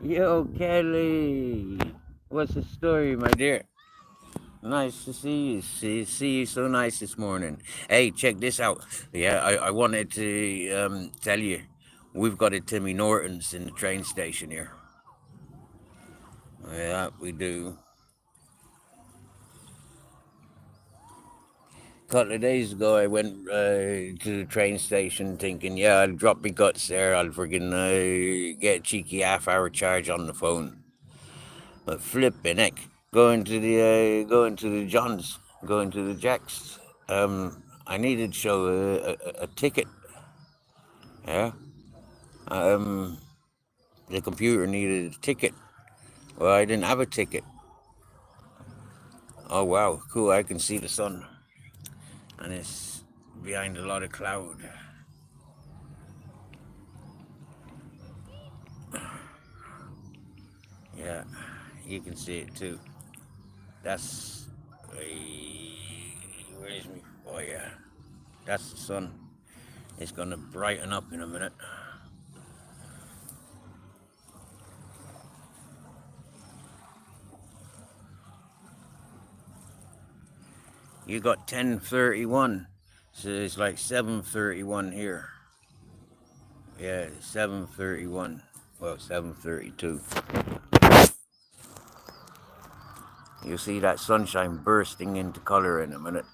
Yo, Kelly. What's the story, my dear? Nice to see you. See you so nice this morning. Hey, check this out. Yeah, I wanted to tell you, we've got a Timmy Norton's in the train station here. Yeah, we do. A couple of days ago, I went to the train station thinking, yeah, I'll drop my guts there. I'll friggin' get a cheeky half-hour charge on the phone. But flipping heck, going to the Johns, going to the Jacks. I needed to show a ticket. Yeah. Um, the computer needed a ticket. Well, I didn't have a ticket. Oh wow, cool! I can see the sun, and it's behind a lot of cloud. Yeah, you can see it too. That's where's me? Oh yeah, that's the sun. It's gonna brighten up in a minute. You got 10:31, so it's like 7:31 here. Yeah, 7:31. Well, 7:32. You'll see that sunshine bursting into color in a minute.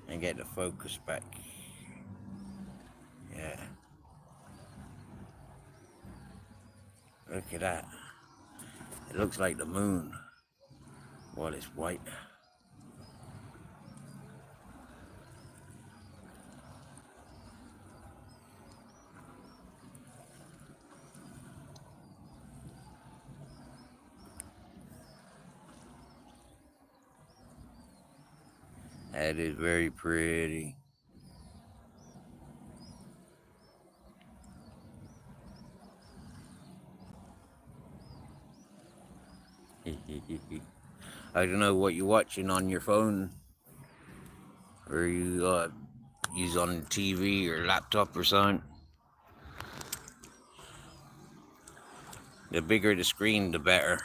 And get the focus back. Yeah. Look at that. It looks like the moon while it's white. That is very pretty. I don't know what you're watching on your phone, or you use on TV or laptop or something. The bigger the screen, the better.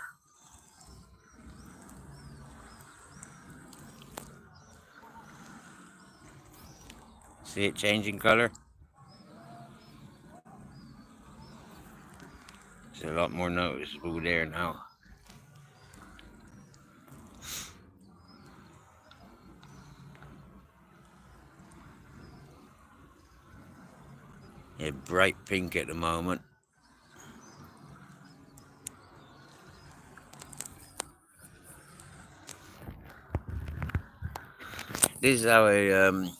See it changing color? It's a lot more noticeable there now. Yeah, bright pink at the moment. This is how I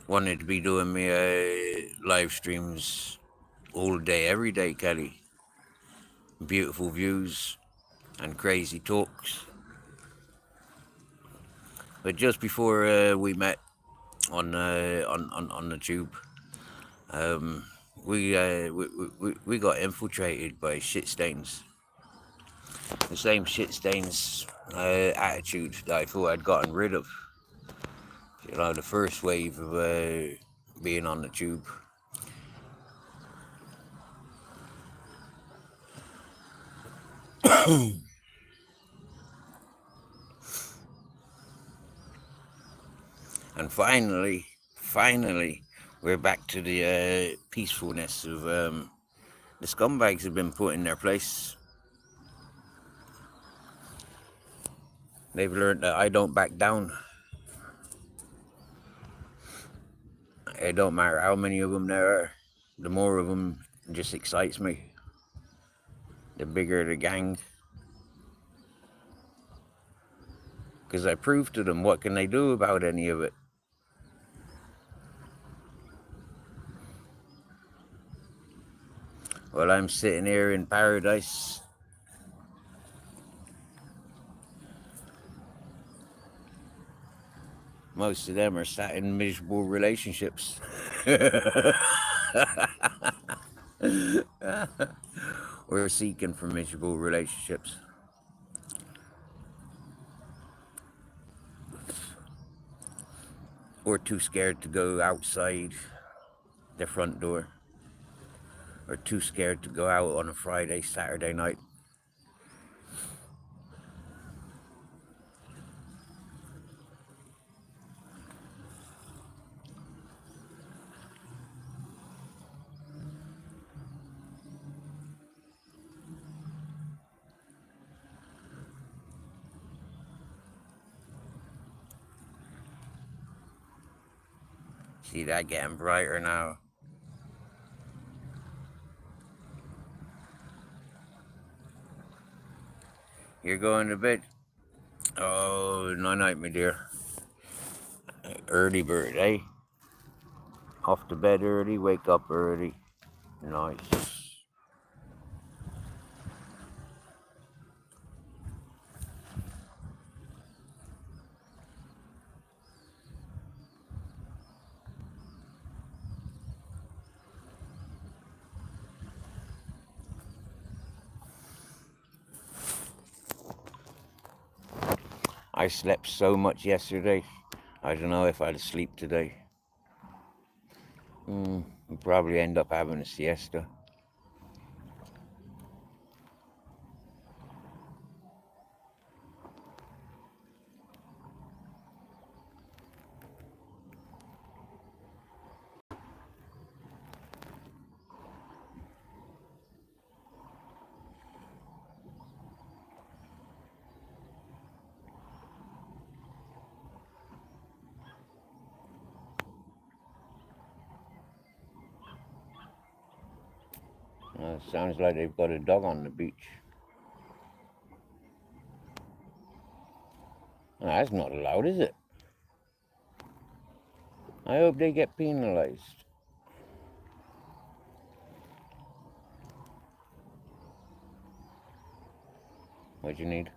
wanted to be doing my live streams all day, every day, Kelly. Beautiful views and crazy talks. But just before we met on the tube, um, we got infiltrated by shit stains. The same shit stains attitude that I thought I'd gotten rid of. You know, the first wave of being on the tube. And finally, we're back to the peacefulness of the scumbags have been put in their place. They've learned that I don't back down. It don't matter how many of them there are. The more of them just excites me. The bigger the gang. Because I proved to them, what can they do about any of it? Well, I'm sitting here in paradise. Most of them are sat in miserable relationships. Or seeking for miserable relationships. Or too scared to go outside. their front door, or too scared to go out on a Friday, Saturday night. See that getting brighter now. You're going to bed? Oh, no night, my dear. Early bird, eh? Off to bed early, wake up early. Nice. I slept so much yesterday. I don't know if I'll sleep today. I'll probably end up having a siesta. Sounds like they've got a dog on the beach. That's not allowed, is it? I hope they get penalized. What do you need?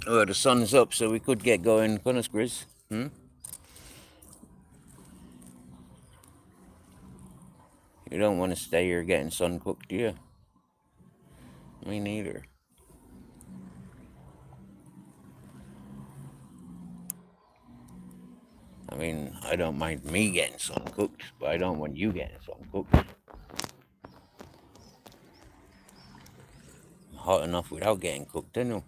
Oh, the sun's up, so we could get going, couldn't us, Grizz? You don't want to stay here getting sun cooked, do you? Me neither. I mean, I don't mind me getting sun cooked, but I don't want you getting sun cooked. Hot enough without getting cooked, anyway.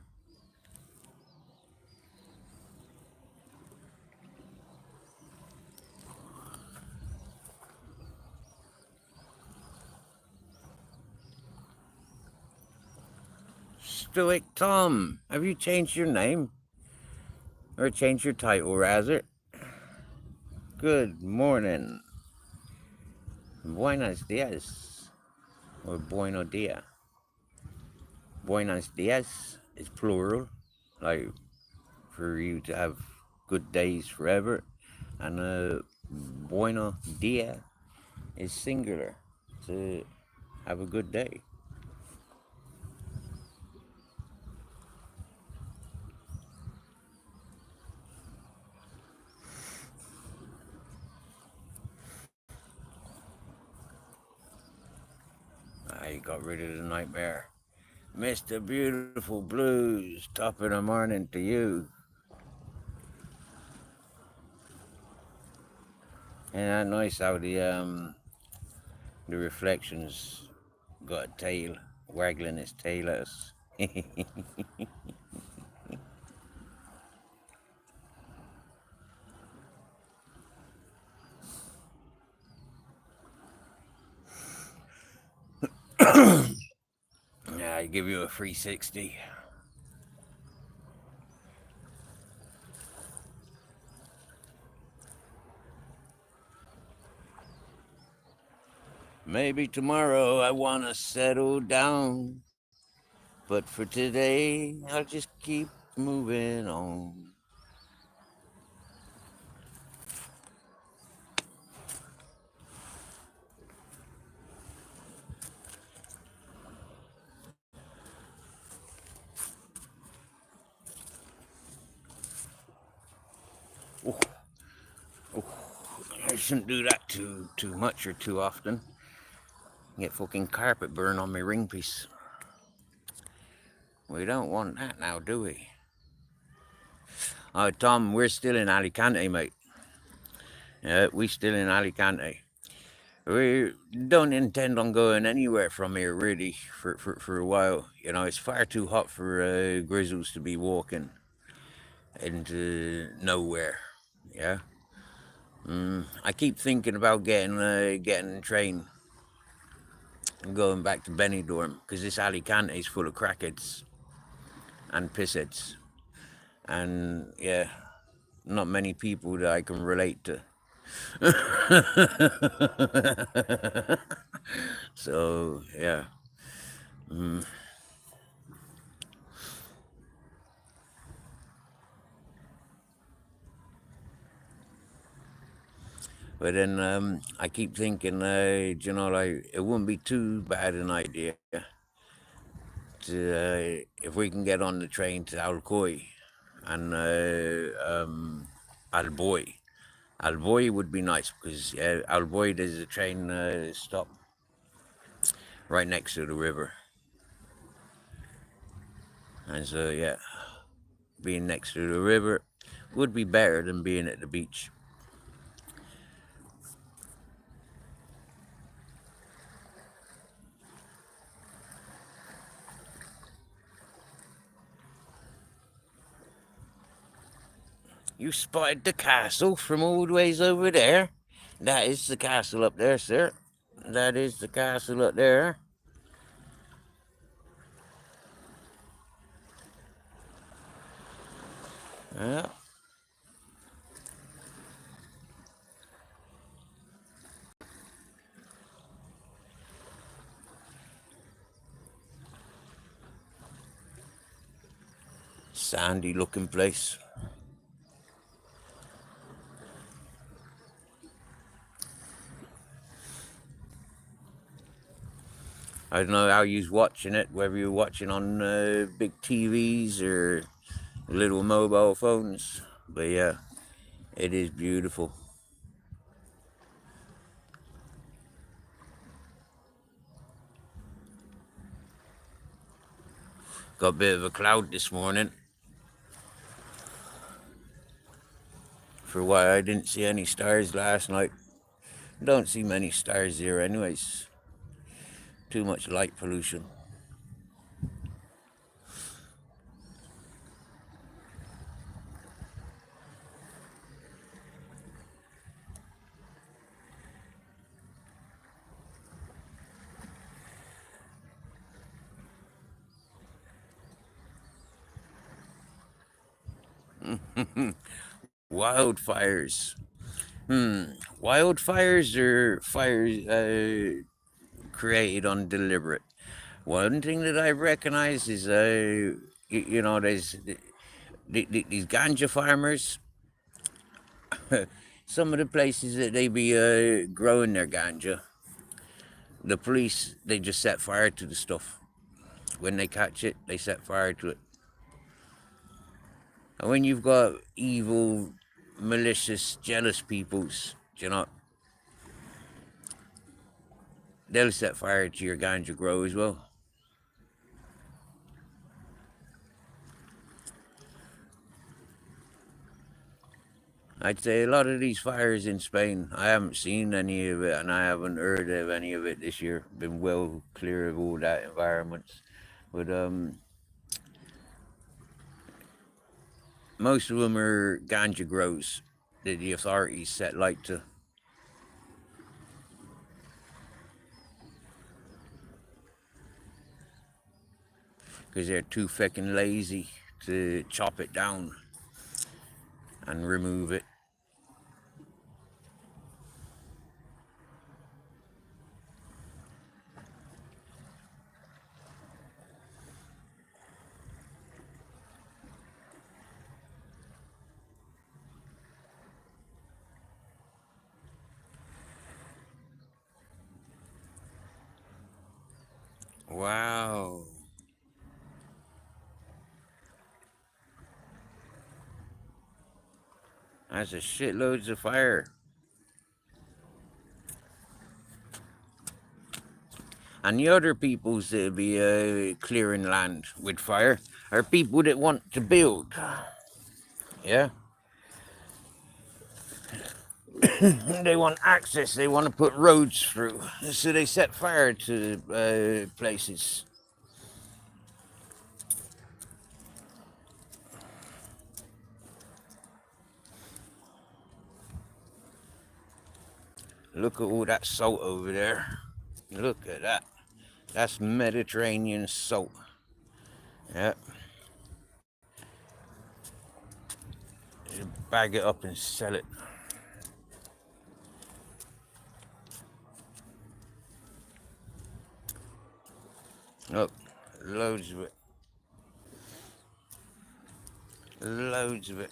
Stoic Tom, have you changed your name? Or changed your title, rather? Good morning. Buenos dias. Or bueno dia. Buenos dias is plural, like for you to have good days forever. And bueno dia is singular, to have a good day. I got rid of the nightmare. Mr. Beautiful Blues, top of the morning to you. Ain't that nice how the reflections got a tail, waggling its tail at us. Yeah, I give you a 360. Maybe tomorrow I want to settle down, but for today I'll just keep moving on. I shouldn't do that too much or too often. Get fucking carpet burn on my ring piece. We don't want that now, do we? Oh, Tom, we're still in Alicante, mate. We still in Alicante. We don't intend on going anywhere from here, really, for a while. You know, it's far too hot for grizzles to be walking into nowhere. Yeah. I keep thinking about getting a train and going back to Benidorm, because this Alicante is full of crackheads and pissheads, and yeah, not many people that I can relate to. So yeah. But then I keep thinking, you know, like it wouldn't be too bad an idea to if we can get on the train to Alcoy and Alboy. Alboy would be nice because Alboy there's a train stop right next to the river, and so yeah, being next to the river would be better than being at the beach. You spotted the castle from all the ways over there? That is the castle up there, sir. That is the castle up there. Yeah. Sandy looking place. I don't know how you're watching it, whether you're watching on big TVs or little mobile phones. But yeah, it is beautiful. Got a bit of a cloud this morning. For why I didn't see any stars last night. Don't see many stars here anyways. Too much light pollution. Wildfires. Wildfires are fires created on deliberate. One thing that I recognize is, you know, there's these ganja farmers. Some of the places that they be growing their ganja, the police they just set fire to the stuff. When they catch it, they set fire to it. And when you've got evil, malicious, jealous peoples, you know, they'll set fire to your ganja grow as well. I'd say a lot of these fires in Spain, I haven't seen any of it and I haven't heard of any of it this year. Been well clear of all that environments. But most of them are ganja grows that the authorities set light to because they're too fucking lazy to chop it down and remove it. Wow. That's a shitloads of fire. And the other peoples that be clearing land with fire are people that want to build. Yeah. They want access. They want to put roads through. So they set fire to places. Look at all that salt over there. Look at that. That's Mediterranean salt. Yeah. You bag it up and sell it. Look, loads of it. Loads of it.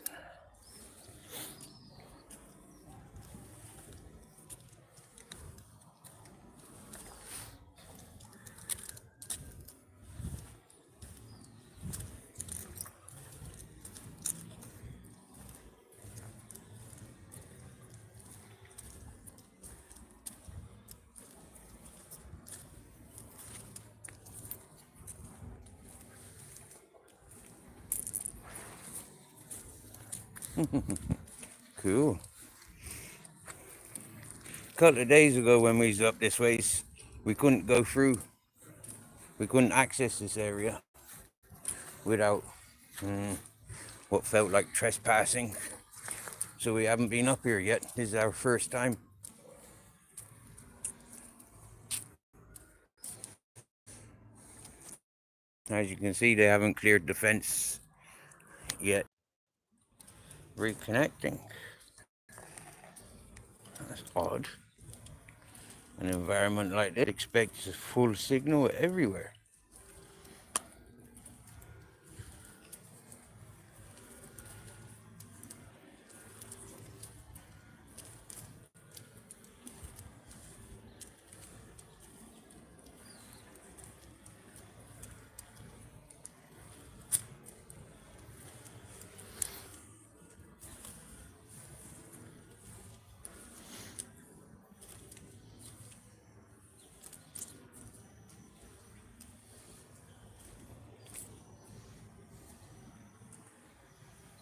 Cool. A couple of days ago when we was up this ways, we couldn't go through. We couldn't access this area without what felt like trespassing. So we haven't been up here yet. This is our first time. As you can see, they haven't cleared the fence yet. Reconnecting. That's odd. An environment like that expects a full signal everywhere.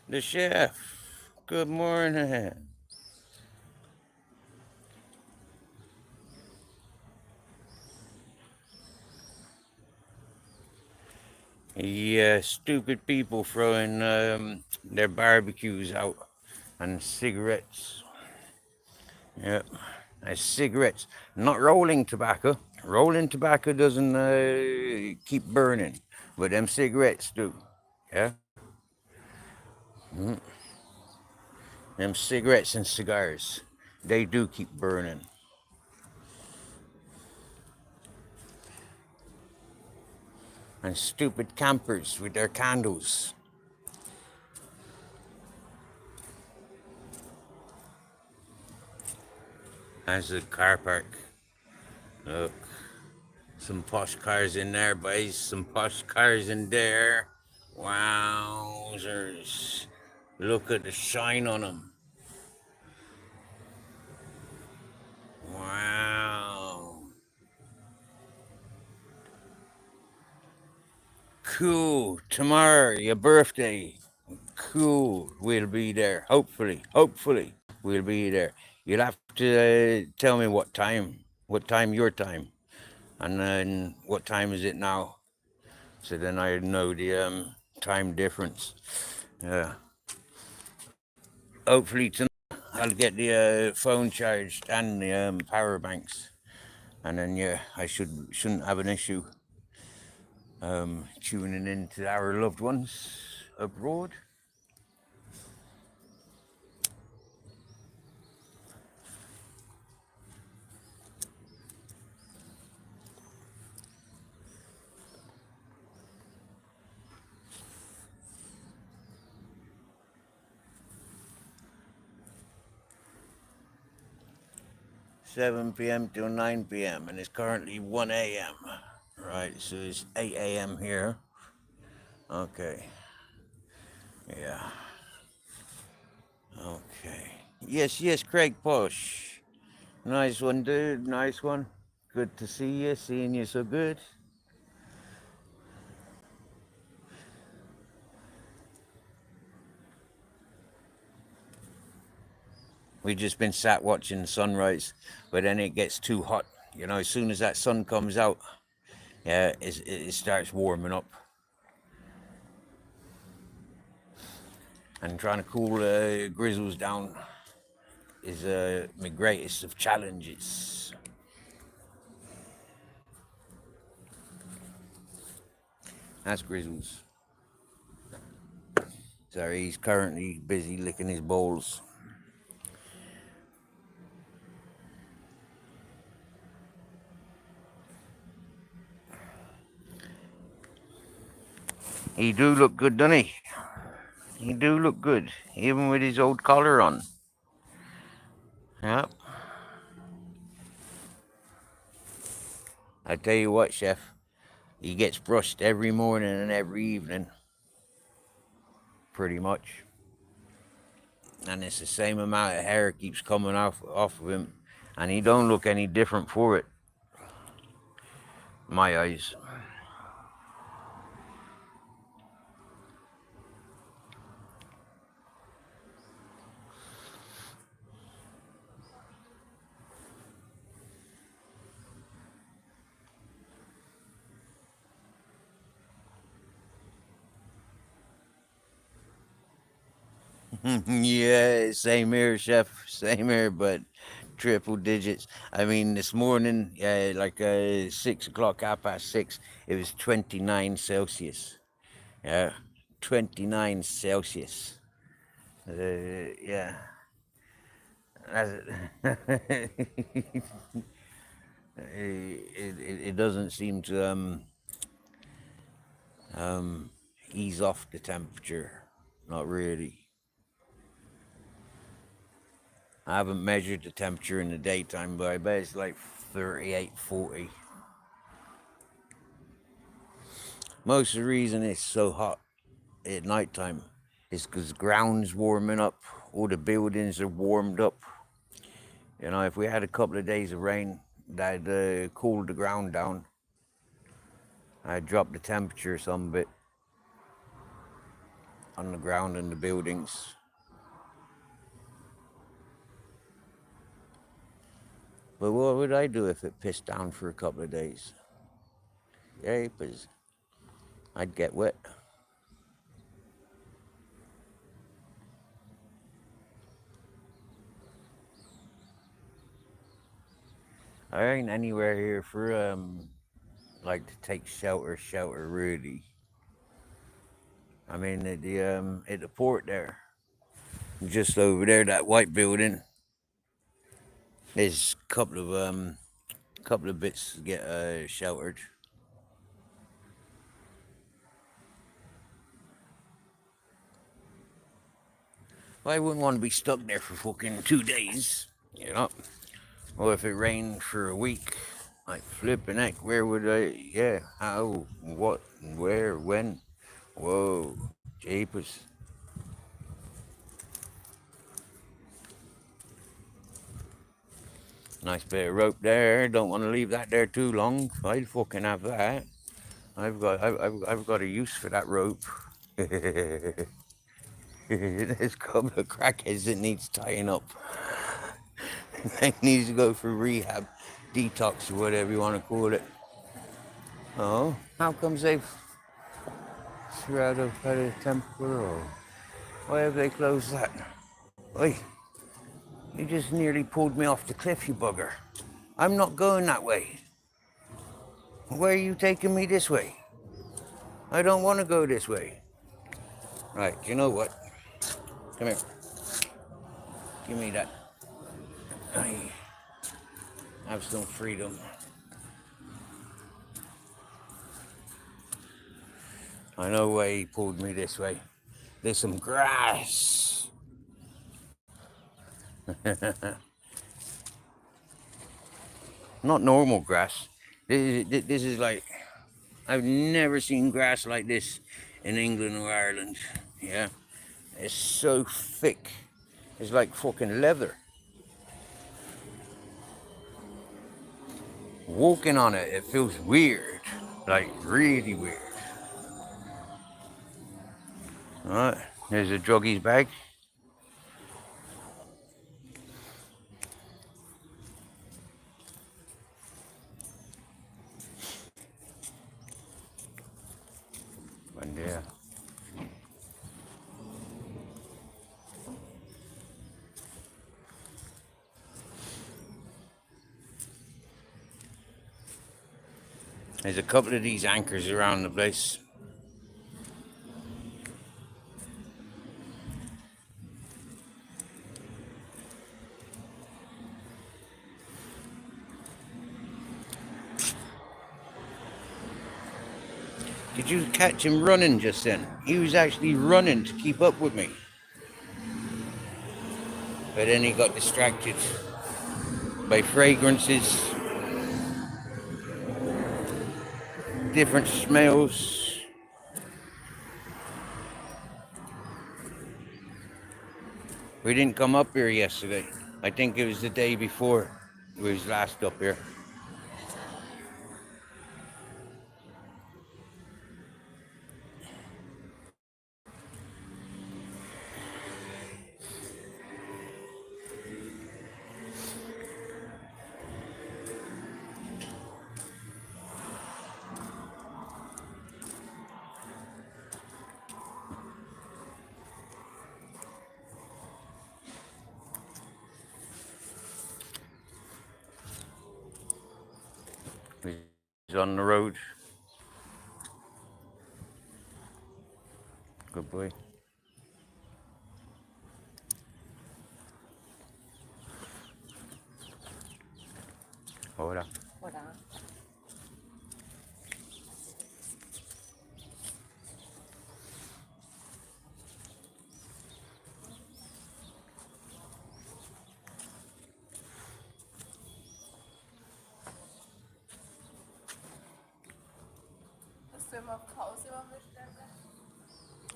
The chef. Good morning. Yeah, stupid people throwing their barbecues out and cigarettes. Yeah, and cigarettes. Not rolling tobacco. Rolling tobacco doesn't keep burning, but them cigarettes do. Yeah, them cigarettes and cigars, they do keep burning. And stupid campers with their candles. That's a car park. Look, some posh cars in there, boys. Some posh cars in there. Wowzers. Look at the shine on them. Wow. Cool. Tomorrow, your birthday. Cool. We'll be there. Hopefully. Hopefully, we'll be there. You'll have to tell me what time. What time your time. And then what time is it now? So then I know the time difference. Yeah. Hopefully tonight I'll get the phone charged and the power banks, and then yeah, I shouldn't have an issue tuning in to our loved ones abroad. 7 p.m. till 9 p.m. and it's currently 1 a.m. Right, so it's 8 a.m. here. Okay. Yeah. Okay. Yes, Craig Posh. Nice one, dude. Nice one. Good to see you. Seeing you so good. We've just been sat watching the sunrise, but then it gets too hot. You know, as soon as that sun comes out, yeah, it starts warming up. And trying to cool grizzles down is my greatest of challenges. That's Grizzles. Sorry, he's currently busy licking his bowls. He do look good, doesn't he? He do look good, even with his old collar on. Yep. I tell you what, Chef, he gets brushed every morning and every evening, pretty much. And it's the same amount of hair keeps coming off of him, and he don't look any different for it. My eyes. Yeah, same here, Chef. Same here, but triple digits. I mean, this morning, like 6 o'clock, 6:30, it was 29 Celsius. Yeah, 29 Celsius. Yeah. it, it doesn't seem to um, ease off the temperature. Not really. I haven't measured the temperature in the daytime, but I bet it's like 38, 40. Most of the reason it's so hot at nighttime is because the ground's warming up, all the buildings are warmed up. You know, if we had a couple of days of rain, that'd cool the ground down. I'd drop the temperature some bit on the ground and the buildings. But what would I do if it pissed down for a couple of days? Yeah, because I'd get wet. I ain't anywhere here for like to take shelter really. I mean at the port there, just over there, that white building. There's a couple of bits to get sheltered. I wouldn't want to be stuck there for fucking 2 days, you know. Or if it rained for a week, like flipping heck, where would I? Yeah, how, what, where, when? Whoa, jeepers. Nice bit of rope there. Don't want to leave that there too long. I'd fucking have that. I've got a use for that rope. There's a couple of crackheads that needs tying up. They need to go for rehab, detox, or whatever you want to call it. Oh, how comes they're out of temper? Or why have they closed that? Oi, you just nearly pulled me off the cliff, you bugger. I'm not going that way. Why are you taking me this way? I don't want to go this way. Right, you know what? Come here. Give me that. I have some freedom. I know why he pulled me this way. There's some grass. Not normal grass. This is like, I've never seen grass like this in England or Ireland. Yeah, it's so thick. It's like fucking leather. Walking on it, it feels weird. Like really weird. Alright, there's a druggies bag. And there. There's a couple of these anchors around the place. Did you catch him running just then? He was actually running to keep up with me. But then he got distracted by fragrances, different smells. We didn't come up here yesterday. I think it was the day before we was last up here. He's on the road. Good boy. Hola. Hola.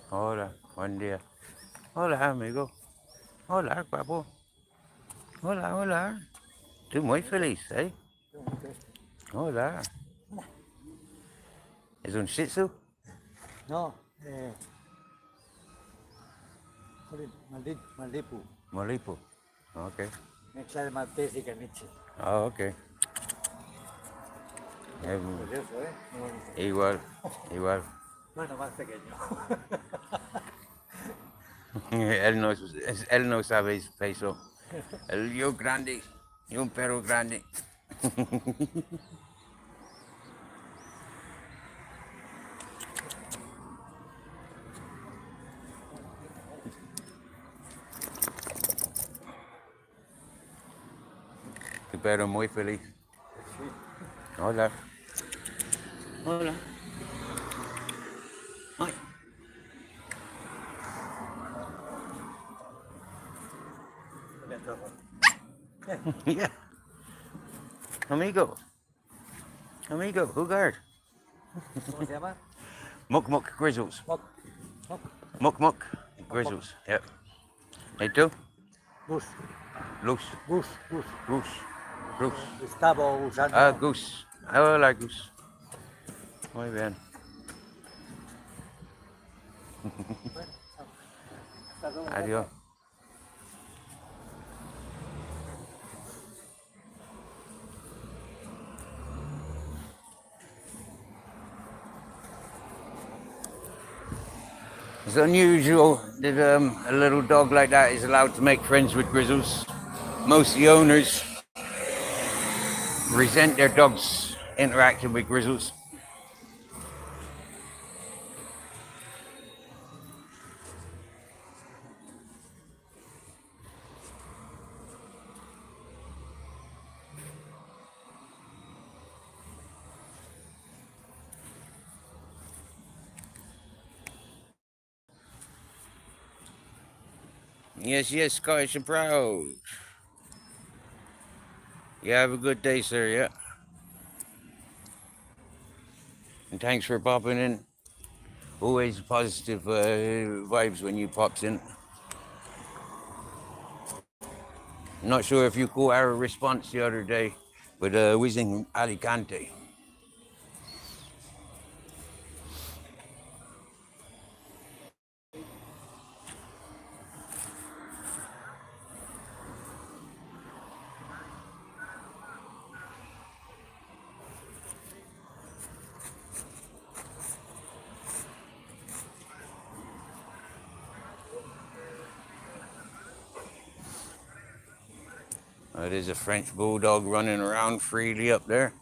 Hola, buen día. Hola, amigo. Hola, guapo. Hola, hola. Estoy muy feliz, ¿eh? Hola. ¿Es un Shih Tzu? No, Malibu. Malipo. Ok. Mezcla de maltés y caniche. Ah, ok. Precioso, Muy bonito. Igual, igual. Bueno, más pequeño. Él no sabe eso. Yo grande. Yo un perro grande. Tu perro muy feliz. Hola. Hola. Ay. Yeah. Amigo. Amigo, jugar. ¿Cómo se llama? Muck Muck Grizzles. Mock. Mock. Muck Muck Grizzles. Yep. Hey, tú? Gus. Luz. Gus. Gus. Goose. Goose. Gustavo Gusano. Ah, Goose. Hola, Goose. Muy bien. Adiós. It's unusual that a little dog like that is allowed to make friends with grizzles. Most of the owners resent their dogs interacting with grizzles. Yes, yes, Scottish and proud. Yeah, have a good day, sir. Yeah. And thanks for popping in. Always positive vibes when you pops in. Not sure if you caught our response the other day, but we was in Alicante. There's a French bulldog running around freely up there.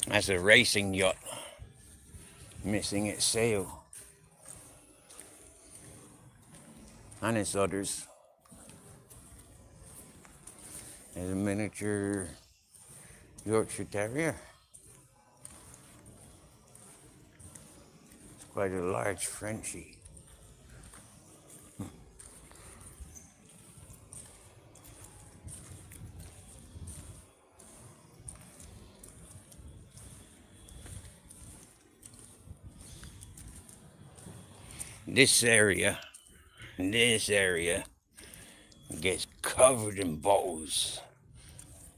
That's a racing yacht missing its sail. And its others. There's a miniature Yorkshire Terrier. It's quite a large Frenchie. This area gets covered in bottles.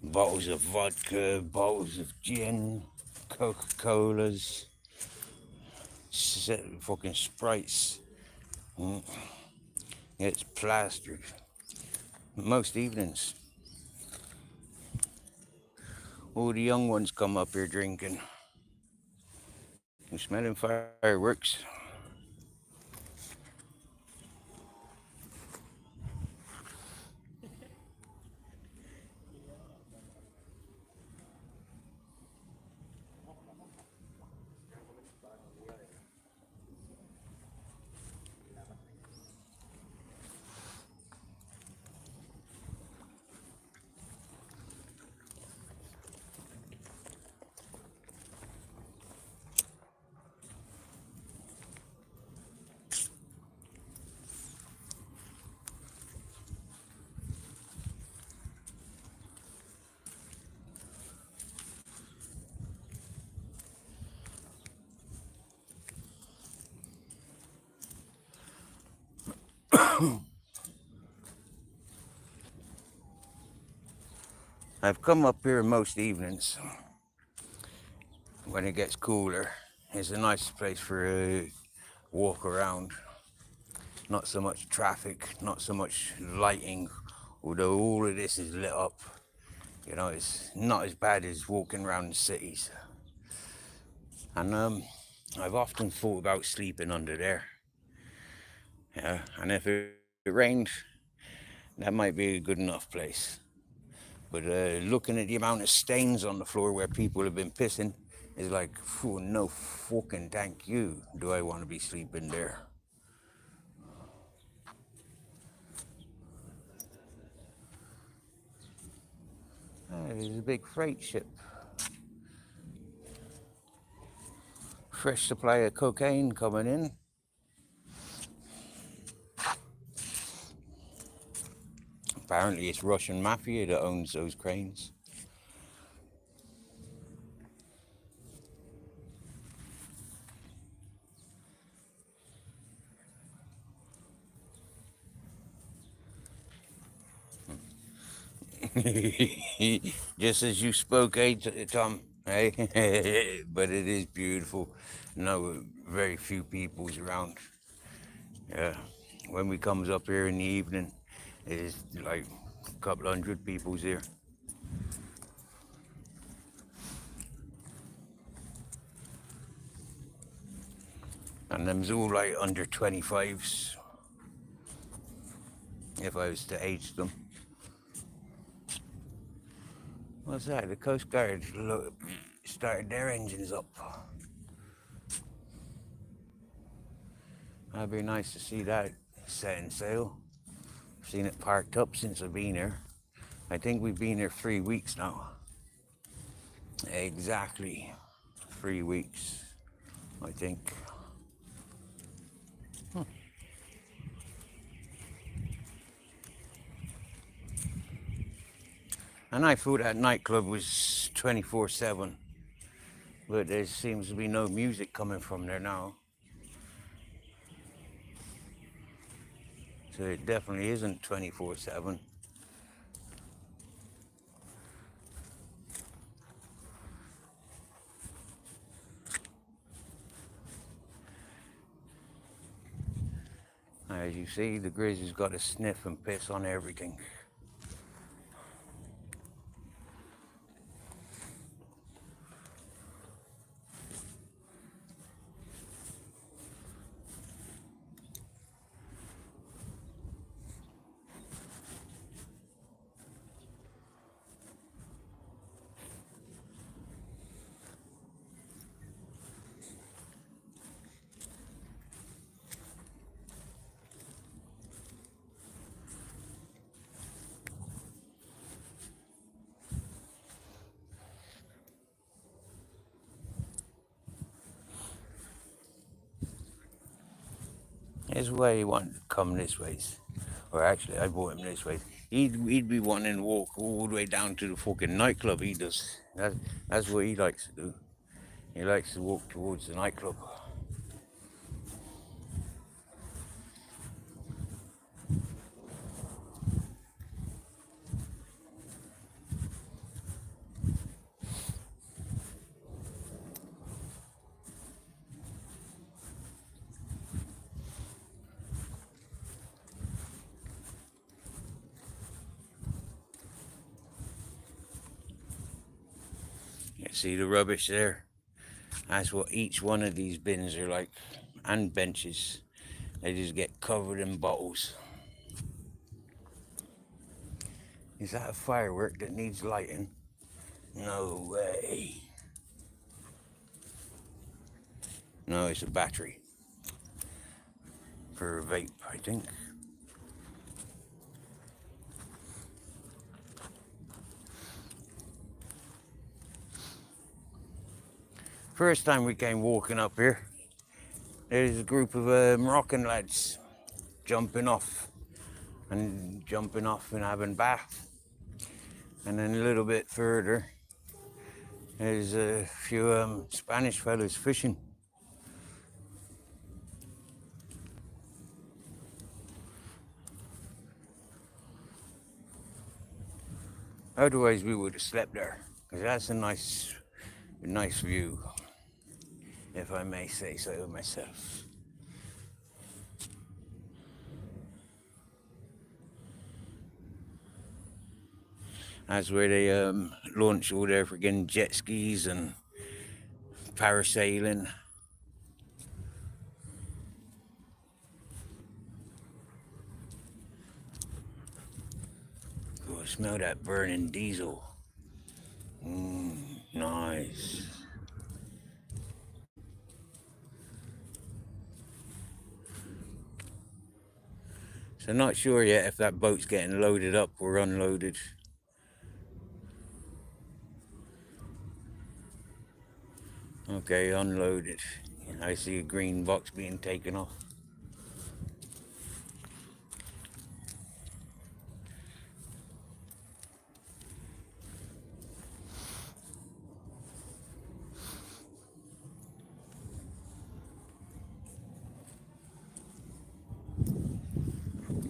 Bottles of vodka, bottles of gin, Coca-Colas, fucking Sprites. It's plastered. Most evenings. All the young ones come up here drinking. You're smelling fireworks. I've come up here most evenings when it gets cooler. It's a nice place for a walk around. Not so much traffic, not so much lighting, although all of this is lit up. You know, it's not as bad as walking around the cities. And I've often thought about sleeping under there. Yeah, and if it rained, that might be a good enough place. But looking at the amount of stains on the floor where people have been pissing, is like, no fucking thank you. Do I want to be sleeping there? There's a big freight ship. Fresh supply of cocaine coming in. Apparently it's Russian mafia that owns those cranes. Just as you spoke, Tom? Hey, but it is beautiful. No, very few people's around. Yeah, when we comes up here in the evening, it's like a couple hundred people's here. And them's all like under 25s, if I was to age them. What's that? The Coast Guard started their engines up. That'd be nice to see that setting sail. I've seen it parked up since I've been here. I think we've been here 3 weeks now. Exactly 3 weeks, I think. And I thought that nightclub was 24/7, but there seems to be no music coming from there now. So it definitely isn't 24/7. As you see, the grizzly's got to sniff and piss on everything. That's why he wanted to come this way. Or actually, I brought him this way. He'd be wanting to walk all the way down to the fucking nightclub. He does. That's what he likes to do. He likes to walk towards the nightclub. You see the rubbish there? That's what each one of these bins are like, and benches. They just get covered in bottles. Is that a firework that needs lighting? No way. No, it's a battery. For a vape, I think. First time we came walking up here, there's a group of Moroccan lads jumping off and having bath. And then a little bit further, there's a few Spanish fellas fishing. Otherwise, we would have slept there, because that's a nice view, if I may say so myself. That's where they launch all their friggin' jet skis and parasailing. Oh, smell that burning diesel. Nice. So not sure yet if that boat's getting loaded up or unloaded. Okay, unloaded. I see a green box being taken off.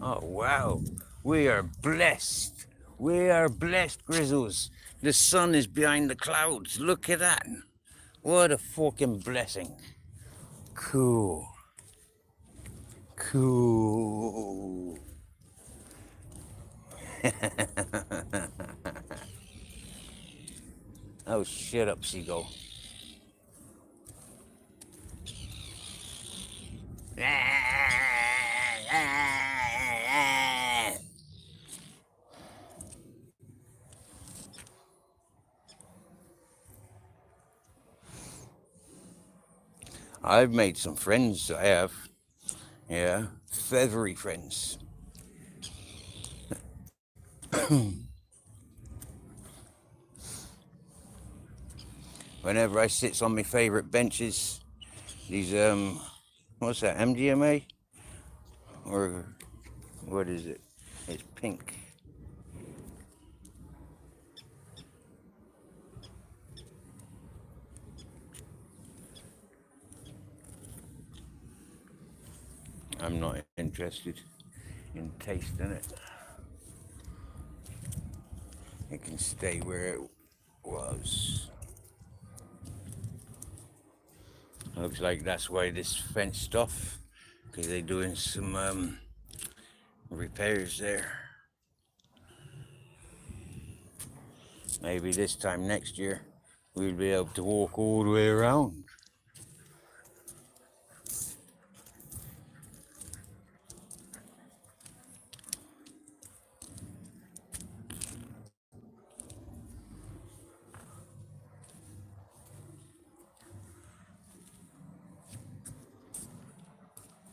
Oh, wow. We are blessed. We are blessed, Grizzles. The sun is behind the clouds. Look at that. What a fucking blessing. Cool. Cool. Oh, shut up, seagull. I've made some friends, I have. Yeah, feathery friends. Whenever I sits on my favourite benches, these, what's that, MDMA? Or what is it? It's pink. I'm not interested in tasting it. It can stay where it was. Looks like that's why this fenced off, because they're doing some repairs there. Maybe this time next year we'll be able to walk all the way around.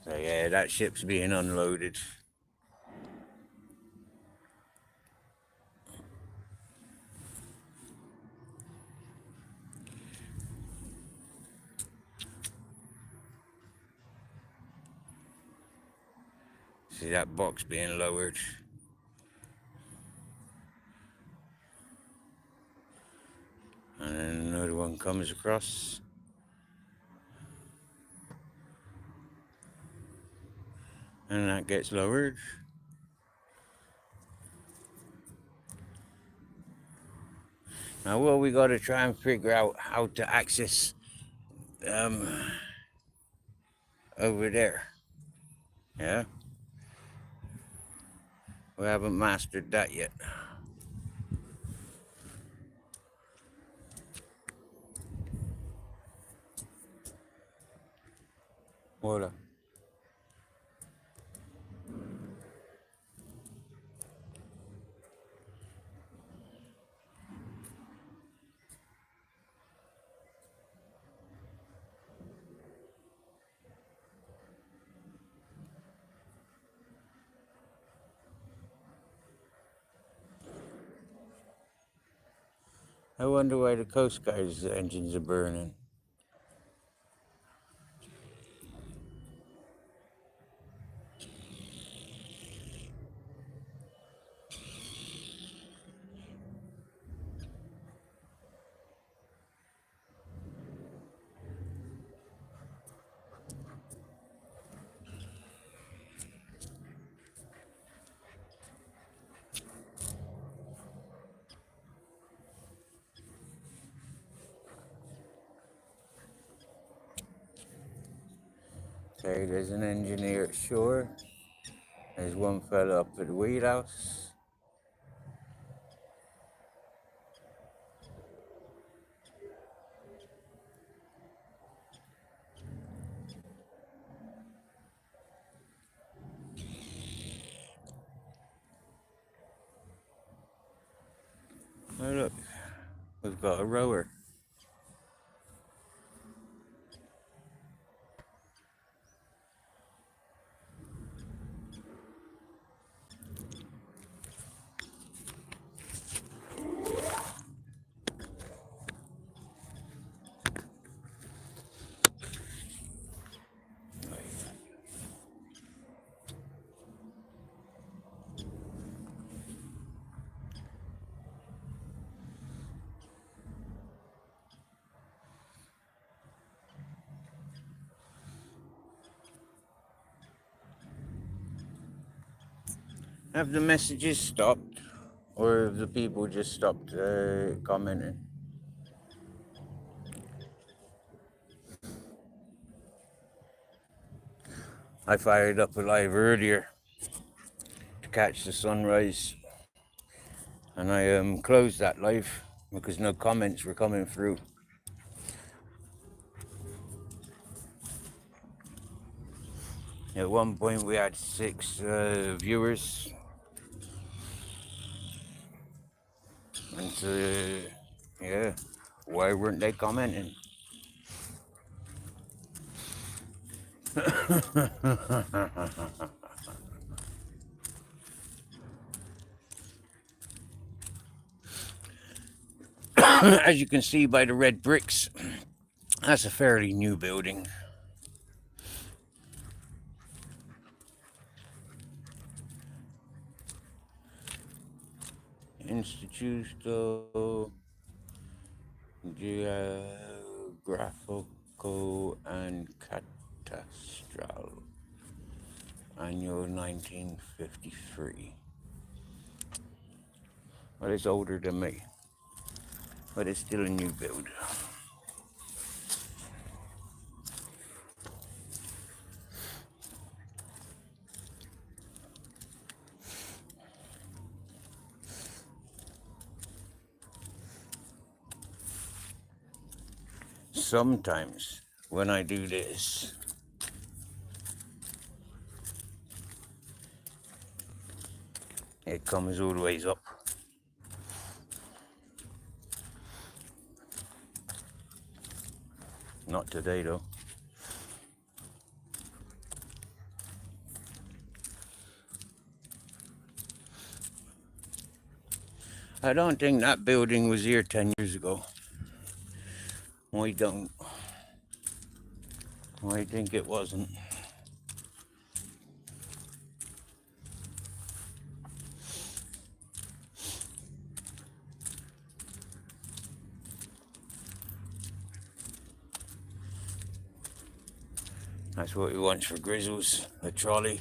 So yeah, that ship's being unloaded. See that box being lowered. And then another one comes across. And that gets lowered. Now what we got to try and figure out how to access um, over there. Yeah, we haven't mastered that yet. Voila. I wonder why the Coast Guard's engines are burning. Okay, there's an engineer at shore. There's one fella up at the wheelhouse. Oh look, we've got a rower. Have the messages stopped? Or have the people just stopped commenting? I fired up a live earlier to catch the sunrise, and I closed that live because no comments were coming through. At one point we had 6 viewers, and yeah, why weren't they commenting? As you can see by the red bricks, that's a fairly new building. Instituto Geográfico and Catastral. Anno 1953. Well, it's older than me, but it's still a new build. Sometimes when I do this, it comes all the ways up. Not today though. I don't think that building was here 10 years ago. I don't. I think it wasn't. That's what he wants for Grizzles, a trolley.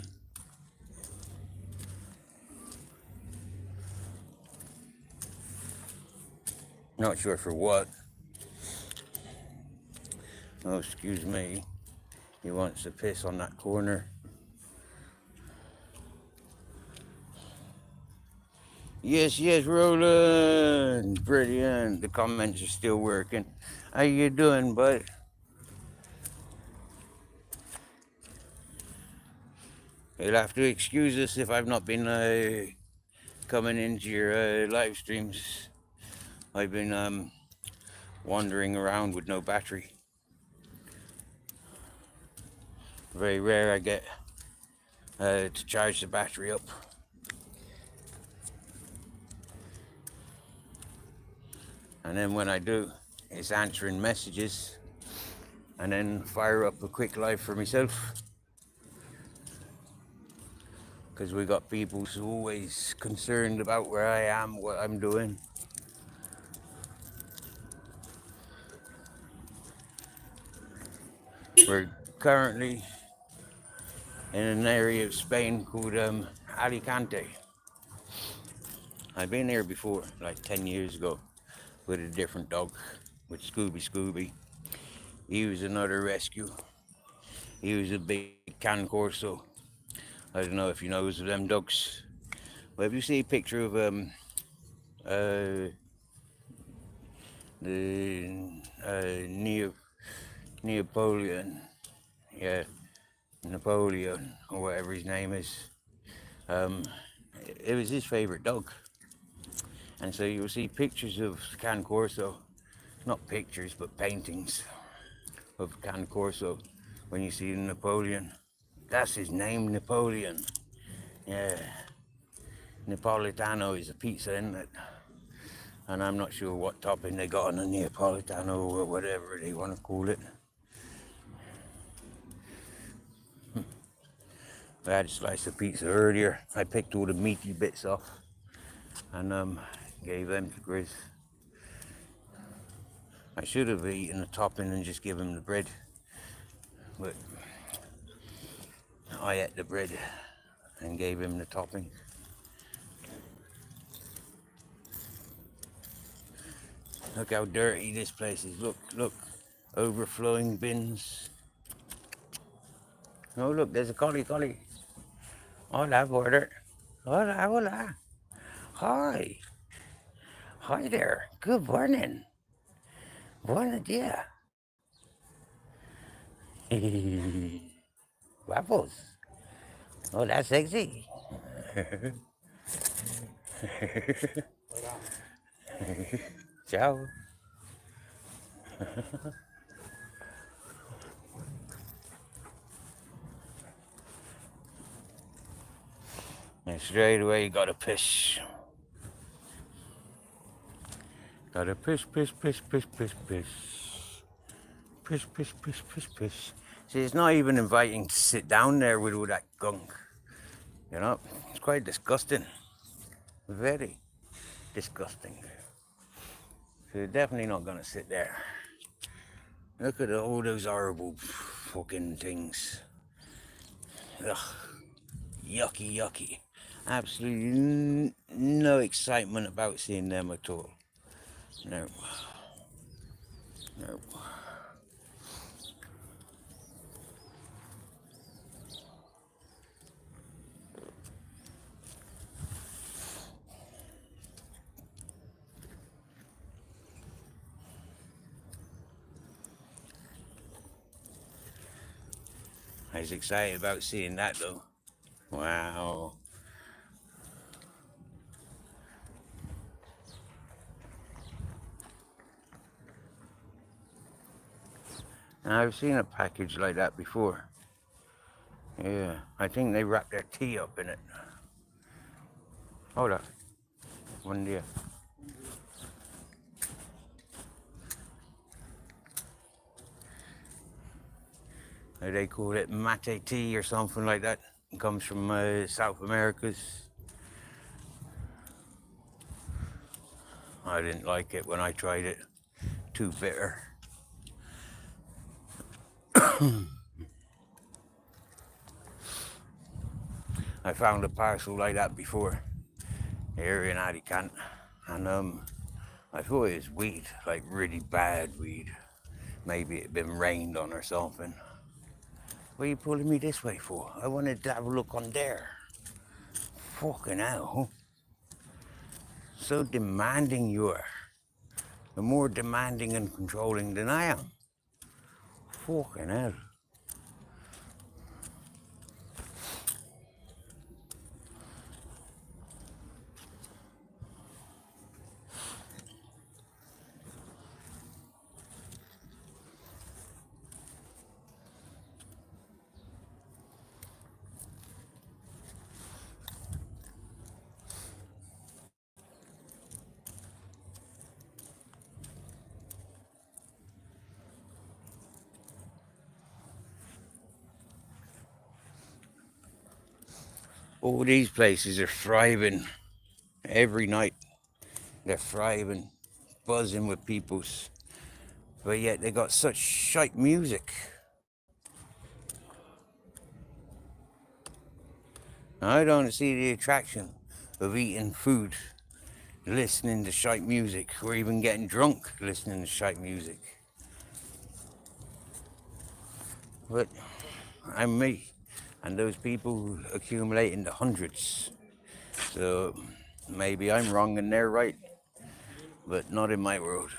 Not sure for what. Oh, excuse me. He wants to piss on that corner. Yes, yes, Roland. Brilliant. The comments are still working. How you doing, bud? You'll have to excuse us if I've not been coming into your live streams. I've been wandering around with no battery. Very rare I get to charge the battery up. And then when I do, it's answering messages and then fire up a quick live for myself. Because we got people who's always concerned about where I am, what I'm doing. We're currently in an area of Spain called Alicante. I've been here before, like 10 years ago, with a different dog, with Scooby. He was another rescue. He was a big Can Corso. I don't know if you know them dogs. But if you see a picture of the Neapolitan, yeah, Napoleon, or whatever his name is, it was his favorite dog. And so you'll see pictures of Can Corso, not pictures, but paintings of Can Corso when you see Napoleon. That's his name, Napoleon. Yeah. Napolitano is a pizza, isn't it? And I'm not sure what topping they got on the Neapolitano or whatever they want to call it. I had a slice of pizza earlier. I picked all the meaty bits off and gave them to Grizz. I should have eaten the topping and just given him the bread, but I ate the bread and gave him the topping. Look how dirty this place is. Look, overflowing bins. Oh, look, there's a collie. Hola, border. Hola. Hi. Hi there. Good morning. Buenos dias. Waffles. Oh, that's sexy. Ciao. And straight away you gotta piss. Gotta piss. Piss. See, it's not even inviting to sit down there with all that gunk. You know, it's quite disgusting. Very disgusting. So you're definitely not gonna sit there. Look at all those horrible fucking things. Ugh. Yucky, yucky. Absolutely no excitement about seeing them at all. No, no. I was excited about seeing that though. Wow. And I've seen a package like that before. Yeah, I think they wrap their tea up in it. Hold up. One day. They call it mate tea or something like that. It comes from South America's. I didn't like it when I tried it. Too bitter. I found a parcel like that before here in Alicante, and I thought it was weed, like really bad weed. Maybe it had been rained on or something. What are you pulling me this way for? I wanted to have a look on there. Fucking hell. So demanding you are. You're more demanding and controlling than I am. Fucking hell. All these places are thriving every night. They're thriving, buzzing with peoples, but yet they got such shite music. I don't see the attraction of eating food, listening to shite music, or even getting drunk listening to shite music. But I'm me, and those people accumulate into hundreds. So maybe I'm wrong and they're right, but not in my world.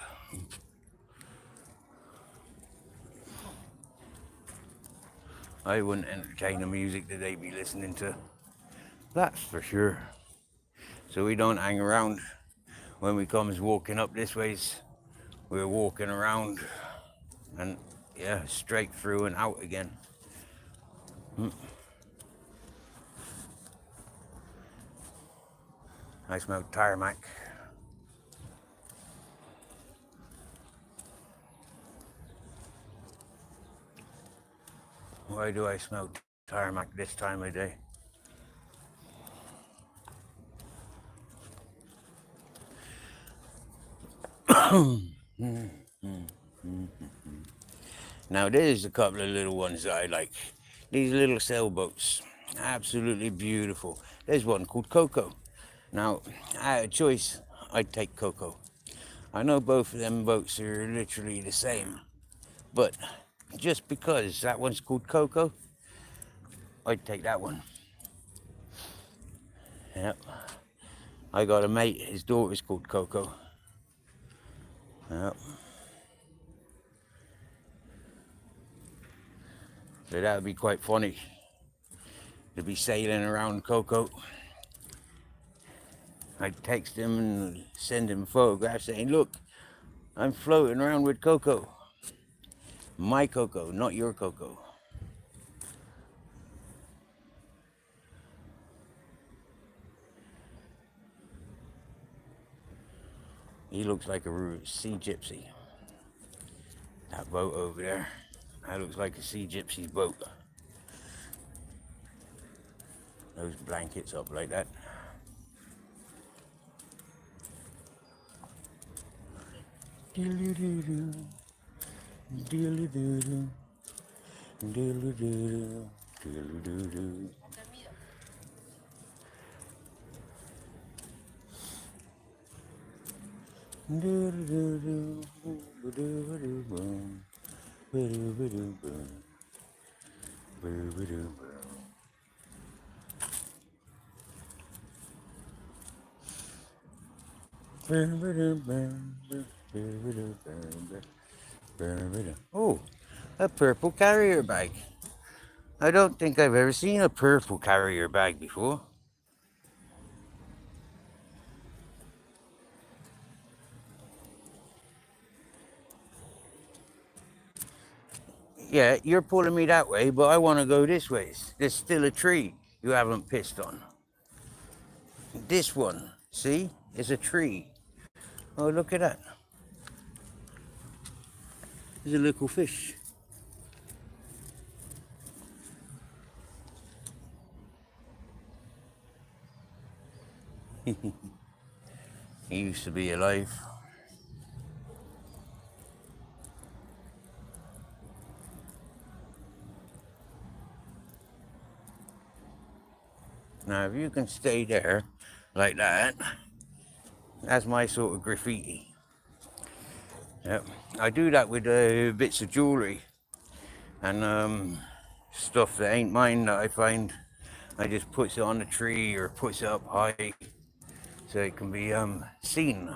I wouldn't entertain the music that they be listening to. That's for sure. So we don't hang around. When we comes walking up this ways, we're walking around and yeah, straight through and out again. I smell tarmac. Why do I smell tarmac this time of day? Now there's a couple of little ones that I like. These little sailboats, absolutely beautiful. There's one called Coco. Now, I had a choice, I'd take Coco. I know both of them boats are literally the same, but just because that one's called Coco, I'd take that one. Yep. I got a mate, his daughter's called Coco. Yep. So that would be quite funny to be sailing around Coco. I'd text him and send him photographs saying, look, I'm floating around with Coco. My Coco, not your Coco. He looks like a sea gypsy. That boat over there, that looks like a sea gypsy's boat. Those blankets up like that. Diddle-doo-doo. Diddle-doo-doo. Diddle-doo-doo. Diddle-doo-doo. Oh, a purple carrier bag. I don't think I've ever seen a purple carrier bag before. Yeah, you're pulling me that way, but I want to go this way. There's still a tree you haven't pissed on. This one, see, is a tree. Oh, look at that. There's a little fish. He used to be alive. Now, if you can stay there like that, that's my sort of graffiti. Yep. I do that with bits of jewellery and stuff that ain't mine that I find. I just puts it on the tree or puts it up high so it can be seen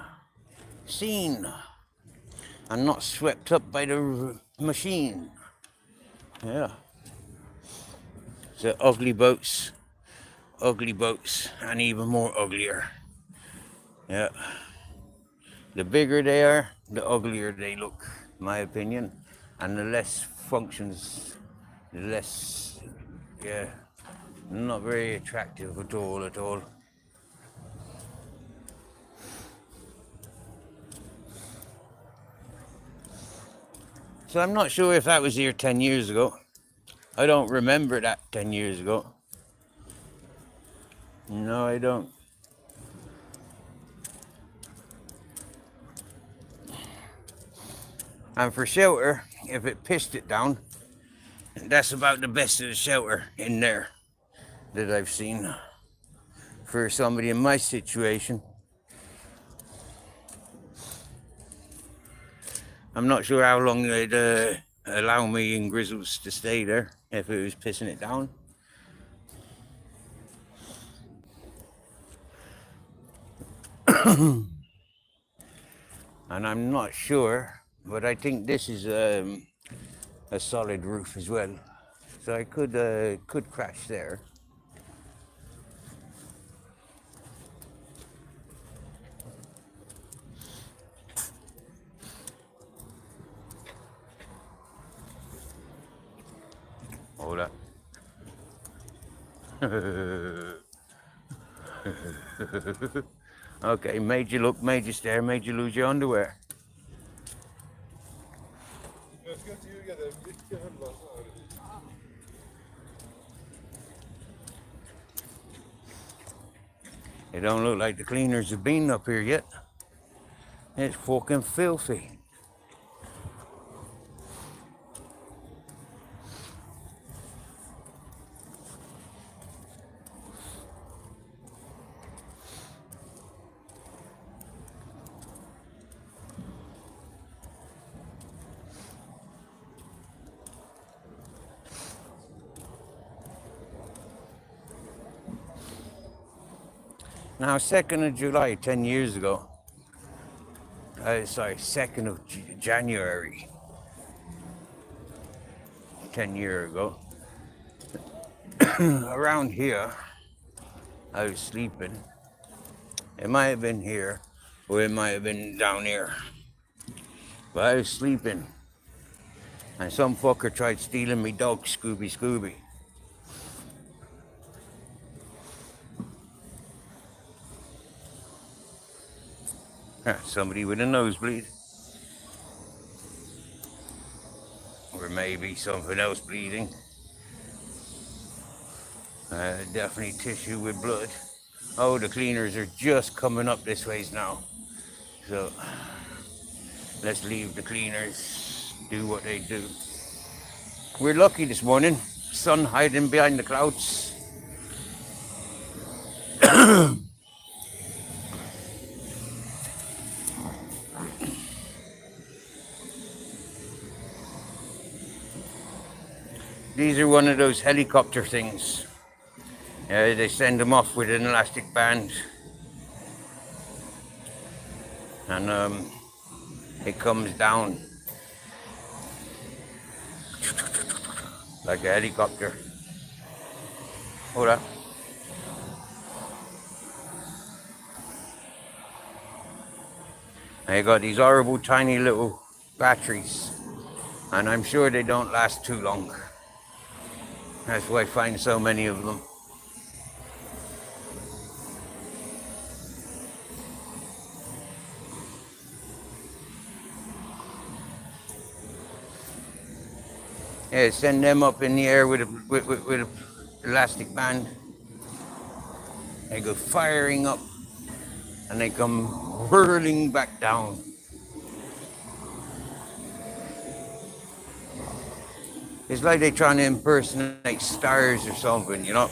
and not swept up by the machine. Yeah. So ugly boats, and even more uglier. Yeah. The bigger they are, the uglier they look, in my opinion, and the less functions, the less, yeah, not very attractive at all, at all. So I'm not sure if that was here 10 years ago. I don't remember that 10 years ago. No, I don't. And for shelter, if it pissed it down, that's about the best of the shelter in there that I've seen for somebody in my situation. I'm not sure how long they'd allow me and Grizzles to stay there if it was pissing it down. And I'm not sure, but I think this is a solid roof as well. So I could crash there. Hold up. Okay, made you look, made you stare, made you lose your underwear. It don't look like the cleaners have been up here yet. It's fucking filthy. Now, 2nd of July, 10 years ago, sorry, 2nd of January, 10 years ago, around here, I was sleeping. It might have been here, or it might have been down here. But I was sleeping, and some fucker tried stealing me dog, Scooby. Somebody with a nosebleed. Or maybe something else bleeding. Definitely tissue with blood. Oh, the cleaners are just coming up this ways now. So, let's leave the cleaners do what they do. We're lucky this morning. Sun hiding behind the clouds. These are one of those helicopter things. They send them off with an elastic band, and it comes down like a helicopter. Hold up. They got these horrible tiny little batteries, and I'm sure they don't last too long. That's why I find so many of them. Yeah, send them up in the air with a elastic band. They go firing up, and they come whirling back down. It's like they're trying to impersonate stars or something, you know.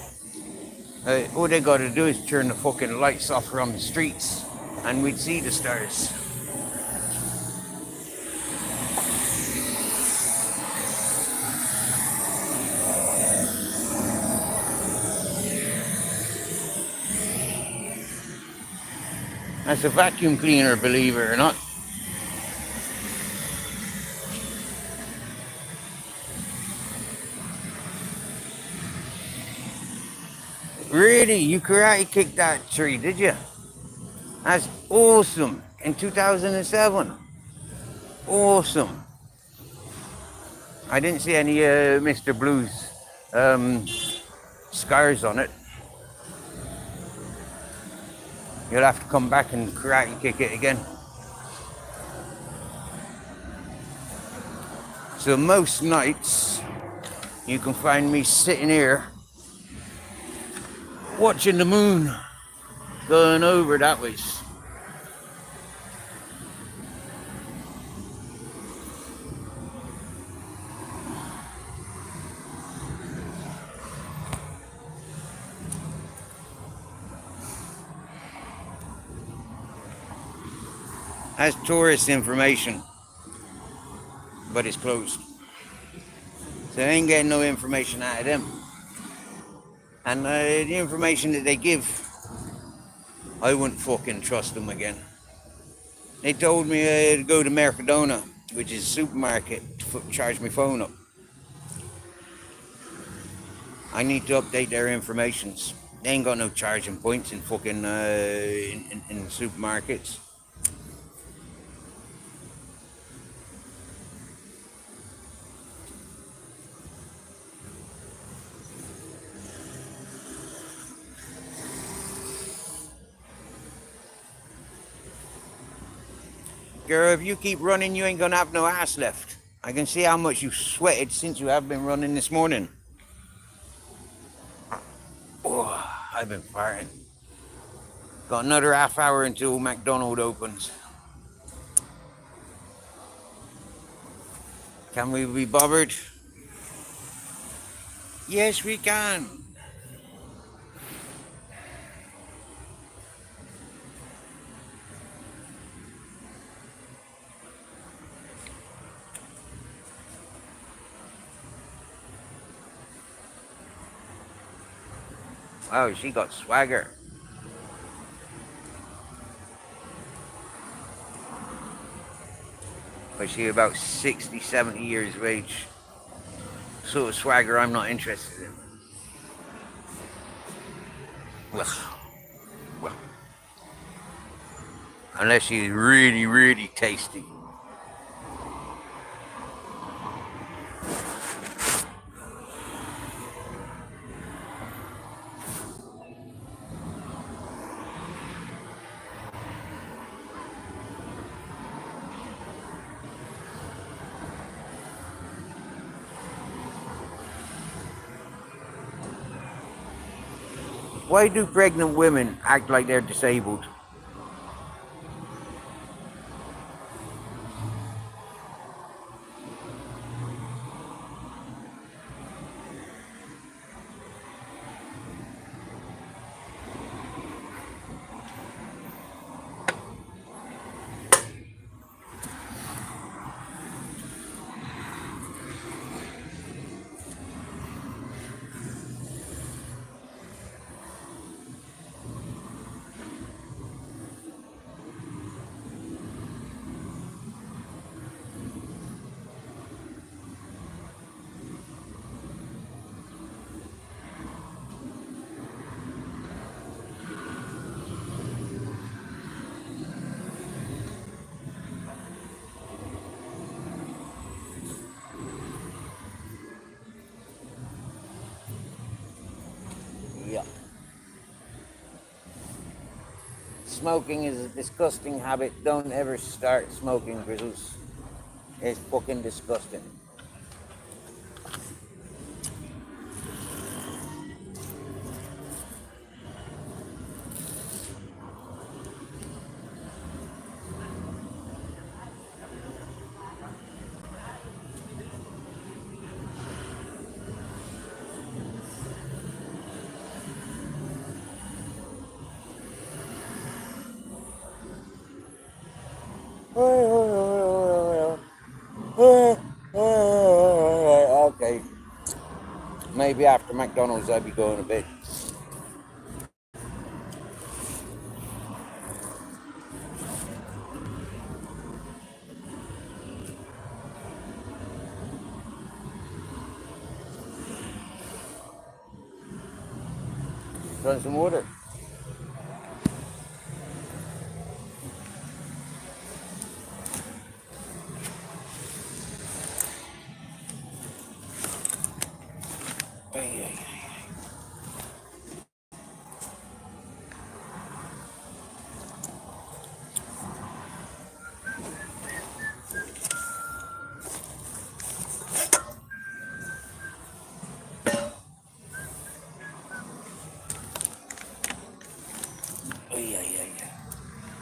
All they got to do is turn the fucking lights off from the streets, and we'd see the stars. That's a vacuum cleaner, believe it or not. Really? You karate kicked that tree, did you? That's awesome. In 2007. Awesome. I didn't see any Mr. Blue's scars on it. You'll have to come back and karate kick it again. So most nights you can find me sitting here watching the moon going over that way. That's tourist information, but it's closed. So I ain't getting no information out of them. And the information that they give, I wouldn't fucking trust them again. They told me to go to Mercadona, which is a supermarket, to charge my phone up. I need to update their informations. They ain't got no charging points in fucking in supermarkets. Girl, if you keep running, you ain't gonna have no ass left. I can see how much you've sweated since you have been running this morning. Oh, I've been farting. Got another half hour until McDonald's opens. Can we be bothered? Yes, we can. Wow, she got swagger. But she about 60, 70 years of age. Sort of swagger I'm not interested in. Well, unless she's really, really tasty. Why do pregnant women act like they're disabled? smoking is a disgusting habit. Don't ever start smoking, Grizzles. It's fucking disgusting. Okay. Maybe after McDonald's I'd be going a bit. Want some water?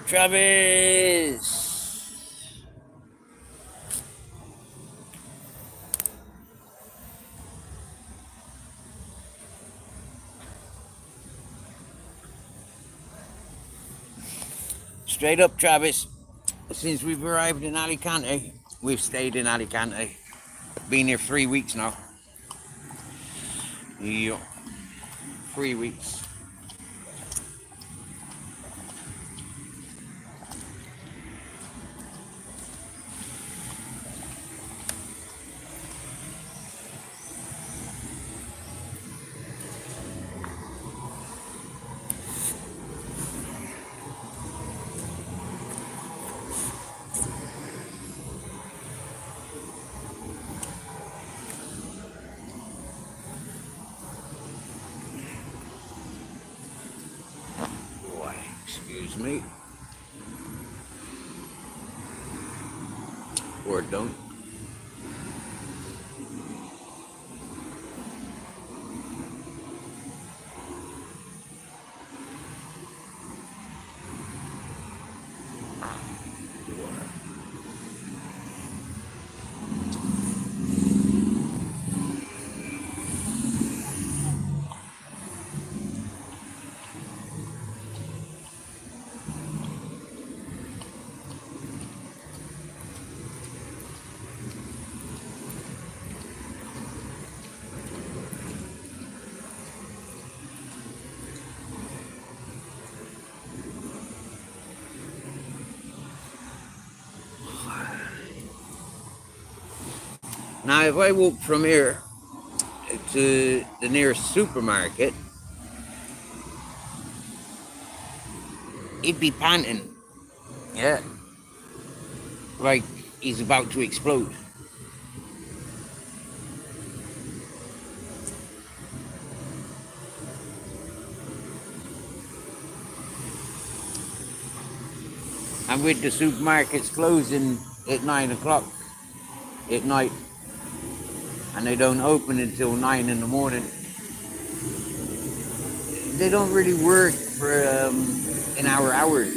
Travis! Straight up, Travis. Since we've arrived in Alicante, we've stayed in Alicante. Been here 3 weeks now. Yeah, 3 weeks. Excuse me. Or don't. Now, if I walk from here to the nearest supermarket, he'd be panting. Yeah. Like he's about to explode. And with the supermarkets closing at 9 o'clock at night, and they don't open until 9 in the morning, they don't really work for in our hours,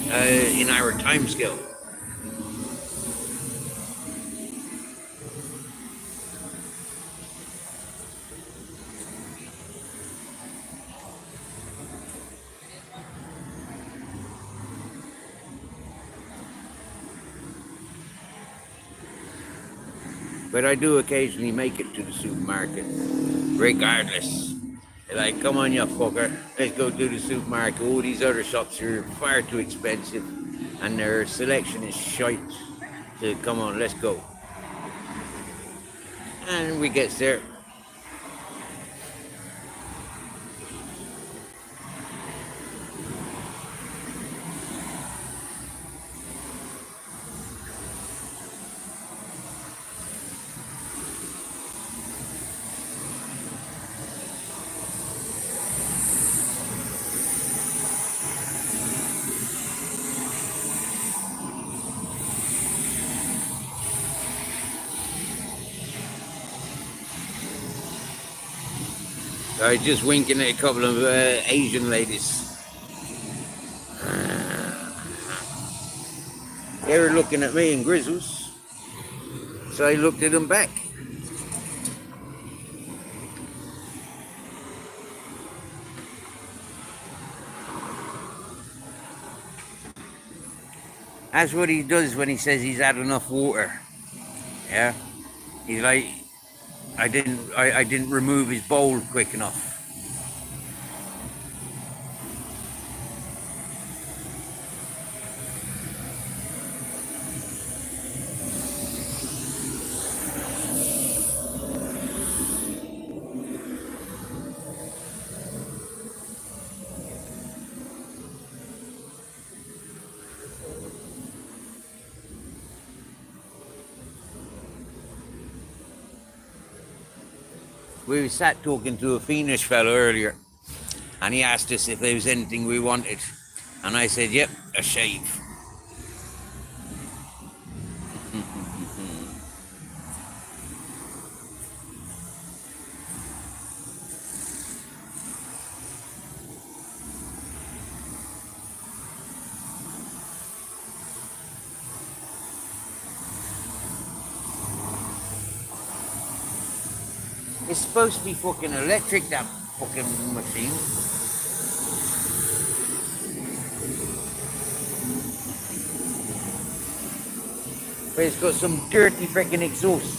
in our time scale. But I do occasionally make it to the supermarket, regardless. They're like, come on, you fucker, let's go to the supermarket. All these other shops are far too expensive, and their selection is shite. So come on, let's go. And we get there. I was just winking at a couple of Asian ladies. They were looking at me in grizzles, so I looked at them back. That's what he does when he says he's had enough water. Yeah, he's like, I didn't remove his bowl quick enough. We sat talking to a Finnish fellow earlier, and he asked us if there was anything we wanted, and I said, "Yep, a shave." It's supposed to be fucking electric, that fucking machine. But it's got some dirty freaking exhaust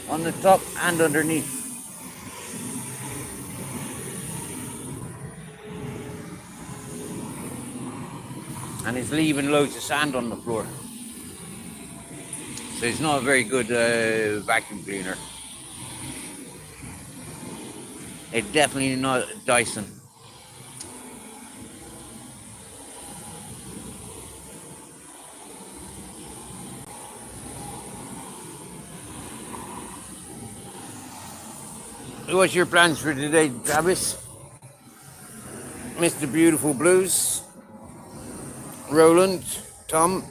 on the top and underneath. And it's leaving loads of sand on the floor. So it's not a very good vacuum cleaner. It's definitely not Dyson. What's your plans for today, Travis? Mr. Beautiful Blues? Roland? Tom?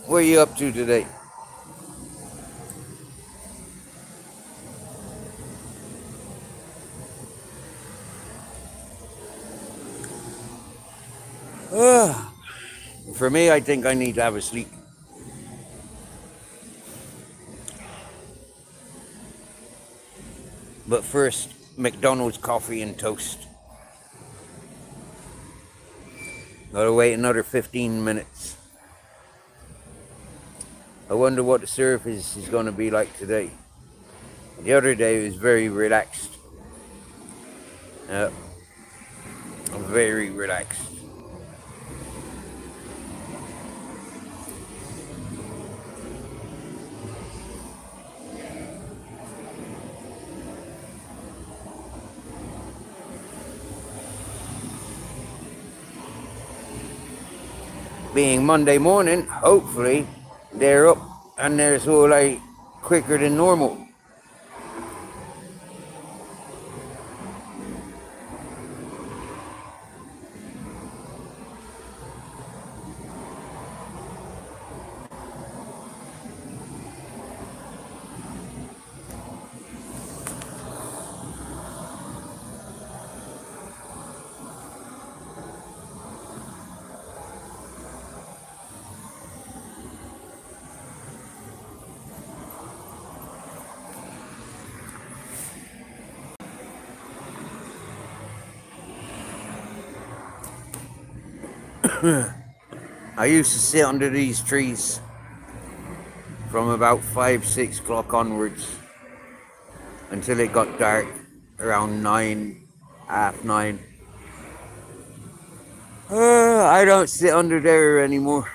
What are you up to today? For me, I think I need to have a sleep. But first, McDonald's coffee and toast. Gotta wait another 15 minutes. I wonder what the surface is going to be like today. The other day was very relaxed. Very relaxed. Being Monday morning, hopefully they're up and they're so like quicker than normal. I used to sit under these trees from about 5, 6 o'clock onwards until it got dark around 9, half 9. I don't sit under there anymore.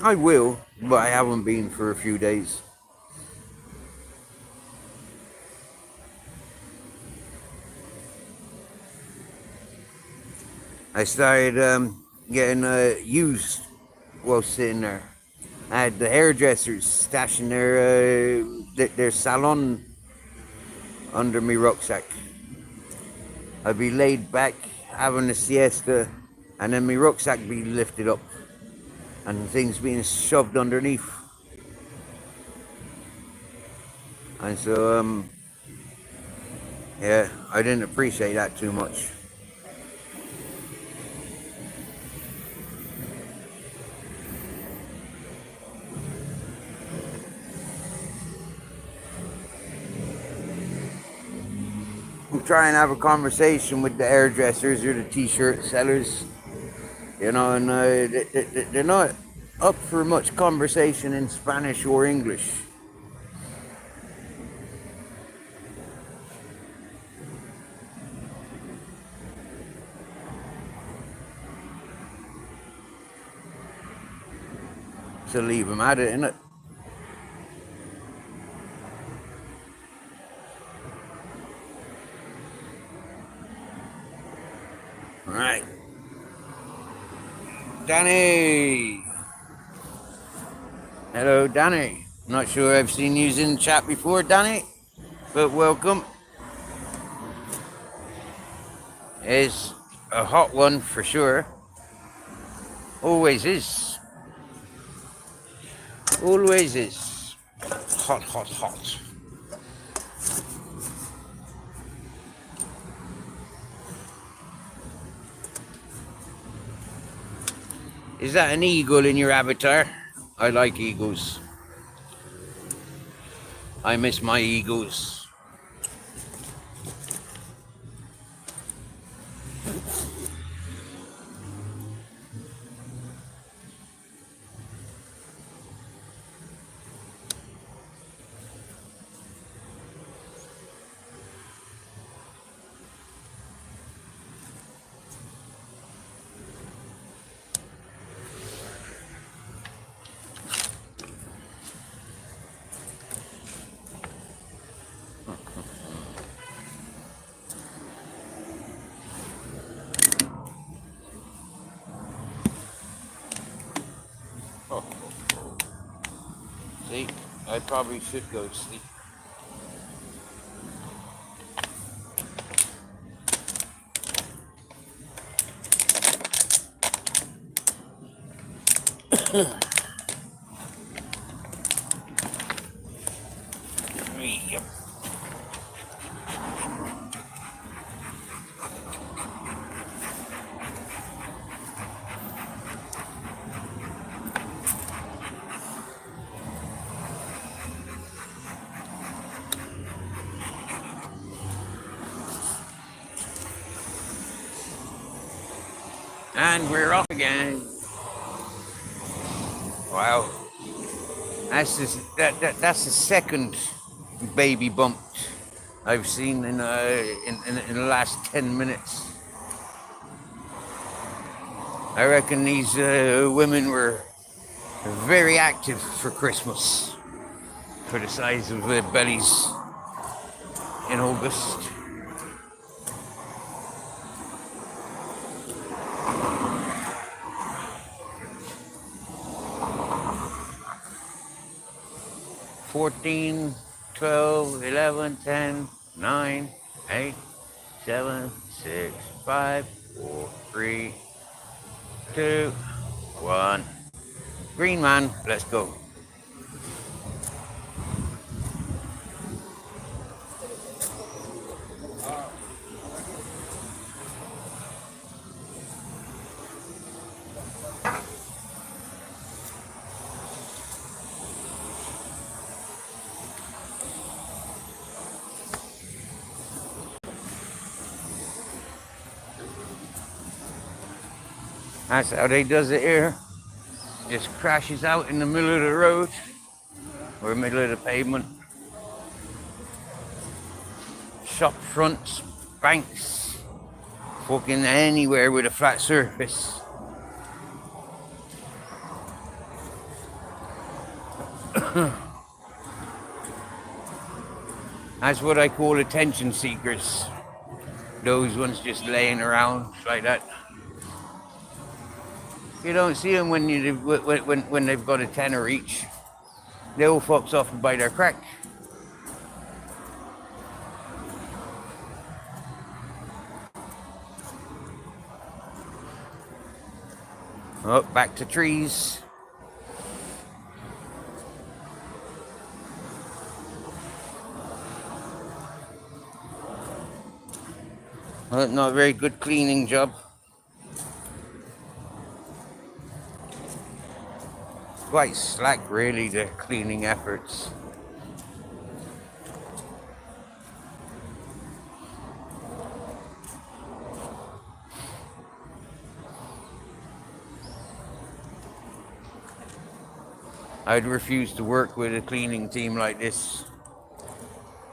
I will, but I haven't been for a few days. I started getting used while sitting there. I had the hairdressers stashing their salon under my rucksack. I'd be laid back having a siesta, and then my rucksack be lifted up and things being shoved underneath. And so Yeah, I didn't appreciate that too much. I'm trying to have a conversation with the hairdressers or the t-shirt sellers, and they're not up for much conversation in Spanish or English. So leave them at it, innit? All right. Danny. Hello, Danny. Not sure I've seen you in chat before, Danny, but welcome. It's a hot one for sure. Always is. Always is. Hot, hot, hot. Is that an eagle in your avatar? I like eagles. I miss my eagles. Oh, see, I probably should go to sleep. Yep. And we're off again. Wow. That's the second baby bump I've seen in the last 10 minutes. I reckon these women were very active for Christmas for the size of their bellies in August. $14, $12, $11, $10, $9, $8, $7, $6, $5, $4, $3, $2, $1. Green man, let's go. That's how they does it here. Just crashes out in the middle of the road or middle of the pavement. Shop fronts, banks, fucking anywhere with a flat surface. That's what I call attention seekers. Those ones just laying around like that. You don't see them when they've got a tenner each. They all fucks off and buy their crack. Oh, back to trees. Not a very good cleaning job. Quite slack, really, the cleaning efforts. I'd refuse to work with a cleaning team like this.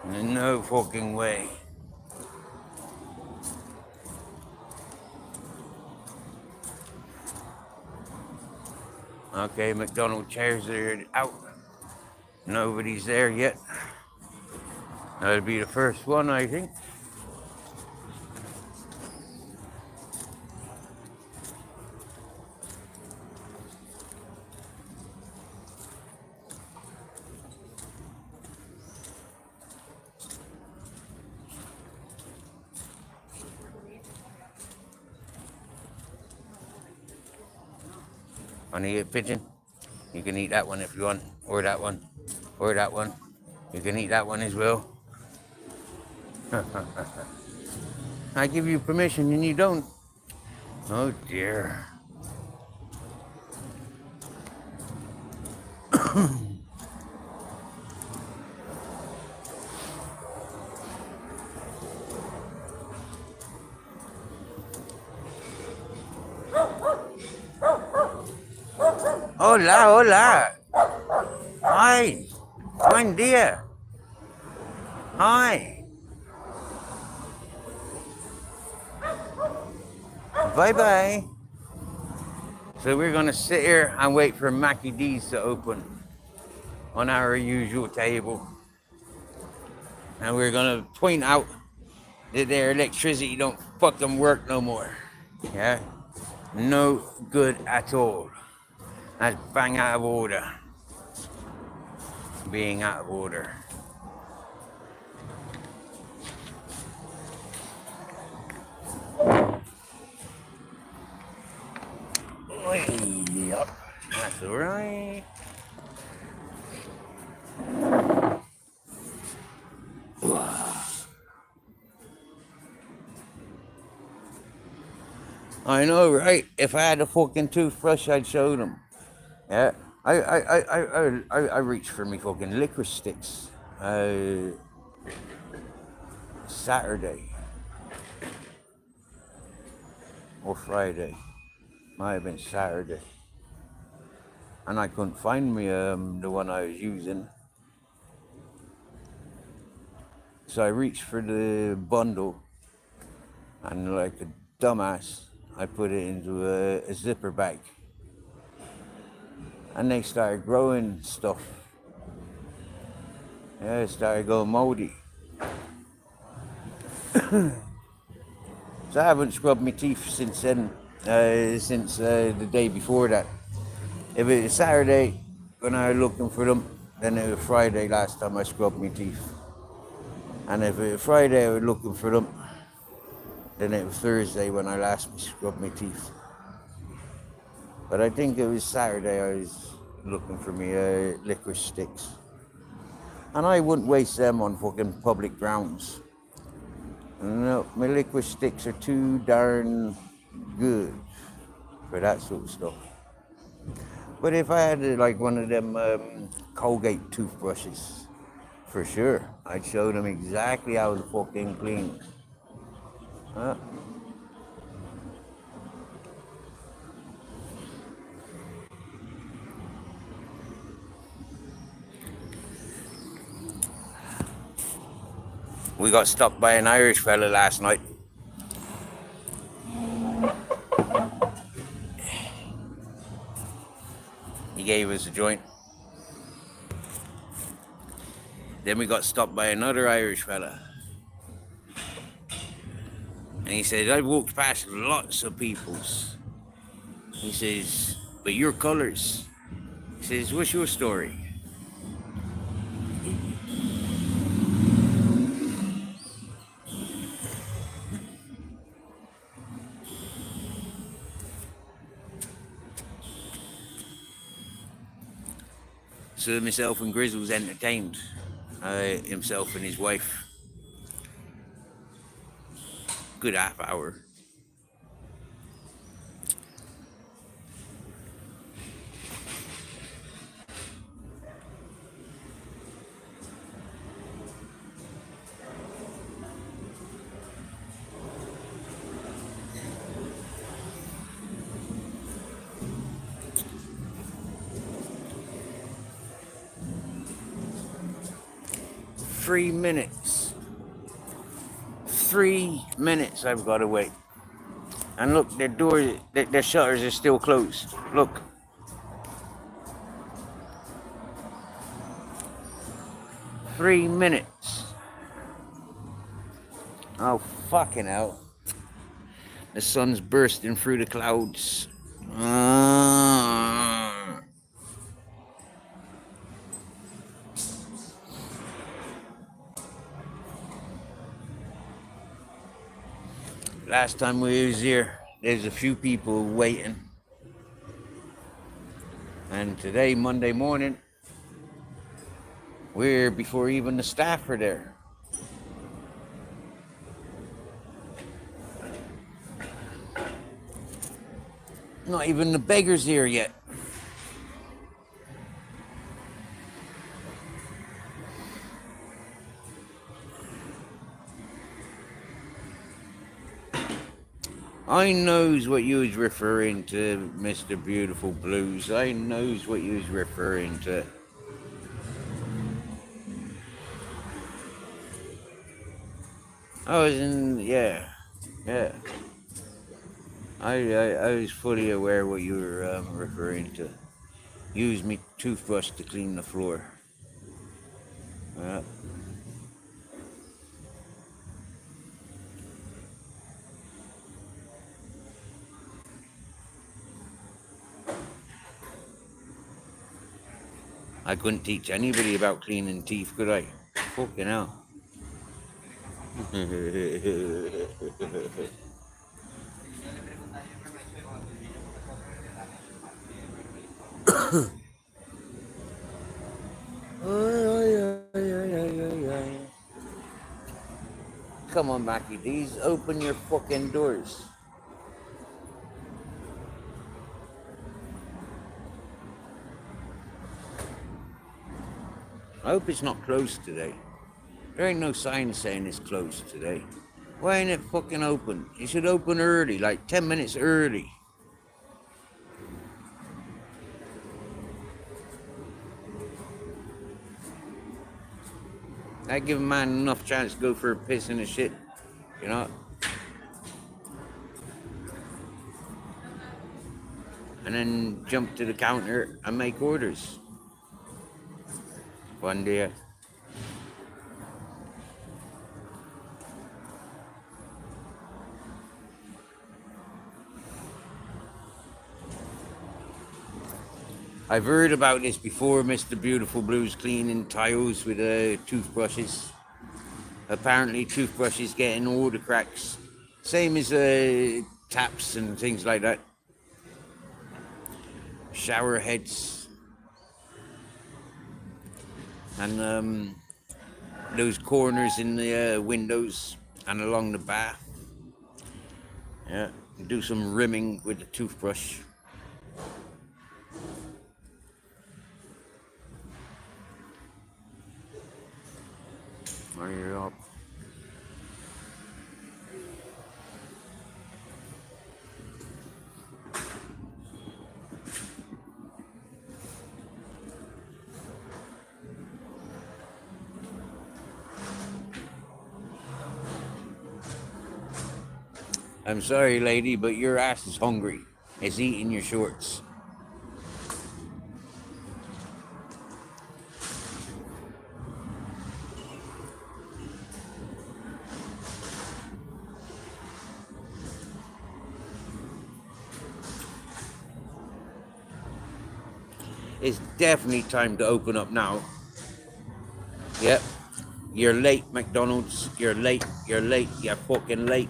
No fucking way. Okay, McDonald's chairs are out. Nobody's there yet. That'll be the first one, I think. Want to eat a pigeon? You can eat that one if you want, or that one, or that one. You can eat that one as well. I give you permission and you don't. Oh dear. Hola, hola. Hi. Buen día. Hi. Bye bye. So we're gonna sit here and wait for Mackie D's to open on our usual table. And we're gonna point out that their electricity don't fucking work no more. Yeah? No good at all. That's bang out of order. Being out of order. Yep, that's alright. I know, right? If I had a fucking toothbrush, I'd show them. Yeah, I reached for me fucking licorice sticks. Saturday or Friday, might have been Saturday, and I couldn't find me the one I was using. So I reached for the bundle, and like a dumbass, I put it into a zipper bag. And they started growing stuff. Yeah, it started going moldy. So I haven't scrubbed my teeth since then, since the day before that. If it was Saturday when I was looking for them, then it was Friday last time I scrubbed my teeth. And if it was Friday I was looking for them, then it was Thursday when I last scrubbed my teeth. But I think it was Saturday I was looking for me licorice sticks. And I wouldn't waste them on fucking public grounds. No, my licorice sticks are too darn good for that sort of stuff. But if I had like one of them Colgate toothbrushes, for sure, I'd show them exactly how to fucking clean. Huh? We got stopped by an Irish fella last night. He gave us a joint. Then we got stopped by another Irish fella. And he said, I've walked past lots of people's. He says, but your colours. He says, what's your story? So myself and Grizzles entertained himself and his wife. Good half hour. Three minutes. 3 minutes I've got to wait. And look, the door, the shutters are still closed. Look. Three minutes. Oh, fucking hell. The sun's bursting through the clouds. Last time we was here, there's a few people waiting. And today, Monday morning, we're before even the staff are there. Not even the beggars here yet. I knows what you was referring to, Mr. Beautiful Blues. I knows what you was referring to. I was in, yeah. I was fully aware what you were referring to. Use me toothbrush to clean the floor. I couldn't teach anybody about cleaning teeth, could I? Fucking hell. Come on, Mackie D's, open your fucking doors. I hope it's not closed today. There ain't no sign saying it's closed today. Why ain't it fucking open? It should open early, like 10 minutes early. That give a man enough chance to go for a piss and a shit, you know? And then jump to the counter and make orders. One day. I've heard about this before, Mr. Beautiful Blues cleaning tiles with toothbrushes. Apparently toothbrushes getting all the cracks. Same as taps and things like that. Shower heads. And those corners in the windows and along the bath. Yeah, do some rimming with the toothbrush. Hurry up. I'm sorry, lady, but your ass is hungry. It's eating your shorts. It's definitely time to open up now. Yep. You're late, McDonald's. You're late. You're late. You're fucking late.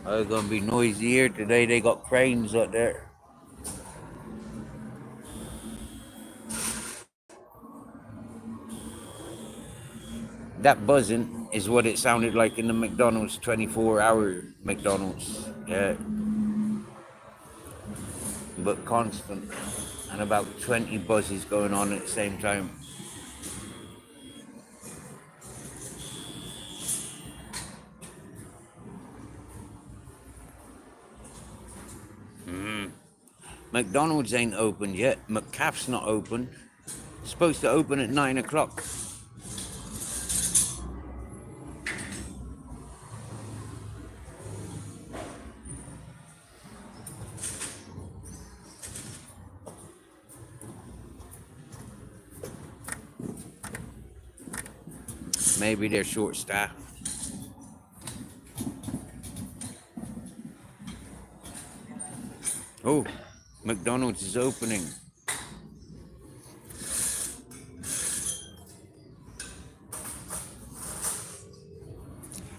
Oh, it's gonna be noisy here today. They got cranes up there. That buzzing is what it sounded like in the McDonald's 24-hour McDonald's. Yeah. But constant. And about 20 buzzes going on at the same time. McDonald's ain't opened yet. McCaff's not open. It's supposed to open at 9 o'clock. Maybe they're short-staffed. Oh, McDonald's is opening.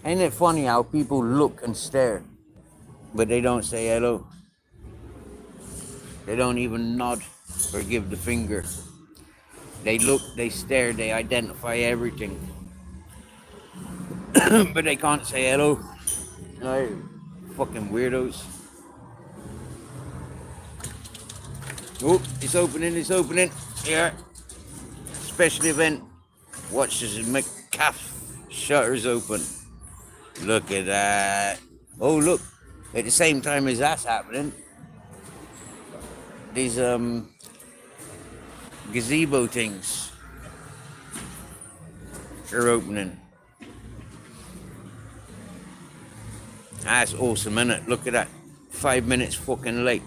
Ain't it funny how people look and stare, but they don't say hello? They don't even nod or give the finger. They look, they stare, they identify everything. But they can't say hello. No, fucking weirdos. Oh, it's opening. Yeah. Special event. Watch this McCaff shutters open. Look at that. Oh, look. At the same time as that's happening, these gazebo things are opening. That's awesome, isn't it? Look at that. 5 minutes fucking late.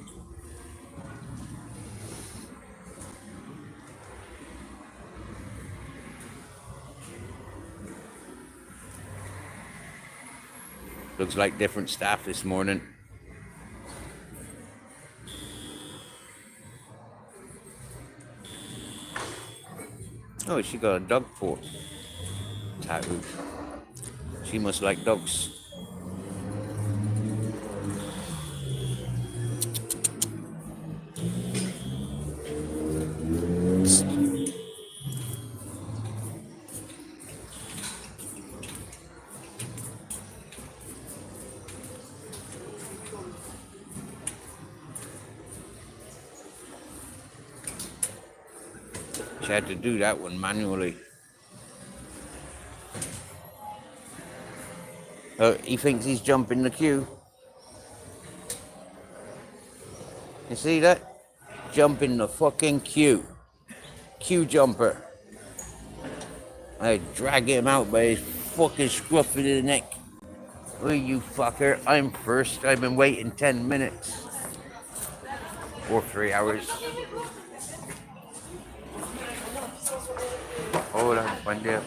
Looks like different staff this morning. Oh, she got a dog paw tattoo. She must like dogs. She had to do that one manually. He thinks he's jumping the queue. You see that? Jumping the fucking queue. Queue jumper. I drag him out by his fucking scruff of the neck. Oh, you fucker. I'm first. I've been waiting 10 minutes. Or 3 hours. Hola, buen día.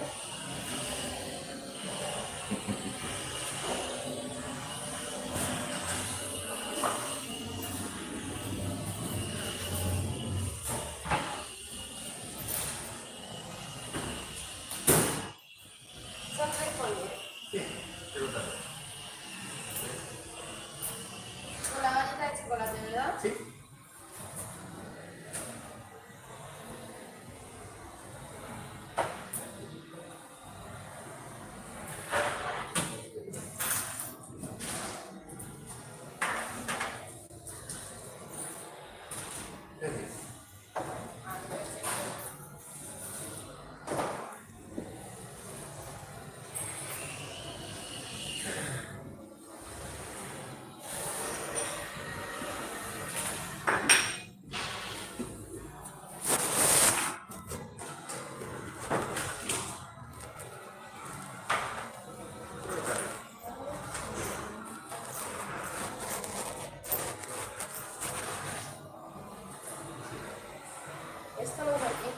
Con la galleta de chocolate, ¿verdad? Sí. Estamos aquí.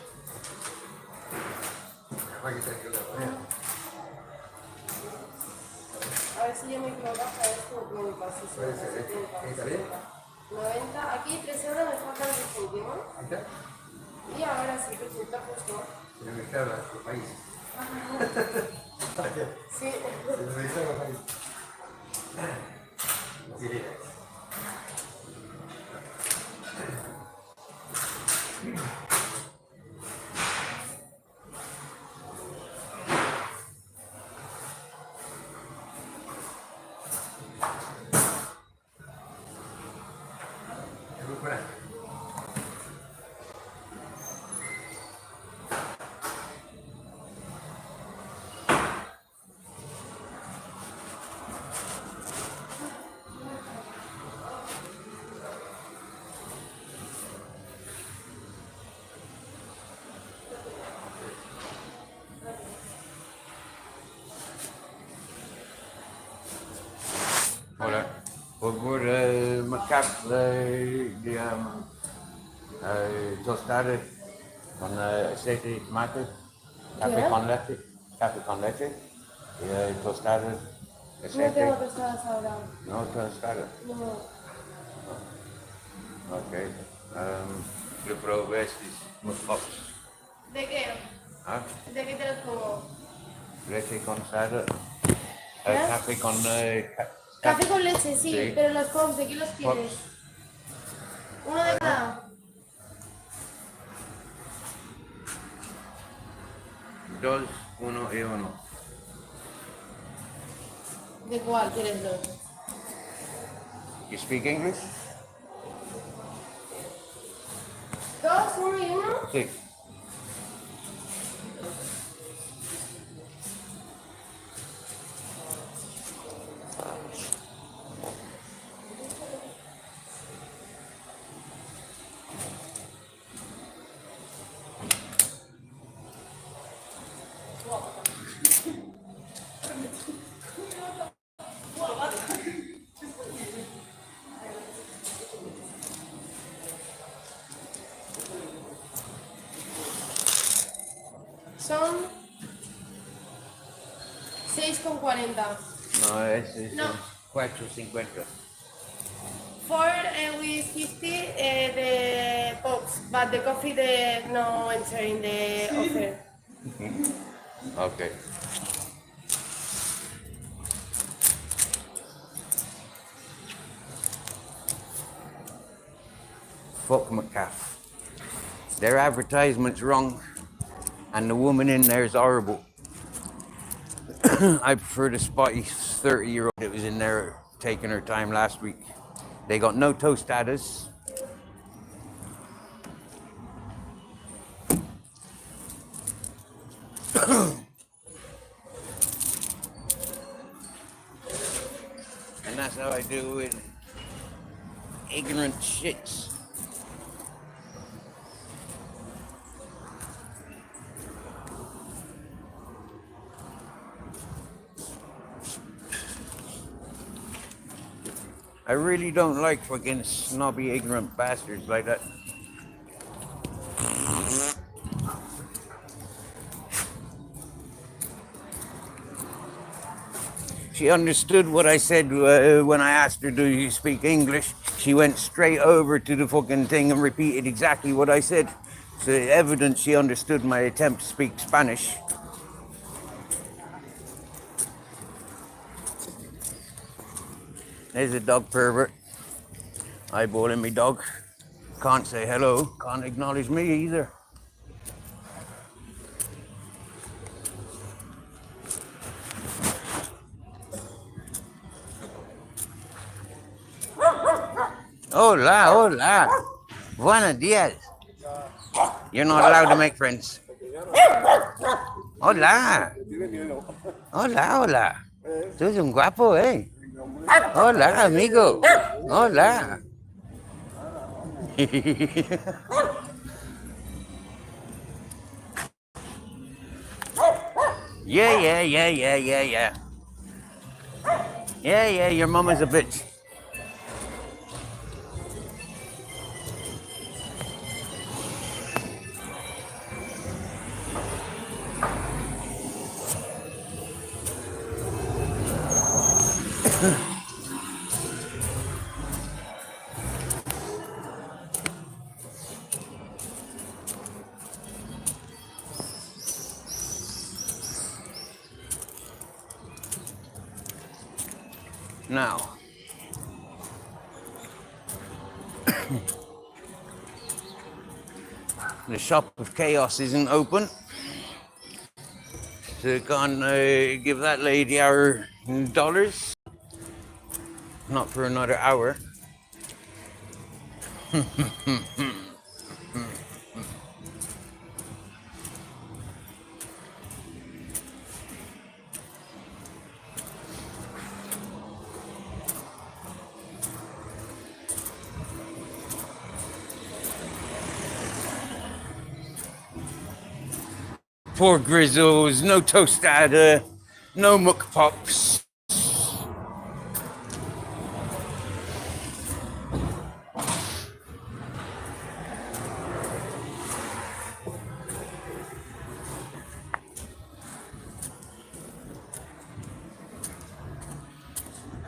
A ver si yo me equivoco, a ver si me pasa. Puede ser, ¿eh? 90, aquí 3 euros, me faltan 10 céntimos. Y ahora sí, resulta justo. Tiene que estar el país. Sí. Voor McCap, tostada con aceite de tomate, café ¿Qué? con leche, café con leche, tostada, No aceite, tengo tostadas ahora. no tostada. No. Ok. Yo probé estos McPuffs. ¿De qué? ¿Ah? ¿De qué te los pongo? Leche con sal, ¿Eh? café con... Café con leche, sí, Sí. pero los pops, ¿de qué los quieres? Pops. Uno de cada. 2, 1 y 1. ¿De cuál quieres dos? You speak English? ¿Dos, uno y uno? Sí. Son 6,40. No, es No. 4.50. 4 with 50 the pops, but the coffee the no enter in the offer. Okay. Fuck McCaff. Their advertisement's wrong, and the woman in there is horrible. I prefer the spotty 30-year-old that was in there taking her time last week. They got no tostadas. And that's how I do with ignorant shits. I really don't like fucking snobby, ignorant bastards like that. She understood what I said when I asked her, do you speak English? She went straight over to the fucking thing and repeated exactly what I said. So evident she understood my attempt to speak Spanish. There's a dog pervert. Eyeballing me dog. Can't say hello, can't acknowledge me either. Hola, hola. Buenos días. You're not allowed to make friends. Hola. Hola, hola. Tú eres un guapo, eh. Hola, amigo. Hola. Yeah. Yeah, your mama's a bitch. Now, the shop of chaos isn't open. So can't give that lady our dollars. Not for another hour. Poor Grizzles, no tostada, no muck pops.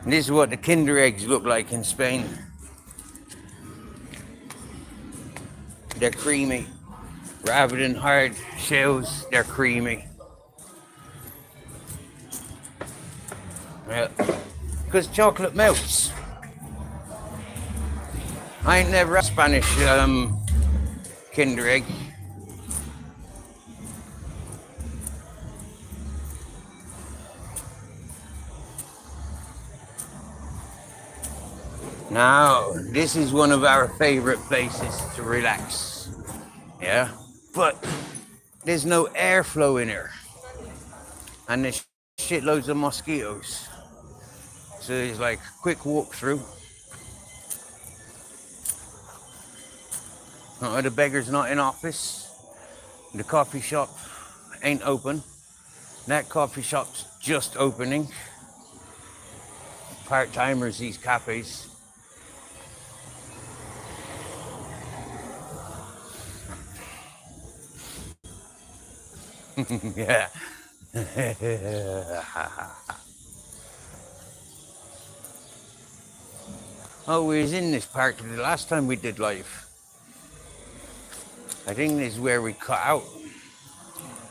This is what the Kinder eggs look like in Spain. They're creamy. Rather than hard shells, they're creamy. Yeah. Because chocolate melts. I ain't never had Spanish Kinder egg. Now, this is one of our favorite places to relax. Yeah? But there's no airflow in here. And there's shitloads of mosquitoes. So it's like a quick walk through. The beggar's not in office. The coffee shop ain't open. That coffee shop's just opening. Part-timers, these cafes. Yeah. Oh, we was in this park the last time we did live. I think this is where we cut out.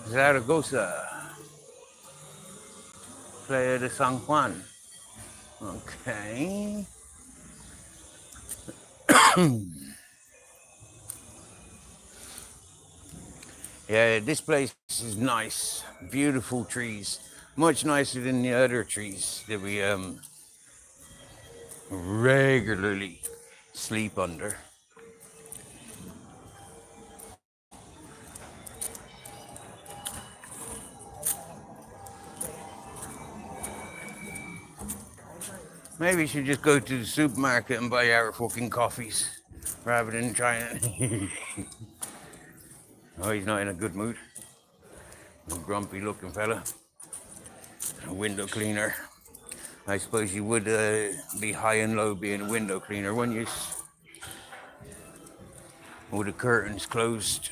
Zaragoza. Playa de San Juan. Okay. Yeah, this place is nice. Beautiful trees. Much nicer than the other trees that we regularly sleep under. Maybe we should just go to the supermarket and buy our fucking coffees rather than trying to... Oh, he's not in a good mood. A grumpy looking fella. A window cleaner. I suppose you would be high and low being a window cleaner, wouldn't you? With the curtains closed.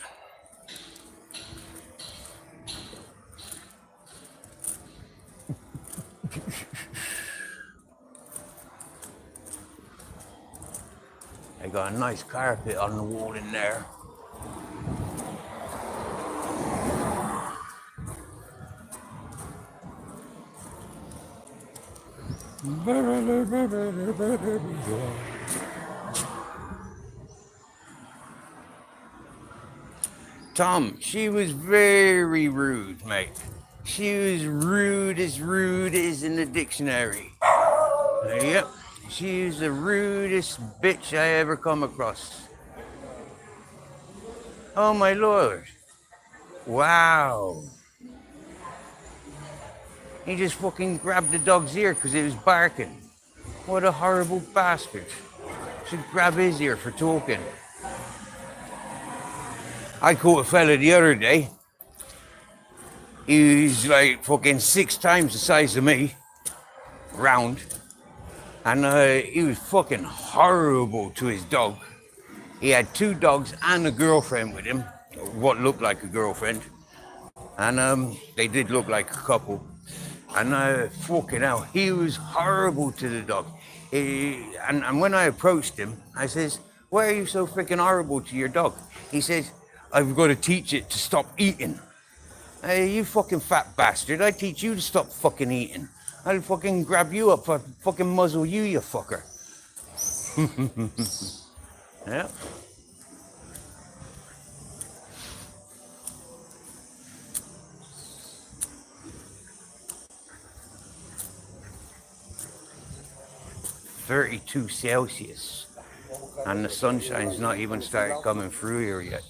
They got a nice carpet on the wall in there. Tom, she was very rude, mate. She was rude as in the dictionary. Yep, she's the rudest bitch I ever come across. Oh my lord. Wow. He just fucking grabbed the dog's ear because it was barking. What a horrible bastard. Should grab his ear for talking. I caught a fella the other day. He's like fucking 6 times the size of me. Round. And he was fucking horrible to his dog. He had 2 dogs and a girlfriend with him. What looked like a girlfriend. And they did look like a couple. And fucking hell, he was horrible to the dog. And when I approached him, I says, why are you so freaking horrible to your dog? He says, I've got to teach it to stop eating. Hey, you fucking fat bastard, I teach you to stop fucking eating. I'll fucking grab you up, I'll fucking muzzle you, you fucker. Yeah. .32 Celsius, and the sunshine's not even started coming through here yet.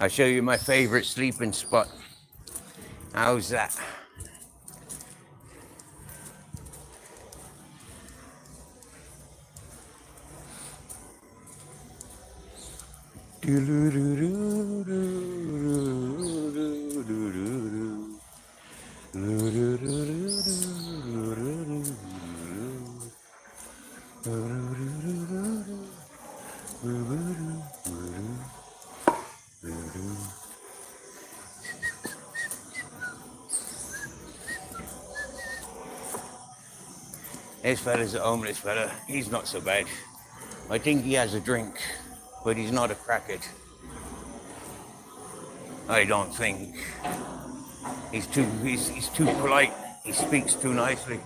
I'll show you my favorite sleeping spot. How's that? This fella's a homeless fella. He's not so bad. I think he has a drink, but he's not a crackhead. I don't think. He's too polite. He speaks too nicely.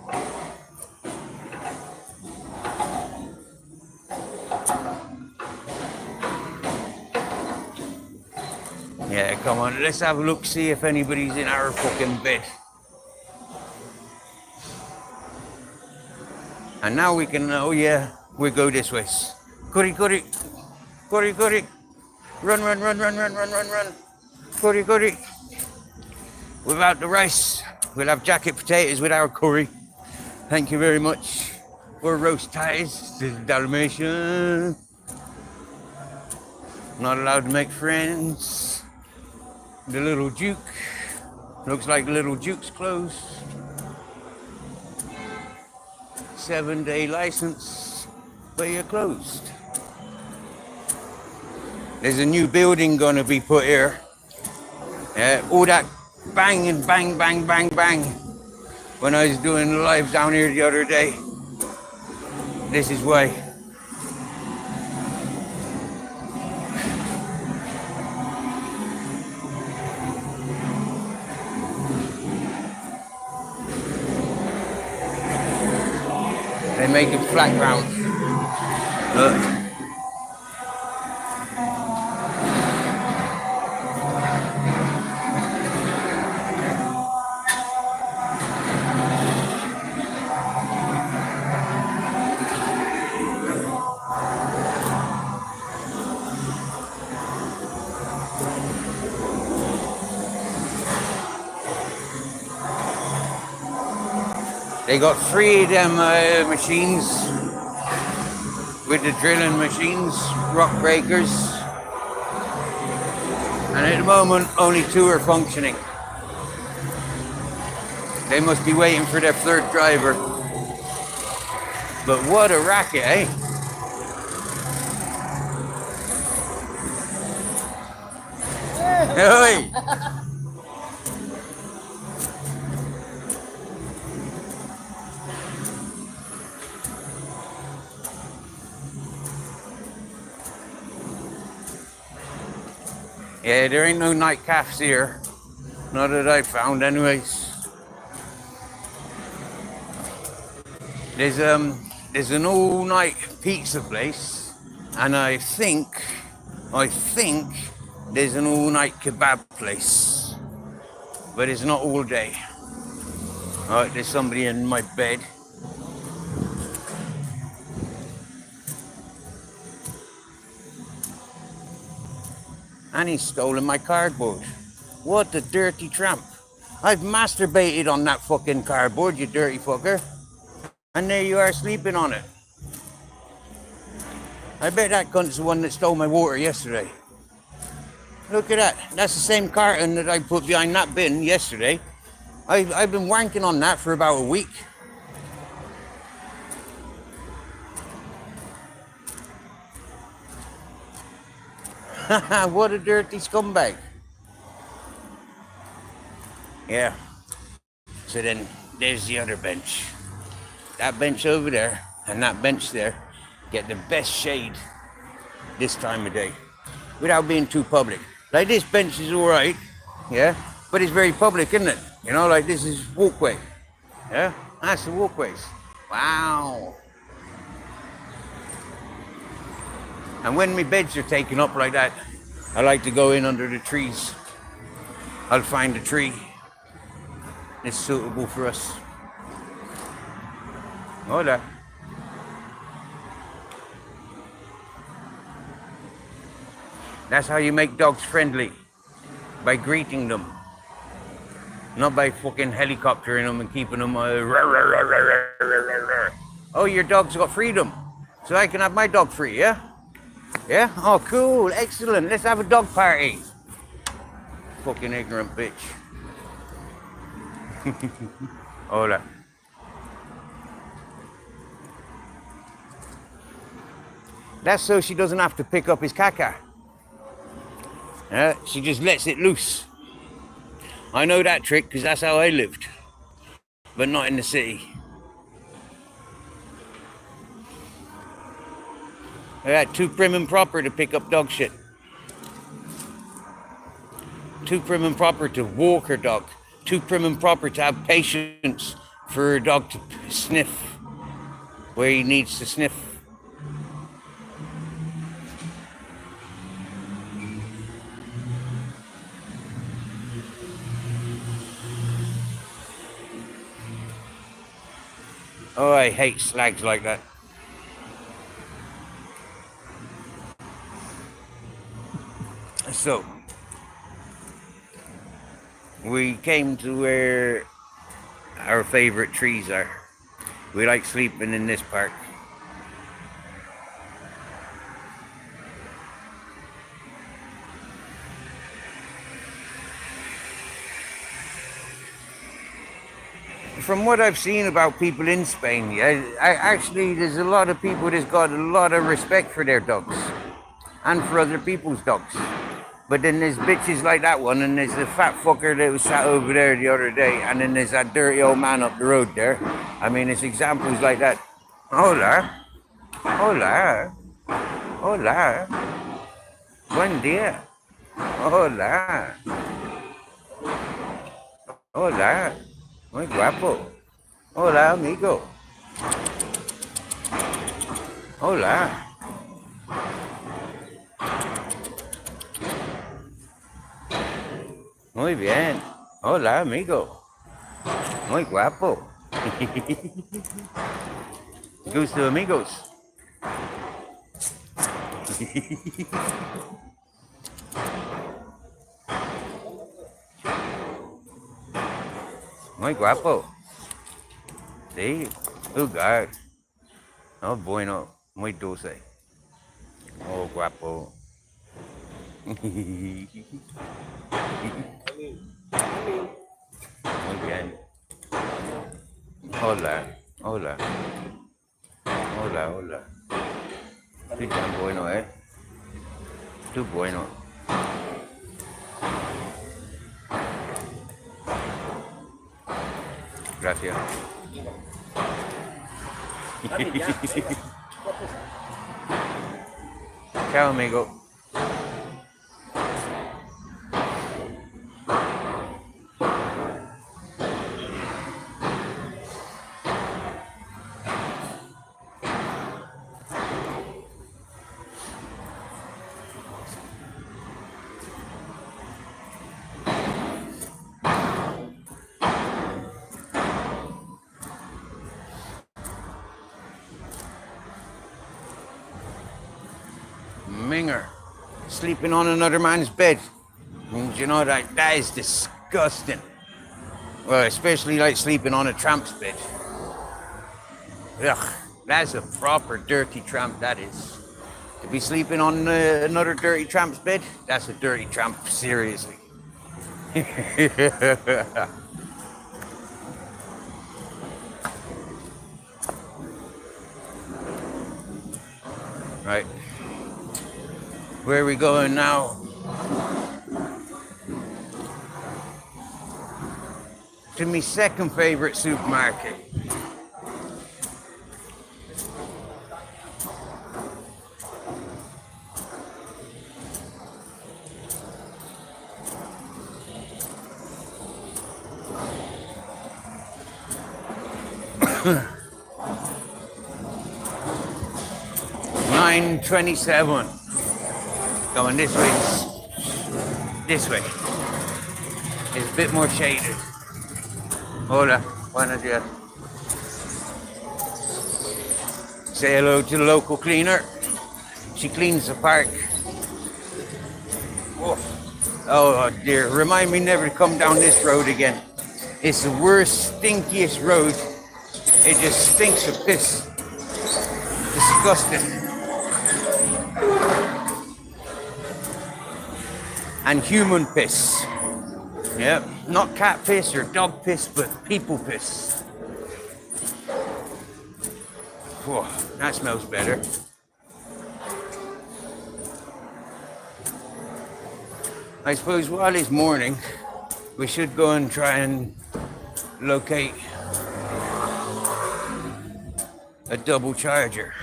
Yeah, come on, let's have a look, see if anybody's in our fucking bed. And now we can, oh yeah, we go this way. Curry, curry, curry, curry. Run, run, run, run, run, run, run, run. Curry, curry. Without the rice, we'll have jacket potatoes with our curry. Thank you very much for roast ties to Dalmatian. Not allowed to make friends. The little Duke. Looks like the little Duke's closed. 7-day license, but you're closed. There's a new building gonna be put here. All that bang and bang, bang, bang, bang. When I was doing live down here the other day. This is why. They make it flat ground. Look. They got 3 of them machines with the drilling machines, rock breakers, and at the moment only 2 are functioning. They must be waiting for their 3rd driver. But what a racket, eh? Hey! Yeah, there ain't no night cafes here. Not that I found anyways. There's an all-night pizza place, and I think there's an all-night kebab place. But it's not all day. Alright, there's somebody in my bed. And he's stolen my cardboard. What a dirty tramp. I've masturbated on that fucking cardboard, you dirty fucker. And there you are sleeping on it. I bet that cunt's the one that stole my water yesterday. Look at that. That's the same carton that I put behind that bin yesterday. I've been wanking on that for about a week. What a dirty scumbag. Yeah. So then there's the other bench. That bench over there and that bench there get the best shade this time of day without being too public. Like this bench is all right, yeah, but it's very public, isn't it? You know, like this is walkway. Yeah, that's the walkways. Wow. And when my beds are taken up like that, I like to go in under the trees. I'll find a tree that's suitable for us. Hola. That's how you make dogs friendly. By greeting them. Not by fucking helicoptering them and keeping them oh, your dog's got freedom. So I can have my dog free, yeah? Yeah? Oh, cool. Excellent. Let's have a dog party. Fucking ignorant bitch. Hola. That's so she doesn't have to pick up his caca. She just lets it loose. I know that trick because that's how I lived. But not in the city. Yeah, too prim and proper to pick up dog shit. Too prim and proper to walk her dog. Too prim and proper to have patience for her dog to sniff where he needs to sniff. Oh, I hate slags like that. So, we came to where our favorite trees are. We like sleeping in this park. From what I've seen about people in Spain, actually there's a lot of people that's got a lot of respect for their dogs and for other people's dogs. But then there's bitches like that one, and there's the fat fucker that was sat over there the other day, and then there's that dirty old man up the road there. I mean, it's examples like that. Hola. Hola. Hola. Buen día. Hola. Hola. Muy guapo. Hola, amigo. Hola. Muy bien. Hola, amigo. Muy guapo. Gusto, amigos. Muy guapo. Sí, lugar. Oh, bueno. Muy dulce. Oh, guapo. Muy bien. Hola. Hola. Hola, hola. Sí, tan bueno, ¿eh? Tú bueno. Gracias. Chao, amigo. Minger. Sleeping on another man's bed. And you know, that is disgusting. Well, especially like sleeping on a tramp's bed. Ugh, that's a proper dirty tramp, that is. To be sleeping on another dirty tramp's bed, that's a dirty tramp, seriously. Right. Where are we going now? To my second favorite supermarket. $9.27. Going this way. This way. It's a bit more shaded. Hola, buenos días. Say hello to the local cleaner. She cleans the park. Oh dear, remind me never to come down this road again. It's the worst, stinkiest road. It just stinks of piss. Disgusting. And human piss. Yep, not cat piss or dog piss, but people piss. Whoa, that smells better. I suppose while it's morning, we should go and try and locate a double charger.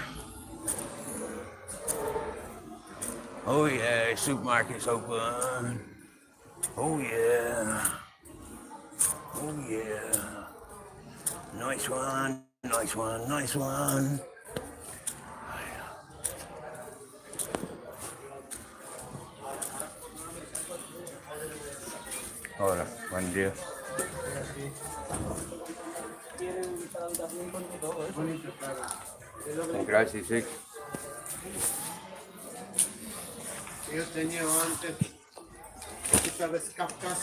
Oh yeah, supermarket's open. Oh yeah. Oh yeah. Nice one, nice one, nice one. Hola, buen día. Gracias, sí. Yo tenía antes, tú sabes, Kafkas.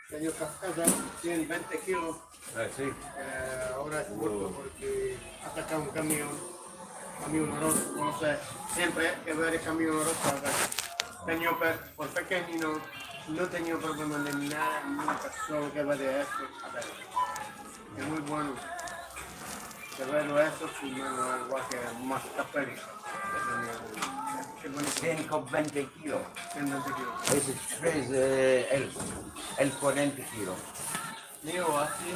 Tenía Kafkas de 120 kilos. Ah, sí. Ahora es corto porque ataca un camión roto. No sé, siempre que ver el camión roto. Tenía por pequeño no tenía problema de nada, nunca solo que ver de esto. A ver, es muy bueno. De verlo eso, sí, no, igual que más café. Qué bonito. 120 kilos. 120 kilos. Ese es 3, el 40 kilos. Mío, así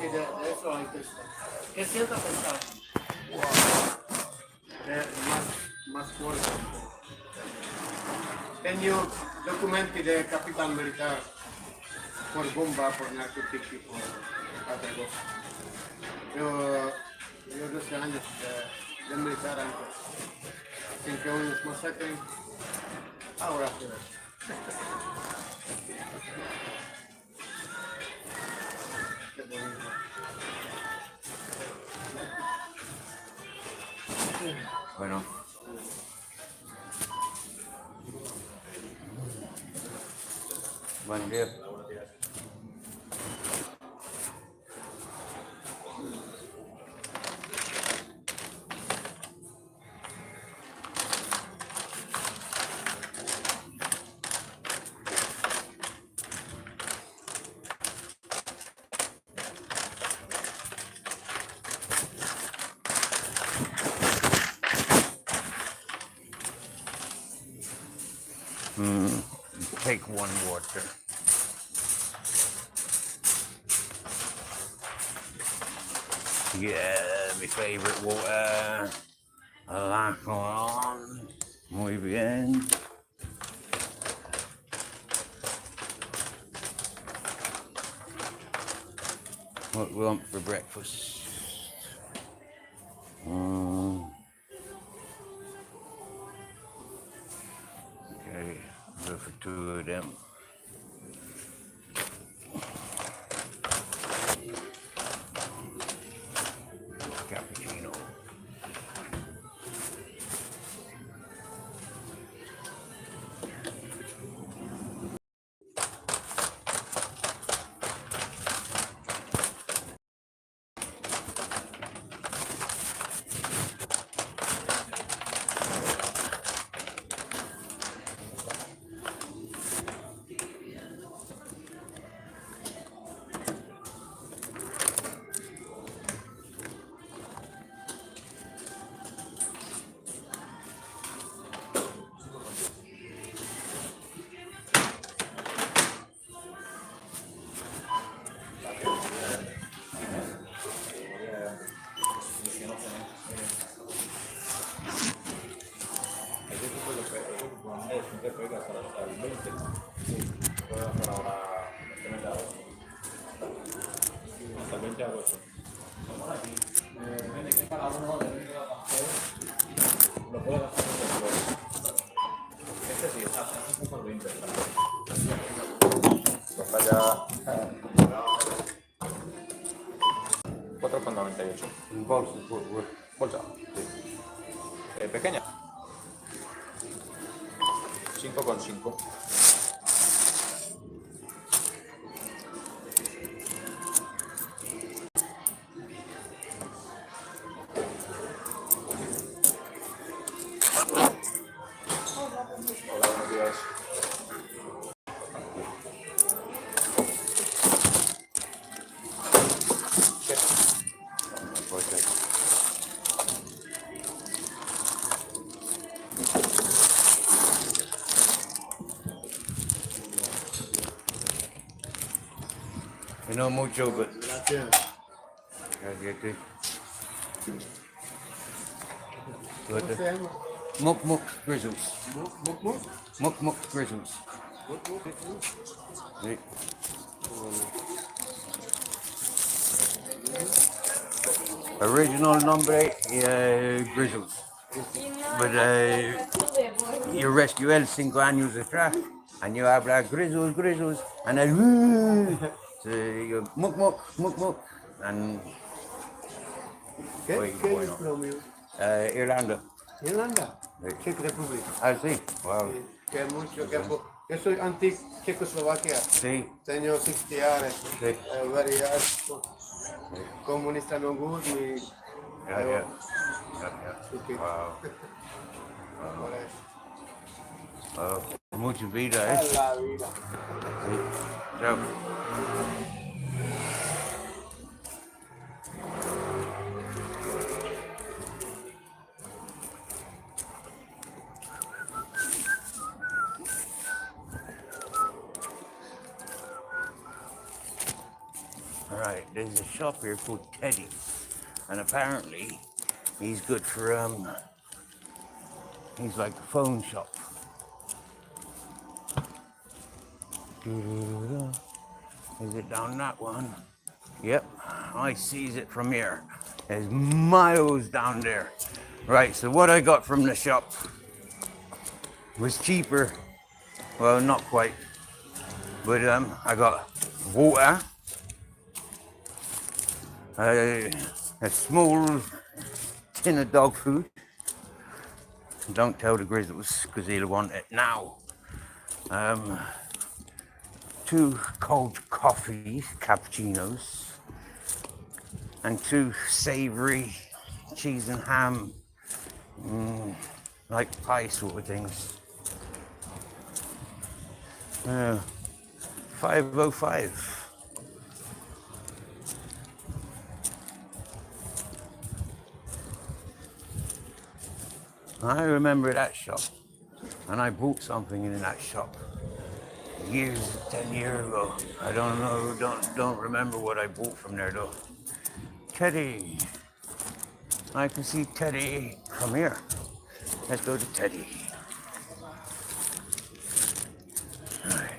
de eso hay que estar. ¿Qué siento pensar? Más fuerte. Tengo documentos de capitán militar por bomba, por narcóticos, por otra cosa. Yo 12 años de militar antes. 5 años masacre. Ahora sí. Qué bonito. Bueno. Buen día. Take one water. Yeah, my favorite water. Alacron. Muy bien. What we want for breakfast? Okay, go for 2 of them. Cappuccino. Talla 4,98. Bolsa, Bolsa. Sí. Pequeña. 5,5. Hola, buenos días. no mucho, but Gracias. gracias. ¿Cómo se llama? Muck muck grizzles. Muk, muk. Muck muck grizzles. Muk, muk. Right. Original nombre grizzles. Y no, But la tuve por... you rescue el 5 años atrás and you habla grizzles and then so you go muck muck and ¿Qué? Oye, ¿Qué bueno. es lo mío? Irlanda. Irlanda. Sí. Czech Republic. Ah, sí. Wow. Que mucho tiempo. Yo soy anti Checoslovaquia. Sí. Tengo 60 años. Sí. Very comunista no good ni. Yeah. Okay. Wow. Por eso. Wow. Mucha vida, Es la vida. Sí. Chao. Alright, there's a shop here called Teddy, and apparently he's good for he's like a phone shop. Is it down that one? Yep, I sees it from here. There's miles down there. Right, so what I got from the shop was cheaper. Well, not quite, but I got water, a small tin of dog food. Don't tell the Grizzles because he'll want it now. 2 cold coffees, cappuccinos, and 2 savory cheese and ham, like pie sort of things. 505. I remember that shop, and I bought something in that shop years, 10 years ago. I don't know, don't remember what I bought from there though. Teddy. I can see Teddy from here. Let's go to Teddy. All right.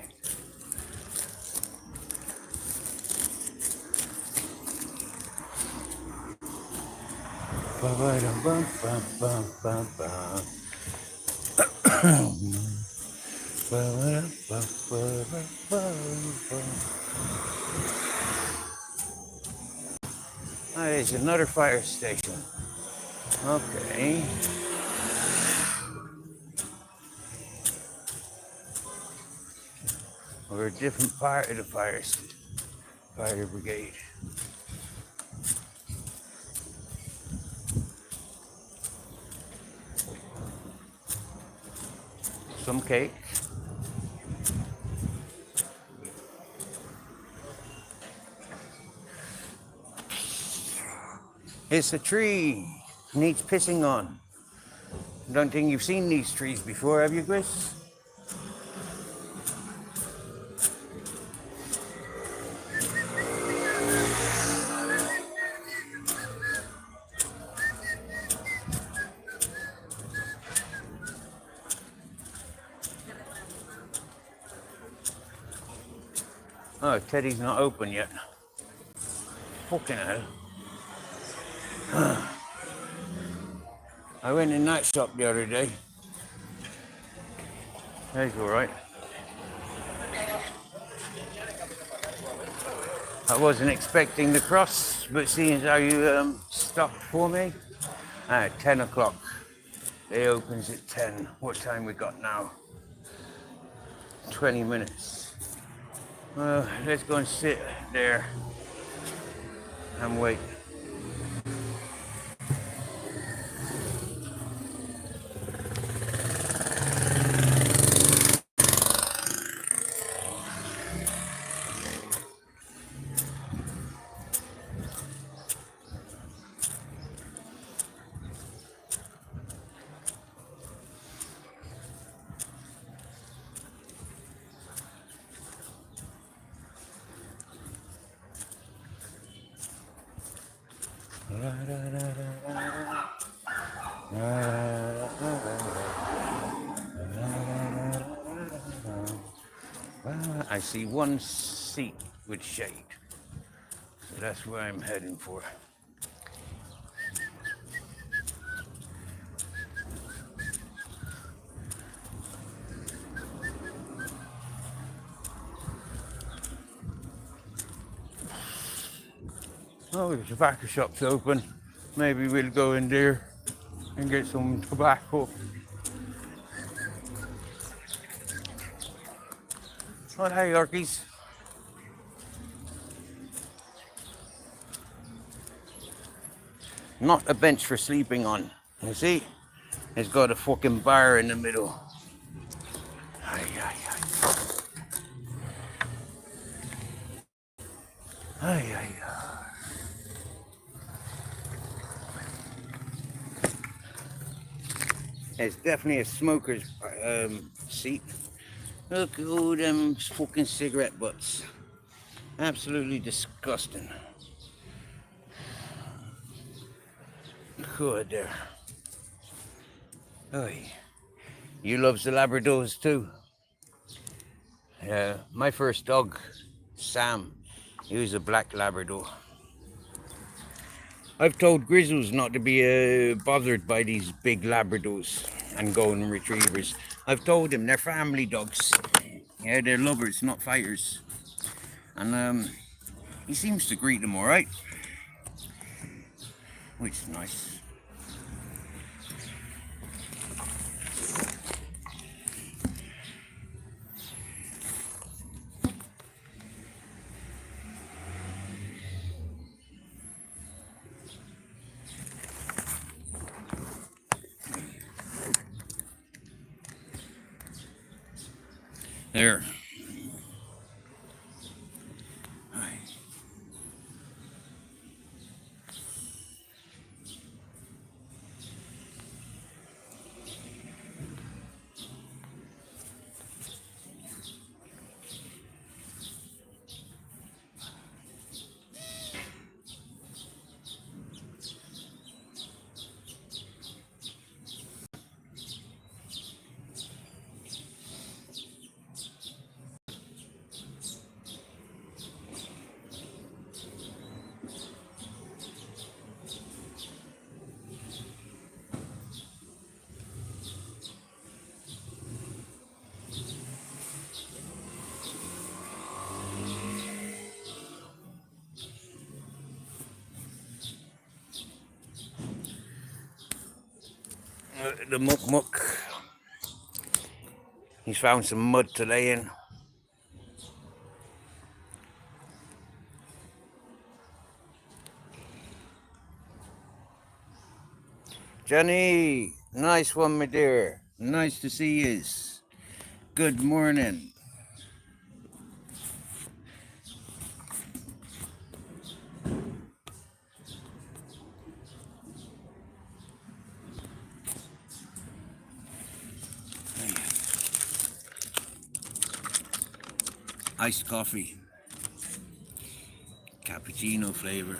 There's another fire station. Okay. We're a different part of the fire brigade. Some cake. It's a tree. Needs pissing on. Don't think you've seen these trees before, have you, Chris? Oh, Teddy's not open yet. Fucking hell. I went in that shop the other day. That's all right. I wasn't expecting the cross, but seeing how you stopped for me, at 10 o'clock. It opens at 10. What time we got now? 20 minutes. Well, let's go and sit there and wait. I see one seat with shade. So that's where I'm heading for. Oh, the tobacco shop's open. Maybe we'll go in there and get some tobacco. Oh, hey, Yorkies. Not a bench for sleeping on. You see? It's got a fucking bar in the middle. Ay, ay, ay. Ay, ay, ay. It's definitely a smoker's seat. Look at all them fucking cigarette butts. Absolutely disgusting. Good there. Oy. You loves the Labradors too? Yeah, my first dog, Sam, he was a black Labrador. I've told Grizzles not to be bothered by these big Labradors and golden retrievers. I've told him they're family dogs. Yeah, they're lovers, not fighters. And he seems to greet them all right, which is nice. There. The muck muck. He's found some mud to lay in. Jenny, nice one, my dear. Nice to see you. Good morning. Iced coffee. Cappuccino flavor.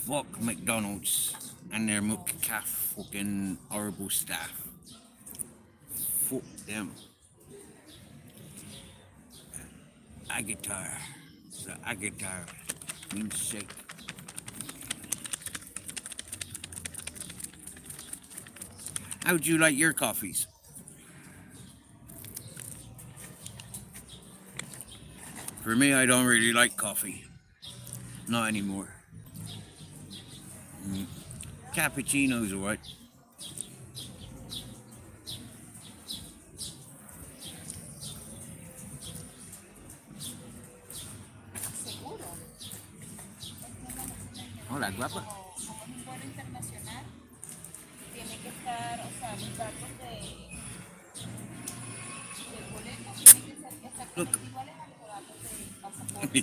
Fuck McDonald's and their McCaff fucking horrible staff. Fuck them. Agatar. So agatar means shake. How would you like your coffees? For me, I don't really like coffee. Not anymore. Cappuccino's alright. Hola, guapa. Como es un vuelo internacional, tiene que estar, o sea, los datos del boleto tienen que ser exactamente iguales a los datos del pasaporte.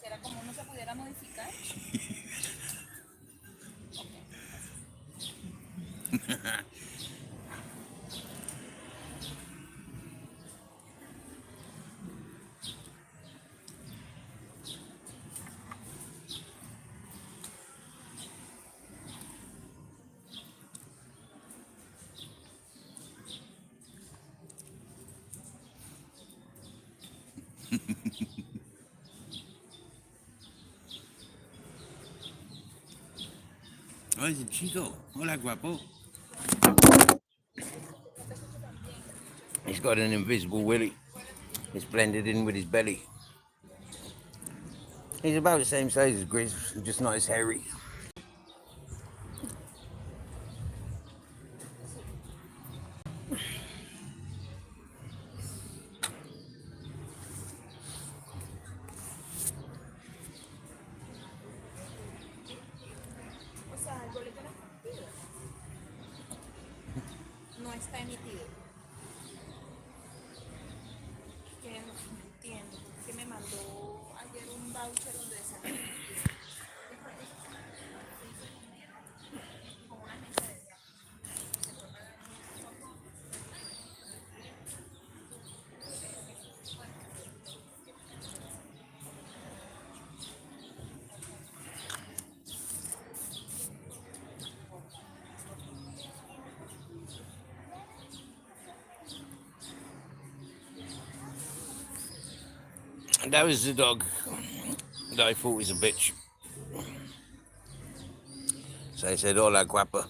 ¿Será como no se pudiera modificar? it's a chico. Hola, guapo. He's got an invisible willy. It's blended in with his belly. He's about the same size as Grizz, just not as hairy. O sea, el boleto no está emitido. No está emitido. Que no entiendo. Que me mandó ayer un voucher donde decía que no emitido. Con una agencia de viaje. That was the dog that I thought was a bitch. So I said, hola, guapa.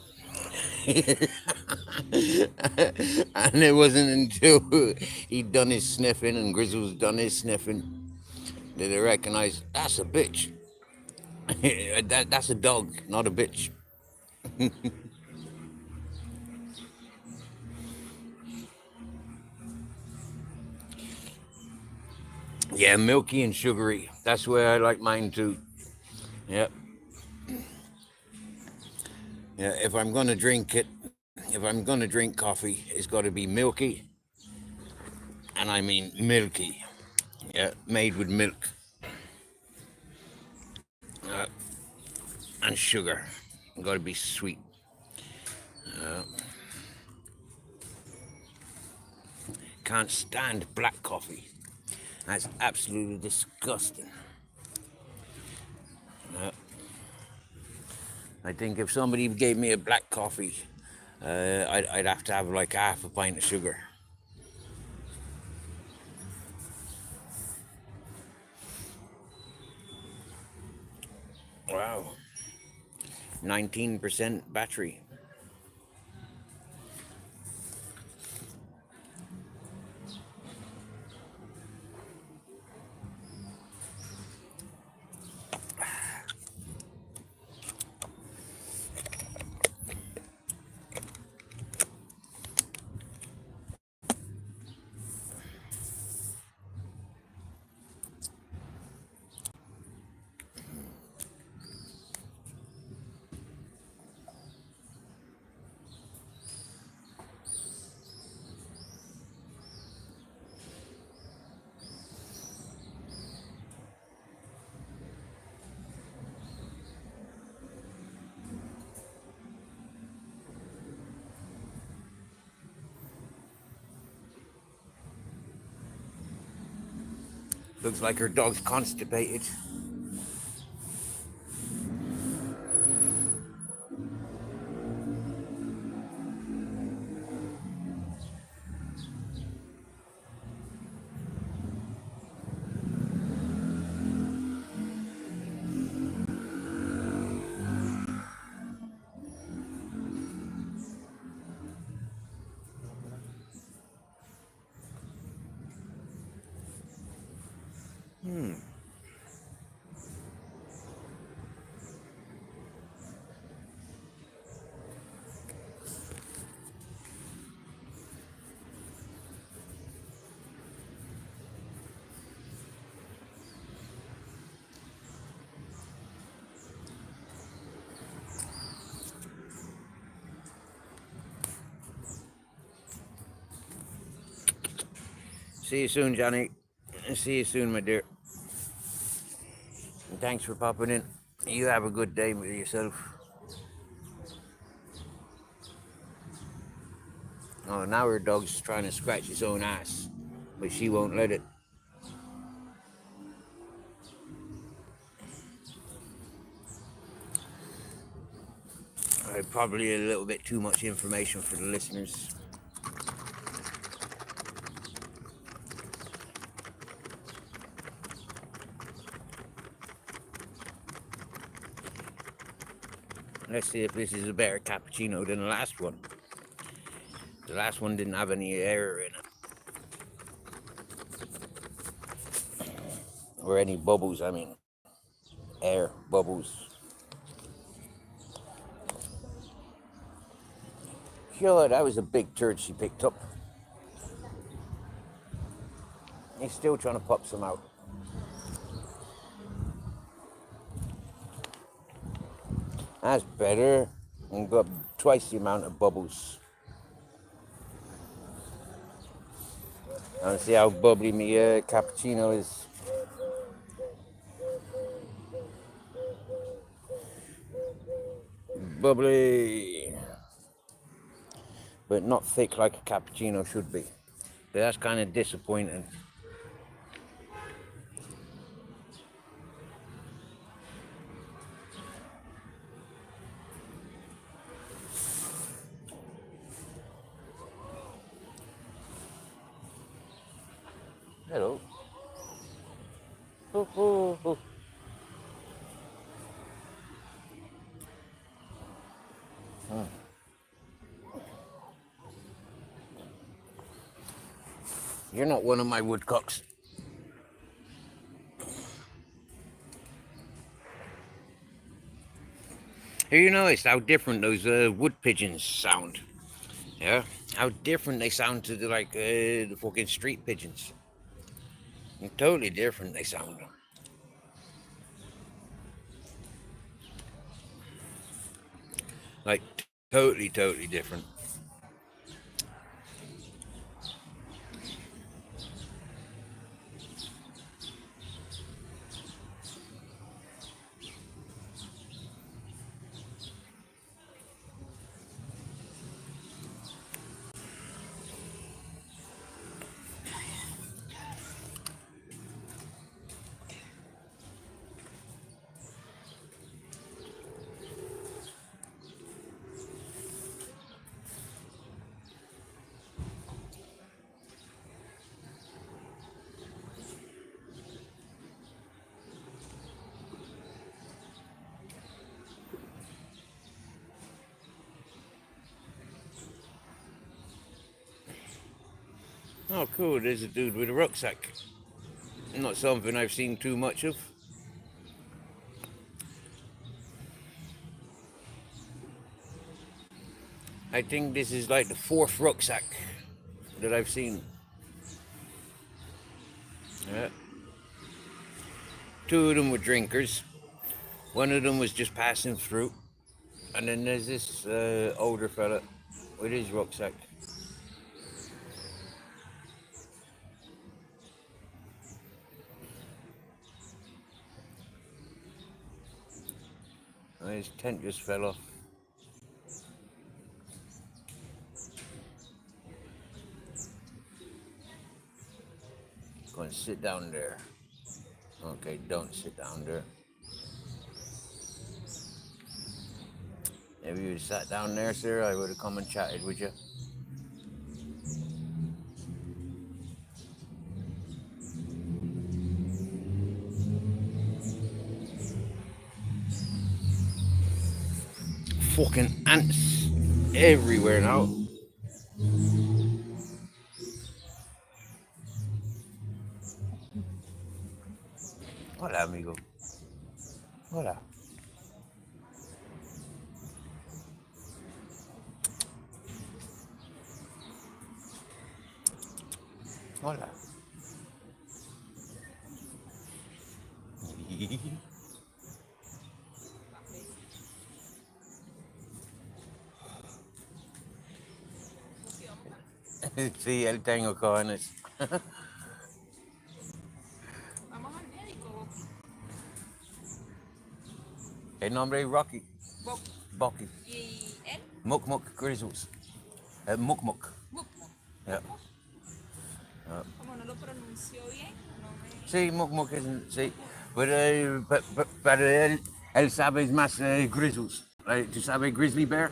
And it wasn't until he'd done his sniffing and Grizzle's done his sniffing that they recognized that's a bitch. That's a dog, not a bitch. Yeah, milky and sugary. That's where I like mine too. Yep. Yeah, if I'm gonna drink it, if I'm gonna drink coffee, it's got to be milky, and I mean milky. Yeah, made with milk and sugar. Got to be sweet. Can't stand black coffee. That's absolutely disgusting. I think if somebody gave me a black coffee, I'd have to have like half a pint of sugar. Wow. 19% battery. Looks like her dog's constipated. See you soon, Johnny. See you soon, my dear. And thanks for popping in. You have a good day with yourself. Oh, now her dog's trying to scratch his own ass, but she won't let it. Probably a little bit too much information for the listeners. Let's see if this is a better cappuccino than the last one. The last one didn't have any air in it. Or any bubbles, I mean. Air, bubbles. Sure, that was a big turd she picked up. He's still trying to pop some out. That's better. And got twice the amount of bubbles. I want to see how bubbly me cappuccino is. Bubbly. But not thick like a cappuccino should be. But that's kind of disappointing. Hello. Oh, oh, oh. You're not one of my woodcocks. Have you noticed how different those wood pigeons sound? Yeah? How different they sound to the fucking street pigeons. Totally different they sound. Like, totally different. Oh, cool. There's a dude with a rucksack. Not something I've seen too much of. I think this is like the fourth rucksack that I've seen. Yeah. Two of them were drinkers. One of them was just passing through. And then there's this older fella with his rucksack. And his tent just fell off. Go and sit down there. Okay, don't sit down there. If you had sat down there, sir, I would have come and chatted with you. Fucking ants everywhere now. Hola, amigo. Hola. Hola. Sí, él tengo cojones. Vamos al médico. El nombre es Rocky. Bob. Bucky. ¿Y él? Muk Muk Grizzles. Muk Muk. Bob. Yeah. Como no lo pronunció bien, no me... Sí, Muk Muk es... Sí. Pero él sabe más Grizzles. ¿Tú sabes Grizzly Bear?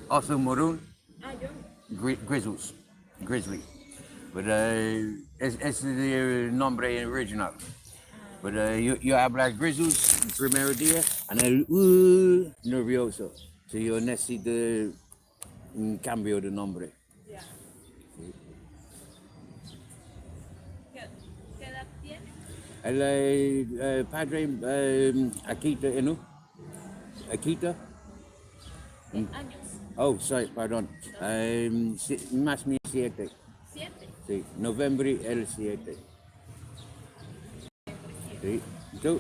Also Maroon. Ah, yo. Grizzles. Grizzly. But ese es el nombre original. But yo hablas grizzles el primer día en el nervioso. So yo necesito un cambio de nombre. Ya. ¿Qué edad tiene? El padre Akita, ¿no? Akita. Años. Oh, sorry, perdón. Más mi 7. 7. Sí, noviembre el 7. Sí. ¿Tú?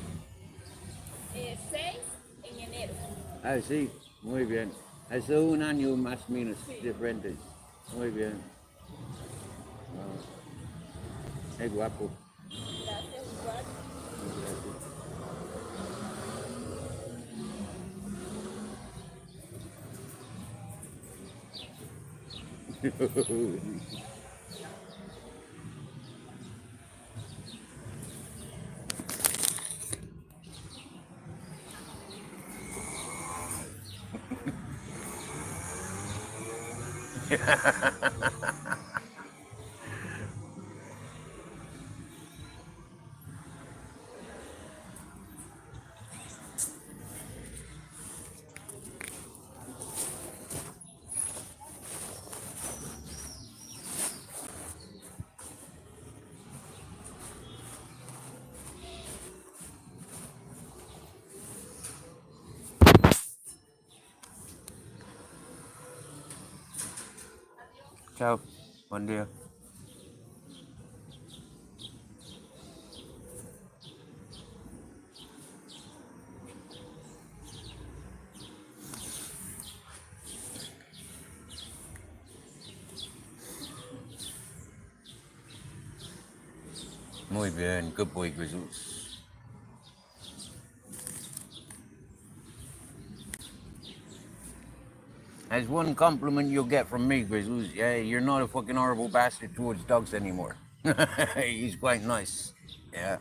6 en enero. Ah, sí, muy bien. Es un año más o menos Sí. diferentes. Muy bien. Es guapo. Gracias, igual. Chao, buen día. Muy bien, good boy, Grizzles. That's one compliment you'll get from me, Grizzles. Yeah, you're not a fucking horrible bastard towards dogs anymore. He's quite nice. Yeah,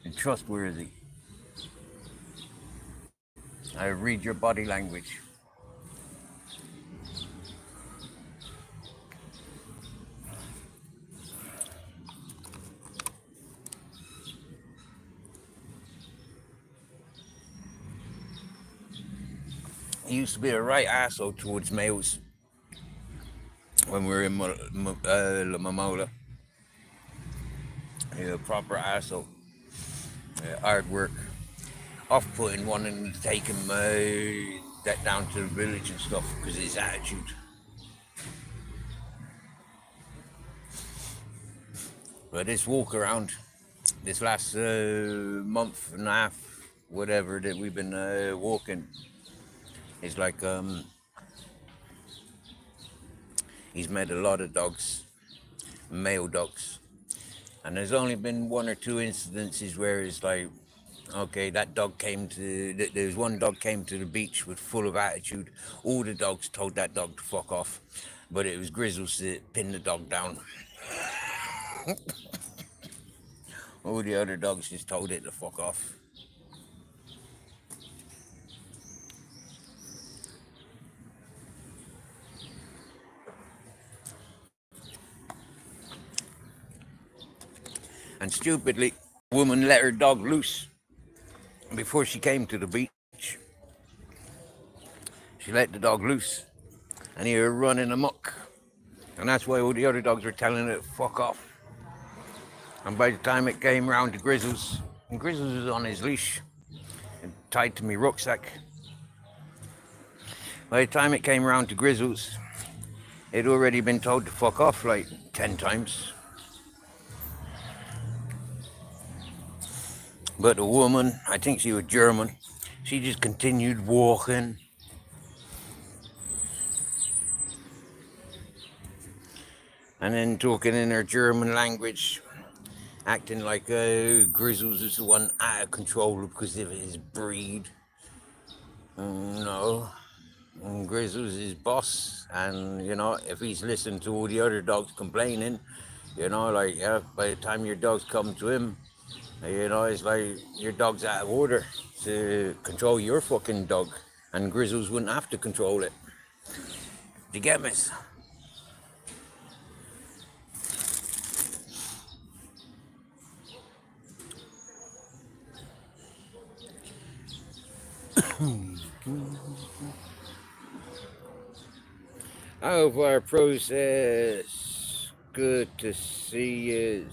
and trustworthy. I read your body language. He used to be a right asshole towards males when we were in La Mamola. A proper asshole. Hard work. Off-putting, wanting to take him that down to the village and stuff because of his attitude. But this walk around, this last month and a half, whatever that we've been walking, it's like he's met a lot of dogs, male dogs, and there's only been one or two incidences where it's like, okay, that dog came to, there's one dog came to the beach with full of attitude. All the dogs told that dog to fuck off, but it was Grizzles that pinned the dog down. All the other dogs just told it to fuck off. And stupidly, a woman let her dog loose before she came to the beach. She let the dog loose, and he was running amok. And that's why all the other dogs were telling it to fuck off. And by the time it came round to Grizzles, and Grizzles was on his leash and tied to me rucksack. By the time it came round to Grizzles, it'd already been told to fuck off like 10 times. But the woman, I think she was German, she just continued walking. And then talking in her German language, acting like Grizzles is the one out of control because of his breed. No, Grizzles is boss, and you know, if he's listened to all the other dogs complaining, you know, like, yeah, by the time your dogs come to him, you know, it's like your dog's out of order to control your fucking dog, and Grizzles wouldn't have to control it. Do you get me? How far process? Good to see you.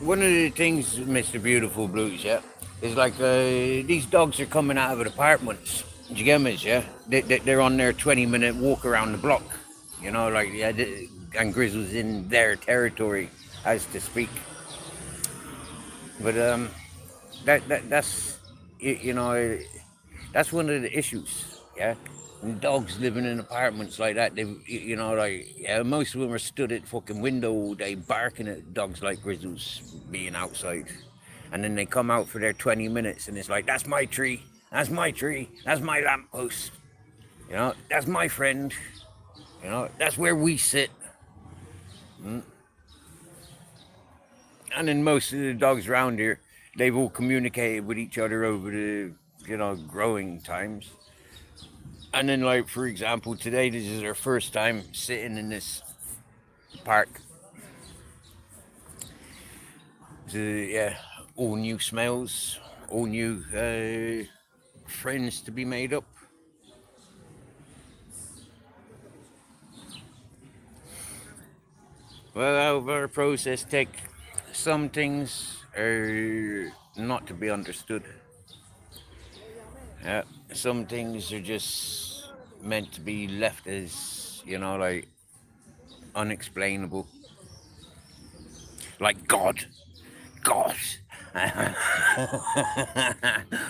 One of the things, Mr. Beautiful Blues, yeah, is like these dogs are coming out of apartments. Do you get me? Yeah, they're on their 20-minute walk around the block. You know, like yeah, and Grizzle's in their territory, as to speak. But that's you know that's one of the issues. Yeah, and dogs living in apartments like that. They you know like yeah, most of them are stood at fucking window all day barking at dogs like Grizzles being outside, and then they come out for their 20 minutes and it's like that's my tree, that's my tree, that's my lamppost. You know, that's my friend. You know, that's where we sit. Mm. And then most of the dogs around here, they've all communicated with each other over the, you know, growing times. And then, like, for example, today, this is our first time sitting in this park. So, yeah, all new smells, all new friends to be made up. Well, out of our process tech, some things are not to be understood. Yeah, some things are just meant to be left as, you know, like unexplainable. Like God. God.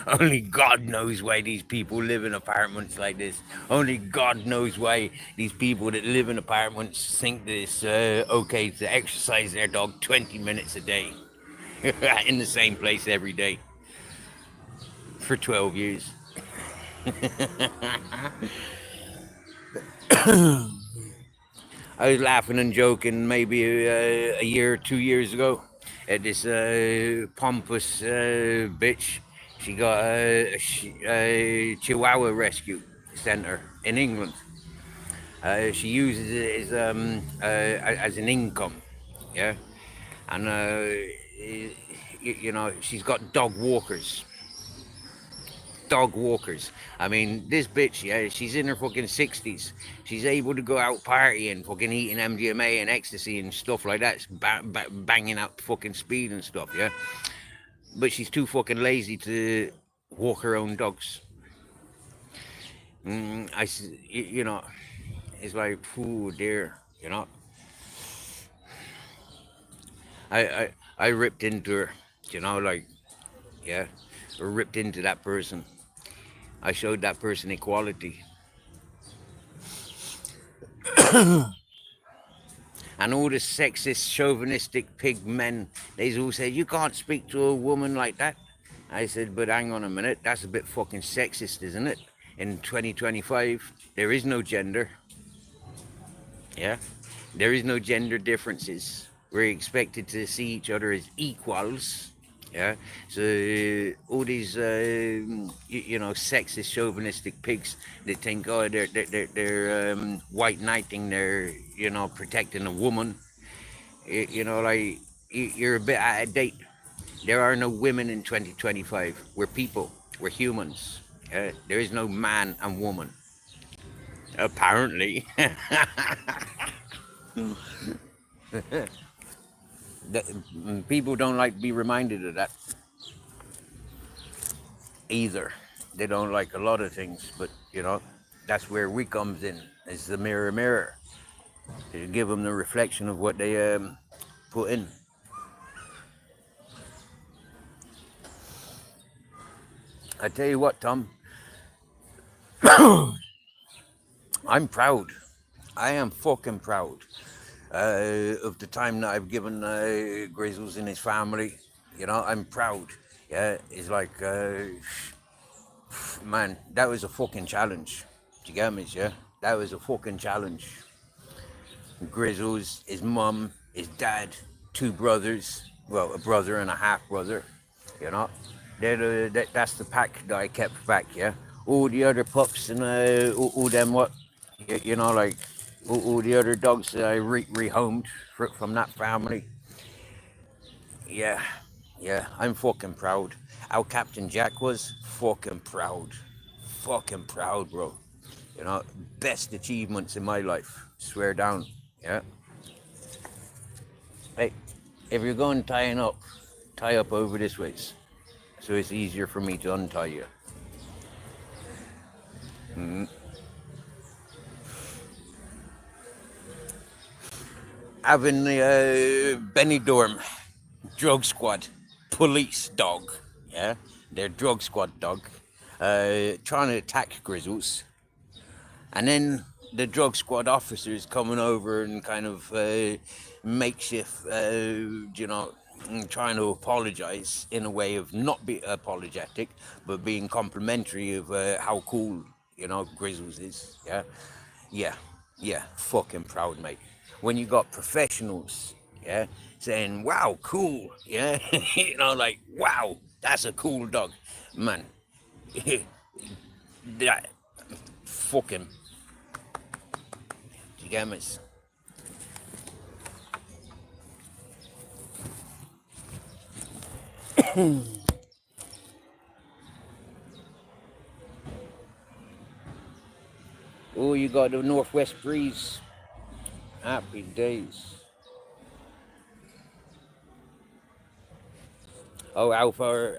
Only God knows why these people live in apartments like this. Only God knows why these people that live in apartments think that it's okay to exercise their dog 20 minutes a day in the same place every day for 12 years. I was laughing and joking maybe a year, 2 years ago at this pompous bitch. She got a Chihuahua rescue center in England. She uses it as an income, yeah, and you know she's got dog walkers. I mean, this bitch, yeah, she's in her fucking 60s. She's able to go out partying, fucking eating MDMA and ecstasy and stuff like that, banging out fucking speed and stuff, yeah. But she's too fucking lazy to walk her own dogs. You know, it's like, oh dear, you know. I, I, I ripped into her, you know, like, yeah, or ripped into that person. I showed that person equality. And all the sexist, chauvinistic pig men, they all said, you can't speak to a woman like that. I said, but hang on a minute, that's a bit fucking sexist, isn't it? In 2025, there is no gender. Yeah? There is no gender differences. We're expected to see each other as equals. Yeah, so all these you know sexist, chauvinistic pigs that think oh they're white knighting, they're you know protecting a woman. You know like you're a bit out of date. There are no women in 2025. We're people. We're humans. There is no man and woman. Apparently, people don't like to be reminded of that either. They don't like a lot of things, but you know, that's where we comes in. It's the mirror to give them the reflection of what they put in. I tell you what, Tom, I'm proud. I am fucking proud of the time that I've given Grizzles and his family. You know, I'm proud. Yeah, it's like, man, that was a fucking challenge. Do you get me? Yeah, that was a fucking challenge. Grizzles, his mum, his dad, two brothers, well, a brother and a half brother, you know. That's the pack that I kept back, yeah. All the other pups and all them what, you know, like all the other dogs that I rehomed from that family, Yeah, yeah, I'm fucking proud. Our Captain Jack was fucking proud. Fucking proud, bro. You know, best achievements in my life. Swear down. Yeah. Hey, if you're going tying up, tie up over this ways. So it's easier for me to untie you. Having the Benidorm drug squad police dog, yeah, their drug squad dog, trying to attack Grizzles, and then the drug squad officers coming over and kind of makeshift, trying to apologize in a way of not be apologetic, but being complimentary of how cool, Grizzles is. Yeah, yeah, yeah, fucking proud, mate. When you got professionals, yeah, saying, wow, cool, yeah, like, wow, that's a cool dog, man. That fucking, you get me? Oh, you got the northwest breeze. Happy days. Oh, how far,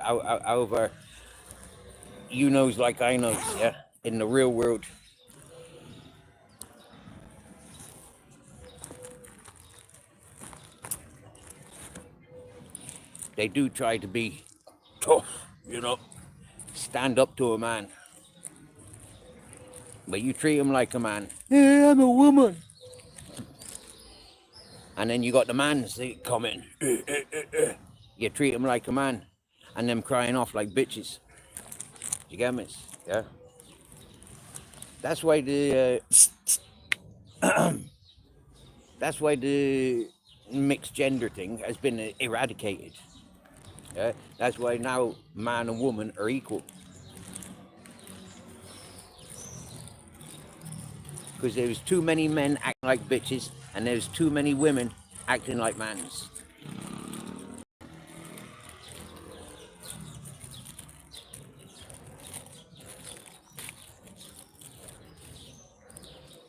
you knows like I knows, yeah? In the real world, they do try to be tough, stand up to a man. But you treat him like a man. Yeah, I'm a woman. And then you got the mans that come in. You treat him like a man. And them crying off like bitches. You get me? Yeah. That's why the mixed gender thing has been eradicated. Yeah. That's why now man and woman are equal. Because there's too many men acting like bitches, and there's too many women acting like mans.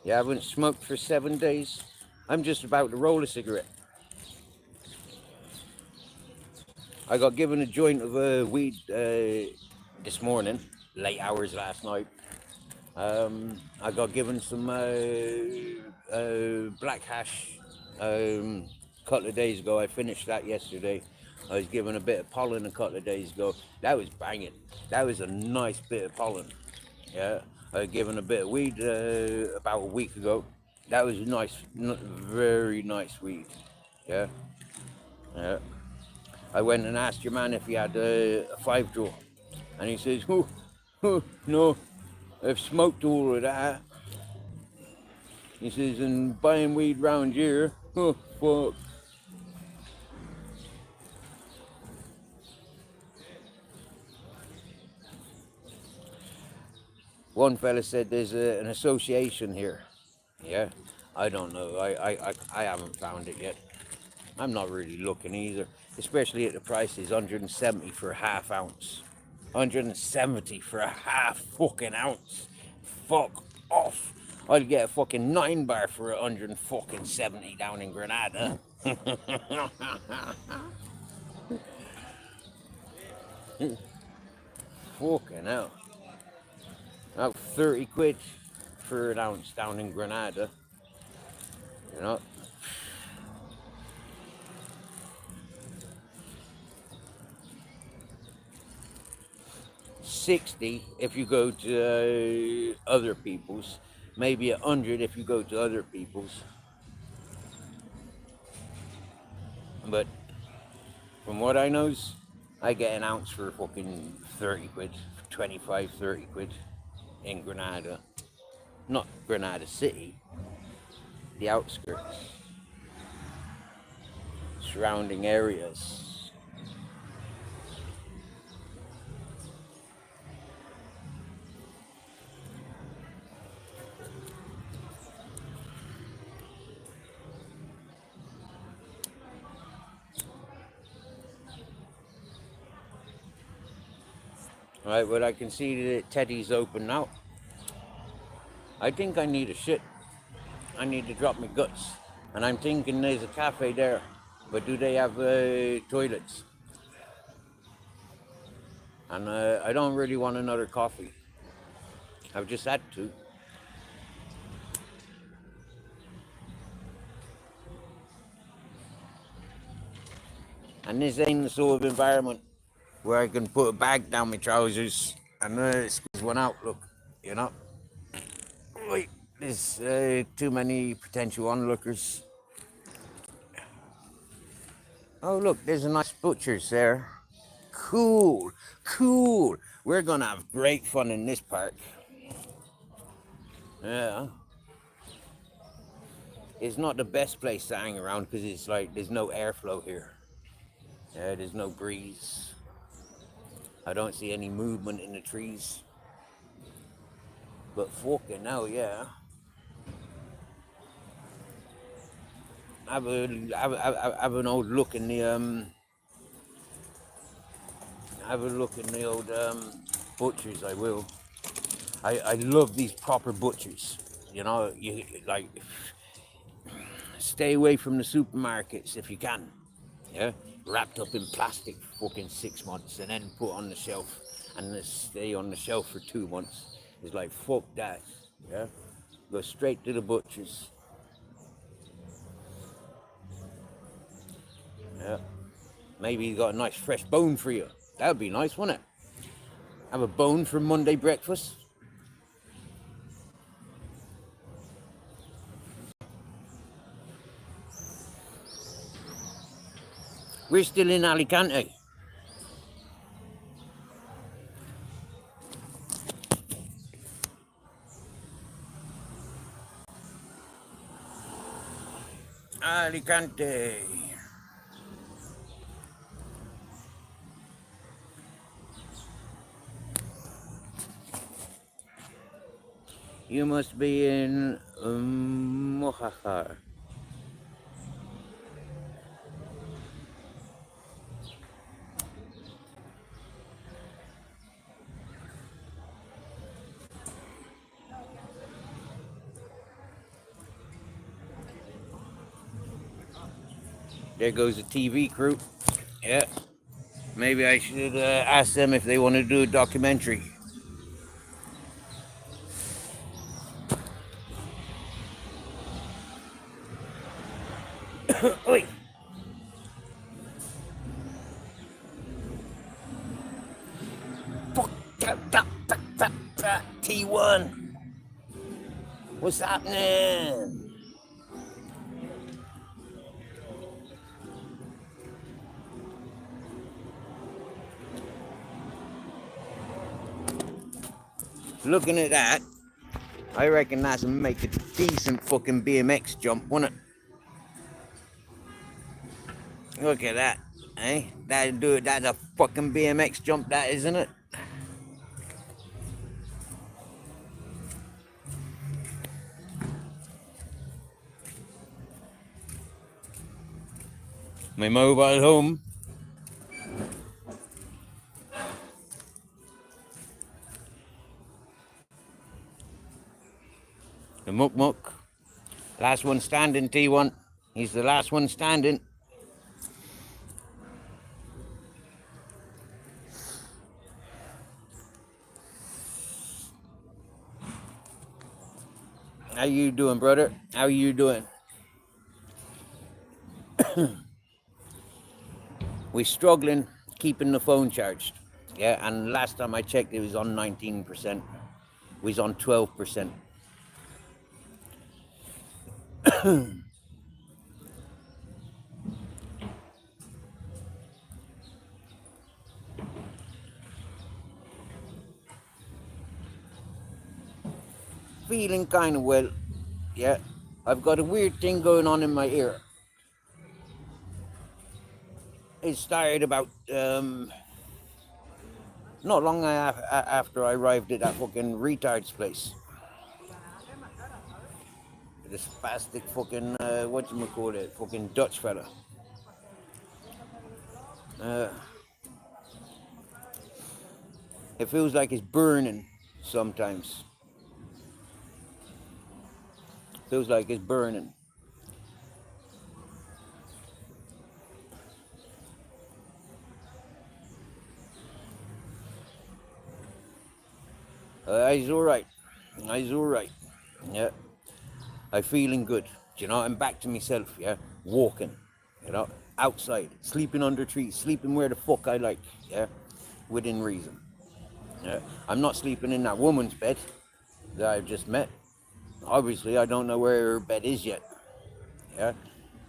You haven't smoked for 7 days? I'm just about to roll a cigarette. I got given a joint of weed this morning, late hours last night. I got given some black hash a couple of days ago. I finished that yesterday. I was given a bit of pollen a couple of days ago. That was banging. That was a nice bit of pollen. Yeah. I was given a bit of weed about a week ago. That was nice, very nice weed. Yeah. Yeah. I went and asked your man if he had a 5-draw. And he says, no, I've smoked all of that. He says, and buying weed round here, fuck. One fella said there's an association here. Yeah, I don't know. I haven't found it yet. I'm not really looking either, especially at the prices, 170 for a half ounce. 170 for a half fucking ounce. Fuck off. I'd get a fucking 9 bar for 170 down in Granada. Fucking hell. About 30 quid for an ounce down in Granada. You know? 60 if you go to other people's. Maybe 100 if you go to other people's. But from what I knows, I get an ounce for fucking 30 quid, 25, 30 quid in Granada. Not Granada City, the outskirts, surrounding areas. Right, well, I can see that Teddy's open now. I think I need a shit. I need to drop my guts. And I'm thinking there's a cafe there. But do they have toilets? And I don't really want another coffee. I've just had to. And this ain't the sort of environment where I can put a bag down my trousers and squeeze one out, look, you know. Wait, there's too many potential onlookers. Oh, look, there's a nice butcher's there. Cool, cool. We're gonna have great fun in this park. Yeah. It's not the best place to hang around because it's like there's no airflow here. Yeah, there's no breeze. I don't see any movement in the trees. But fucking hell, yeah. Have an old look in the have a look in the old butchers. I will. I love these proper butchers. You know, you like stay away from the supermarkets if you can. Yeah, wrapped up in plastic for fucking 6 months and then put on the shelf and then stay on the shelf for 2 months. It's like fuck that. Yeah, go straight to the butchers. Yeah, maybe he's got a nice fresh bone for you. That would be nice, wouldn't it? Have a bone for Monday breakfast. We're still in Alicante. Alicante. You must be in Mojacar. There goes the TV crew. Yeah. Maybe I should ask them if they want to do a documentary. Oi. Fuck. T1. What's happening? Looking at that, I reckon that's make a decent fucking BMX jump, wouldn't it? Look at that, eh? That'd do it. That's a fucking BMX jump, that isn't it? My mobile home. The muck muck. Last one standing, T1. He's the last one standing. How you doing, brother? How you doing? We're struggling keeping the phone charged. Yeah, and last time I checked, it was on 19%. We was on 12%. Feeling kind of well. Yeah, I've got a weird thing going on in my ear. It started about not long after I arrived at that fucking retard's place. The spastic fucking whatchamacallit, fucking Dutch fella. It feels like it's burning sometimes. Feels like it's burning. He's all right. He's all right. Yeah, I'm feeling good. You know, I'm back to myself. Yeah, walking. You know, outside, sleeping under trees, sleeping where the fuck I like. Yeah, within reason. Yeah, I'm not sleeping in that woman's bed that I've just met. Obviously, I don't know where her bed is yet. Yeah,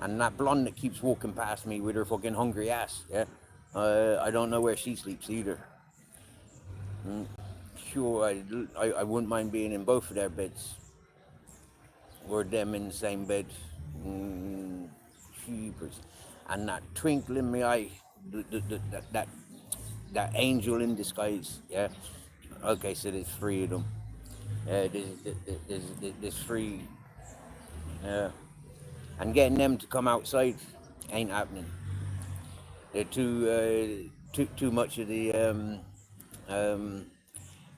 and that blonde that keeps walking past me with her fucking hungry ass. Yeah, I don't know where she sleeps either. Sure, I wouldn't mind being in both of their beds, or them in the same bed. Jeepers. And that twinkle in my eye, that angel in disguise. Yeah. Okay, so there's three of them. There's three. Yeah. And getting them to come outside ain't happening. They're too much of the um,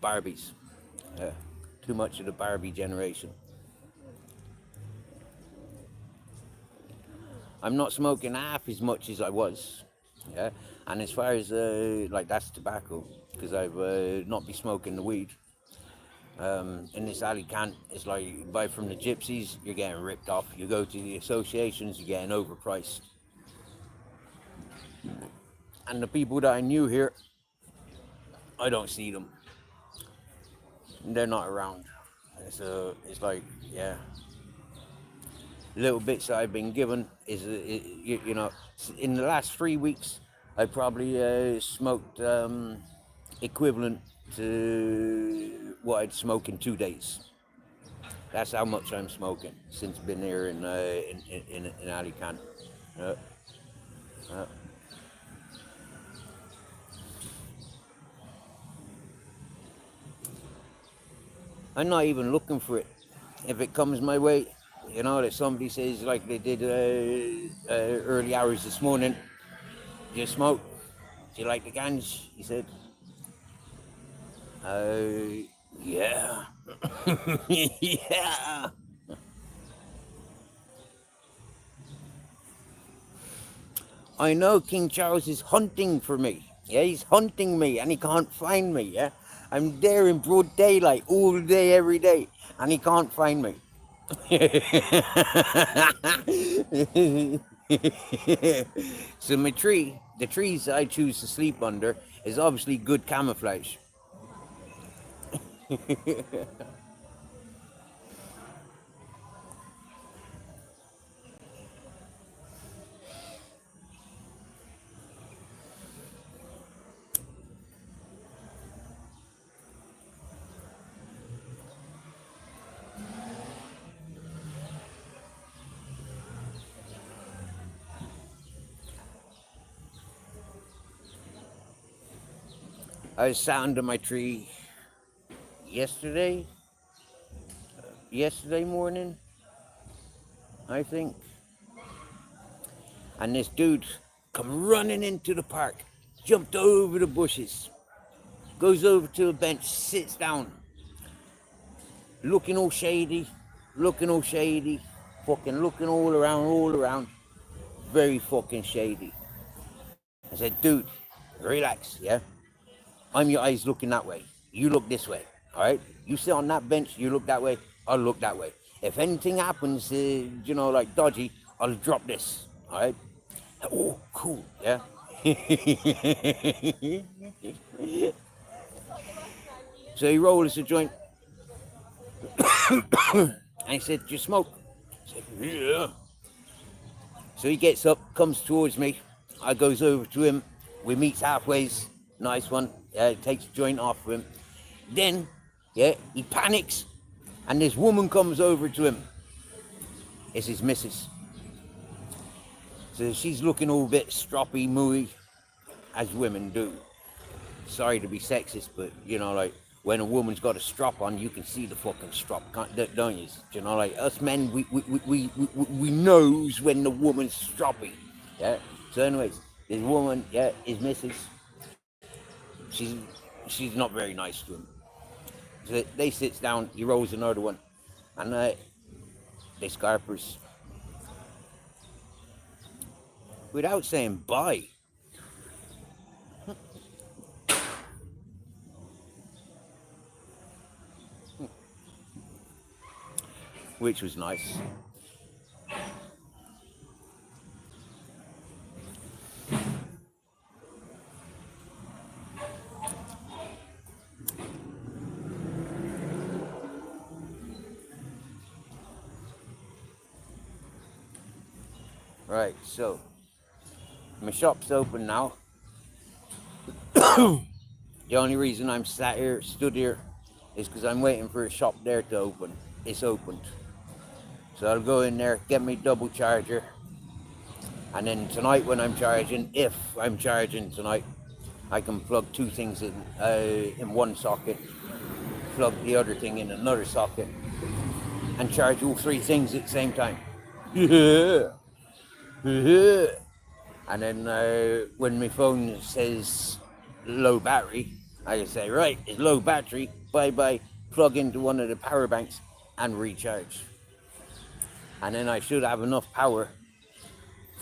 Barbies. Yeah. Too much of the Barbie generation. I'm not smoking half as much as I was. Yeah. And as far as like that's tobacco, because I've not be smoking the weed. In this Alicante, it's like you buy from the gypsies, you're getting ripped off. You go to the associations, you're getting overpriced. And the people that I knew here, I don't see them. They're not around. So it's like, yeah. Little bits that I've been given is, you know, in the last 3 weeks, I probably smoked equivalent to what I'd smoke in 2 days. That's how much I'm smoking since been here in Alicante. Uh, uh. I'm not even looking for it. If it comes my way, you know, that somebody says like they did early hours this morning, do you smoke? Do you like the ganj? He said, yeah. Yeah. I know King Charles is hunting for me. Yeah, he's hunting me and he can't find me. Yeah, I'm there in broad daylight all day, every day, and he can't find me. So my tree, the trees I choose to sleep under, is obviously good camouflage. I sat under my tree yesterday morning, I think. And this dude come running into the park, jumped over the bushes, goes over to a bench, sits down, looking all shady, fucking looking all around, very fucking shady. I said, dude, relax, yeah? I'm your eyes looking that way. You look this way, all right? You sit on that bench, you look that way, I'll look that way. If anything happens, you know, like dodgy, I'll drop this, all right? Oh, cool, yeah? So he rolled us a joint, and he said, do you smoke? I said, yeah. So he gets up, comes towards me, I goes over to him, we meets halfway, nice one, yeah, takes the joint off him. Then, yeah, he panics, and this woman comes over to him. It's his missus. So she's looking all a bit stroppy, mooey, as women do. Sorry to be sexist, but, you know, like, when a woman's got a strop on, you can see the fucking strop, don't you? You know, like, us men, we knows when the woman's stroppy, yeah? So anyways, this woman, yeah, his missus, she's not very nice to him. So they sits down, he rolls another one, and they scarpers without saying bye. Which was nice. Right, so my shop's open now. The only reason I'm stood here, is because I'm waiting for a shop there to open. It's opened. So I'll go in there, get me double charger, and then tonight when I'm charging, if I'm charging tonight, I can plug two things in one socket, plug the other thing in another socket, and charge all three things at the same time. Yeah. Yeah. And then when my phone says low battery, I can say, right, it's low battery, bye-bye, plug into one of the power banks and recharge. And then I should have enough power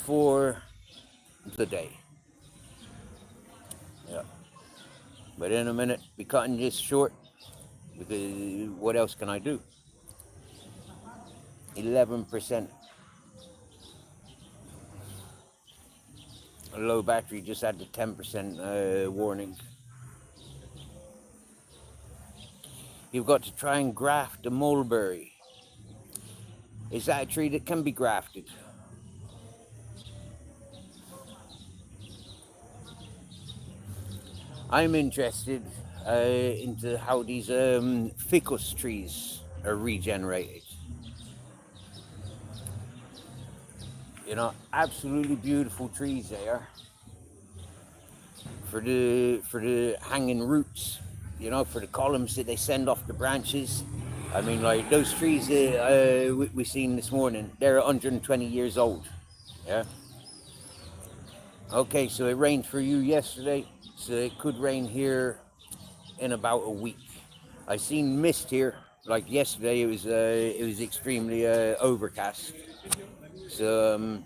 for the day. Yeah. But in a minute, be cutting this short, because what else can I do? 11%. Low battery just had the 10% warning. You've got to try and graft a mulberry. Is that a tree that can be grafted? I'm interested into how these ficus trees are regenerated. You know, absolutely beautiful trees they are. For the hanging roots, you know, for the columns that they send off the branches. I mean, like those trees that we seen this morning, they're 120 years old. Yeah. Okay, so it rained for you yesterday, so it could rain here in about a week. I seen mist here. Like yesterday, it was extremely overcast. So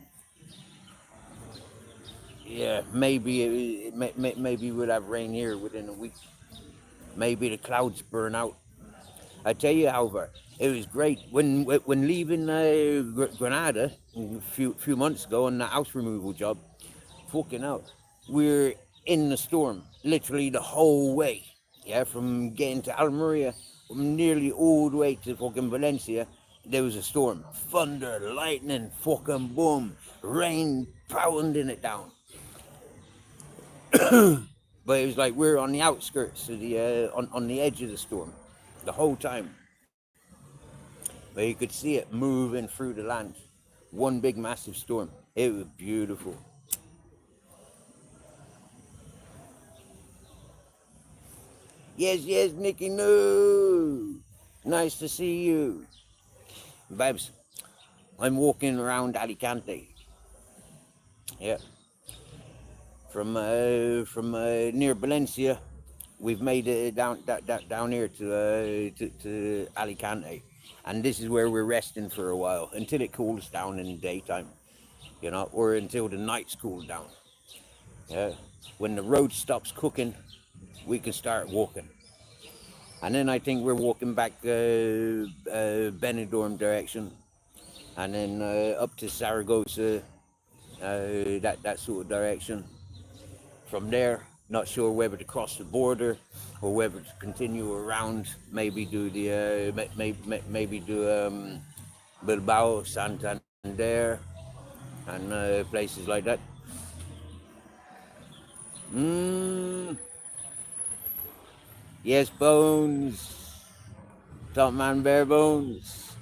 yeah, maybe maybe we'll have rain here within a week. Maybe the clouds burn out. I tell you, however, it was great when leaving Granada a few months ago on the house removal job. Fucking out, we're in the storm literally the whole way. Yeah, from getting to Almeria, nearly all the way to fucking Valencia, there was a storm, thunder, lightning, fucking boom, rain pounding it down. But it was like we're on the outskirts of the on the edge of the storm the whole time. But you could see it moving through the land. One big massive storm. It was beautiful. Yes, Nicky, no. Nice to see you. Babs, I'm walking around Alicante. Yeah. From near Valencia, we've made it down here to Alicante. And this is where we're resting for a while until it cools down in the daytime, you know, or until the nights cool down. Yeah. When the road stops cooking, we can start walking. And then I think we're walking back Benidorm direction, and then up to Saragossa, that sort of direction. From there, not sure whether to cross the border or whether to continue around, maybe do the maybe do Bilbao, Santander, and places like that. Yes, Bones. Top man, bare bones.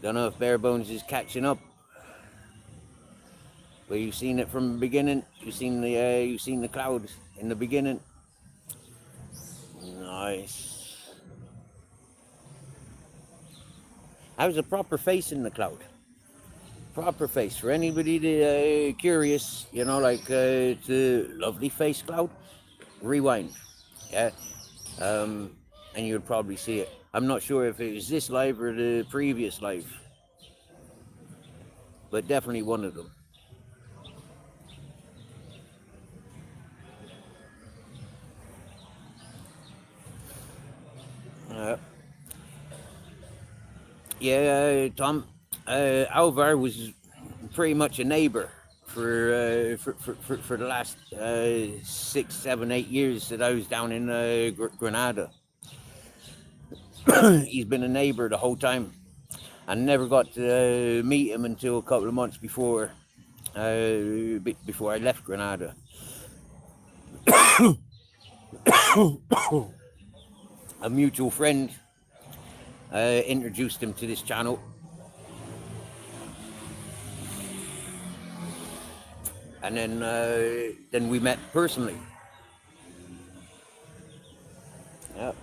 Don't know if bare bones is catching up. But you've seen it from the beginning. You've seen the clouds in the beginning. Nice. How's a proper face in the cloud? proper face. For anybody that, curious, you know, like it's a lovely face cloud. Rewind, yeah, and you'll probably see it. I'm not sure if it was this live or the previous live, but definitely one of them. Uh, yeah, Tom. Alvar was pretty much a neighbor for the last 6, 7, 8 years that I was down in Granada. He's been a neighbor the whole time. I never got to meet him until a couple of months before I left Granada. A mutual friend introduced him to this channel, and then we met personally. Yep.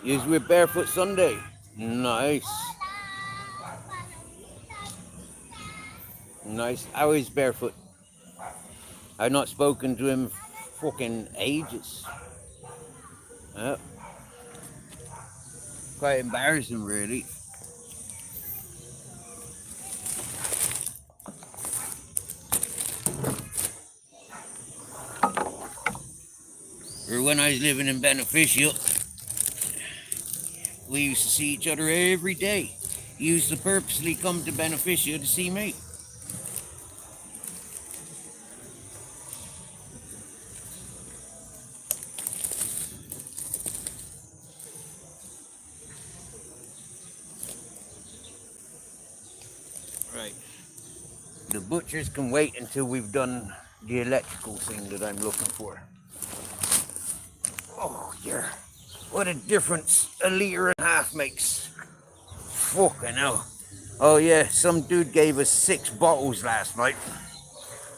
Use with Barefoot Sunday. Nice. Nice. How is Barefoot? I've not spoken to him fucking ages. Yep. Quite embarrassing, really. Or when I was living in Beneficial, we used to see each other every day. He used to purposely come to Beneficial to see me. Right. The butchers can wait until we've done the electrical thing that I'm looking for. Oh, yeah. What a difference a litre and a half makes. Fucking hell. Oh, yeah, some dude gave us 6 bottles last night,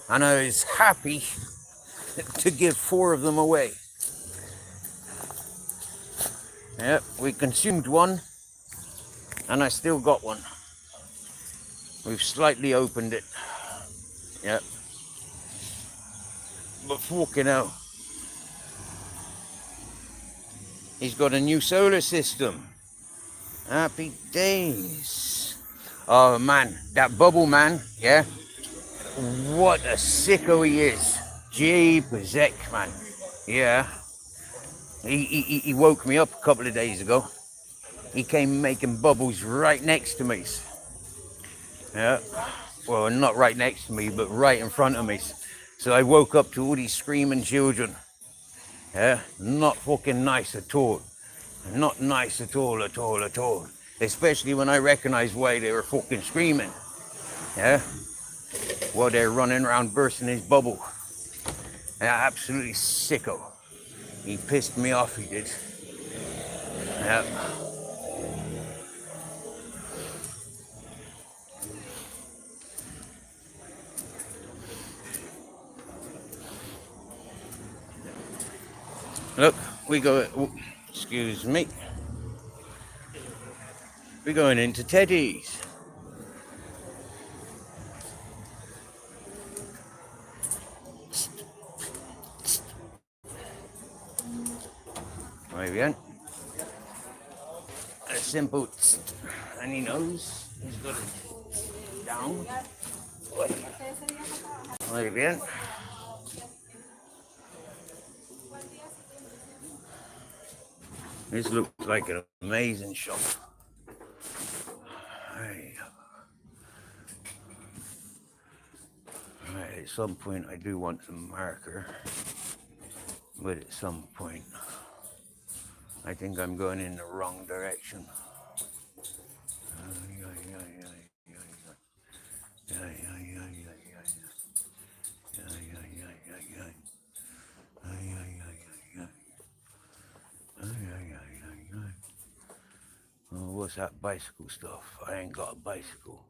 and I was happy to give 4 of them away. Yep, we consumed one, and I still got one. We've slightly opened it. Yep. But fucking hell. He's got a new solar system. Happy days. Oh man, that bubble man, yeah? What a sicko he is. Jeepers heck, man. Yeah. He woke me up a couple of days ago. He came making bubbles right next to me. Yeah. Well, not right next to me, but right in front of me. So I woke up to all these screaming children. Yeah. Not fucking nice at all. Not nice at all, at all, at all. Especially when I recognized why they were fucking screaming. Yeah. While they're running around bursting his bubble. Yeah, absolutely sicko. He pissed me off, he did. Yeah. Look, we go, excuse me. We're going into Teddy's. Muy bien. A simple and he knows he's got it down. Muy bien. This looks like an amazing shop. Hey. At some point, I do want some marker. But at some point, I think I'm going in the wrong direction. Oh, what's that bicycle stuff? I ain't got a bicycle.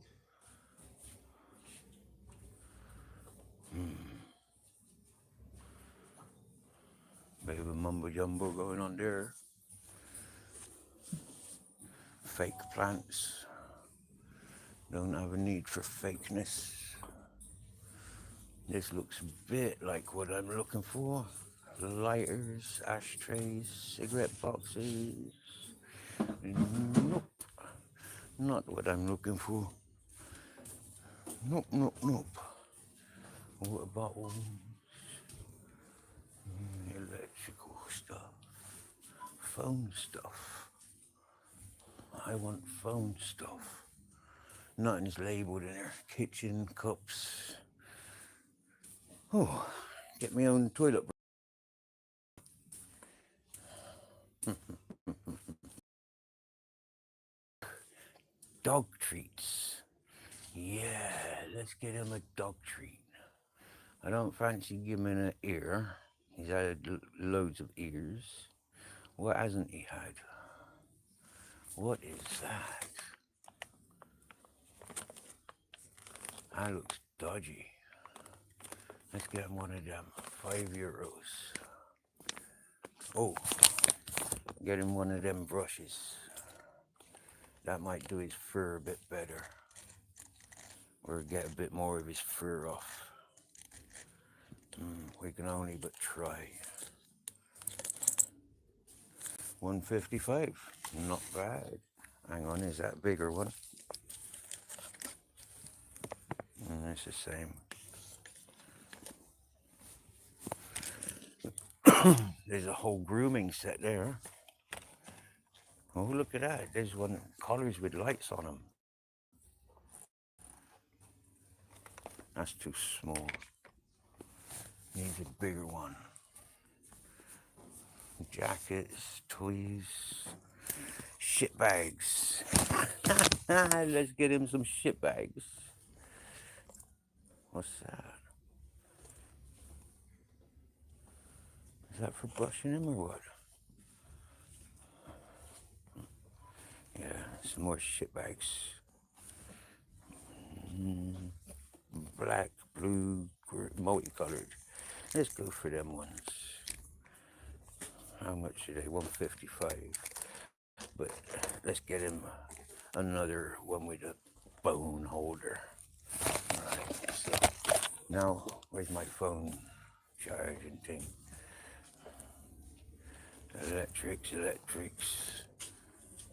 Bit of a mumbo jumbo going on there. Fake plants. Don't have a need for fakeness. This looks a bit like what I'm looking for. Lighters, ashtrays, cigarette boxes. Nope. Not what I'm looking for. Nope, nope, nope. Water bottles. Electrical stuff. Phone stuff. I want phone stuff. Nothing's labeled in there. Kitchen cups. Oh, get my own toilet. Dog treats. Yeah, let's get him a dog treat. I don't fancy giving him an ear. He's had loads of ears. What hasn't he had? What is that? That looks dodgy. Let's get him one of them. €5. Oh, get him one of them brushes. That might do his fur a bit better. Or get a bit more of his fur off. We can only but try. 155, not bad. Hang on, is that a bigger one? It's the same. There's a whole grooming set there. Oh, look at that. There's one collars with lights on them. That's too small. Needs a bigger one. Jackets, toys, shit bags. Let's get him some shit bags. What's that? Is that for brushing him or what? Yeah, some more shit bags. Black, blue, multicolored. Let's go for them ones. How much are they? 155. But let's get him another one with a bone holder. Alright, so now where's my phone charging thing? Electrics.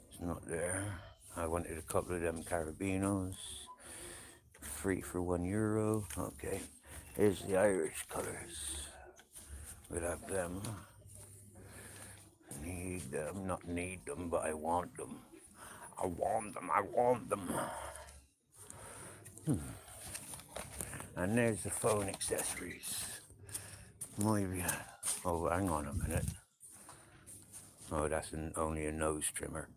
It's not there. I wanted a couple of them Carabinos. Free for €1. Okay. Here's the Irish colors. We'll have them. Need them, not need them, but I want them. I want them. And there's the phone accessories. Muy bien. Oh, hang on a minute. Oh, that's only a nose trimmer.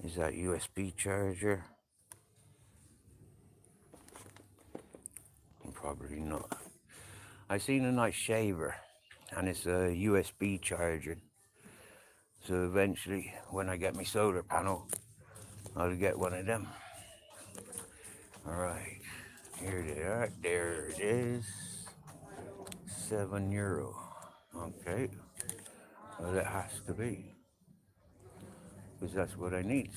Is that USB charger? Probably not. I seen a nice shaver, and it's a USB charger. So eventually, when I get my solar panel, I'll get one of them. All right, here they are. There it is. €7. Okay. Well, it has to be, because that's what I need.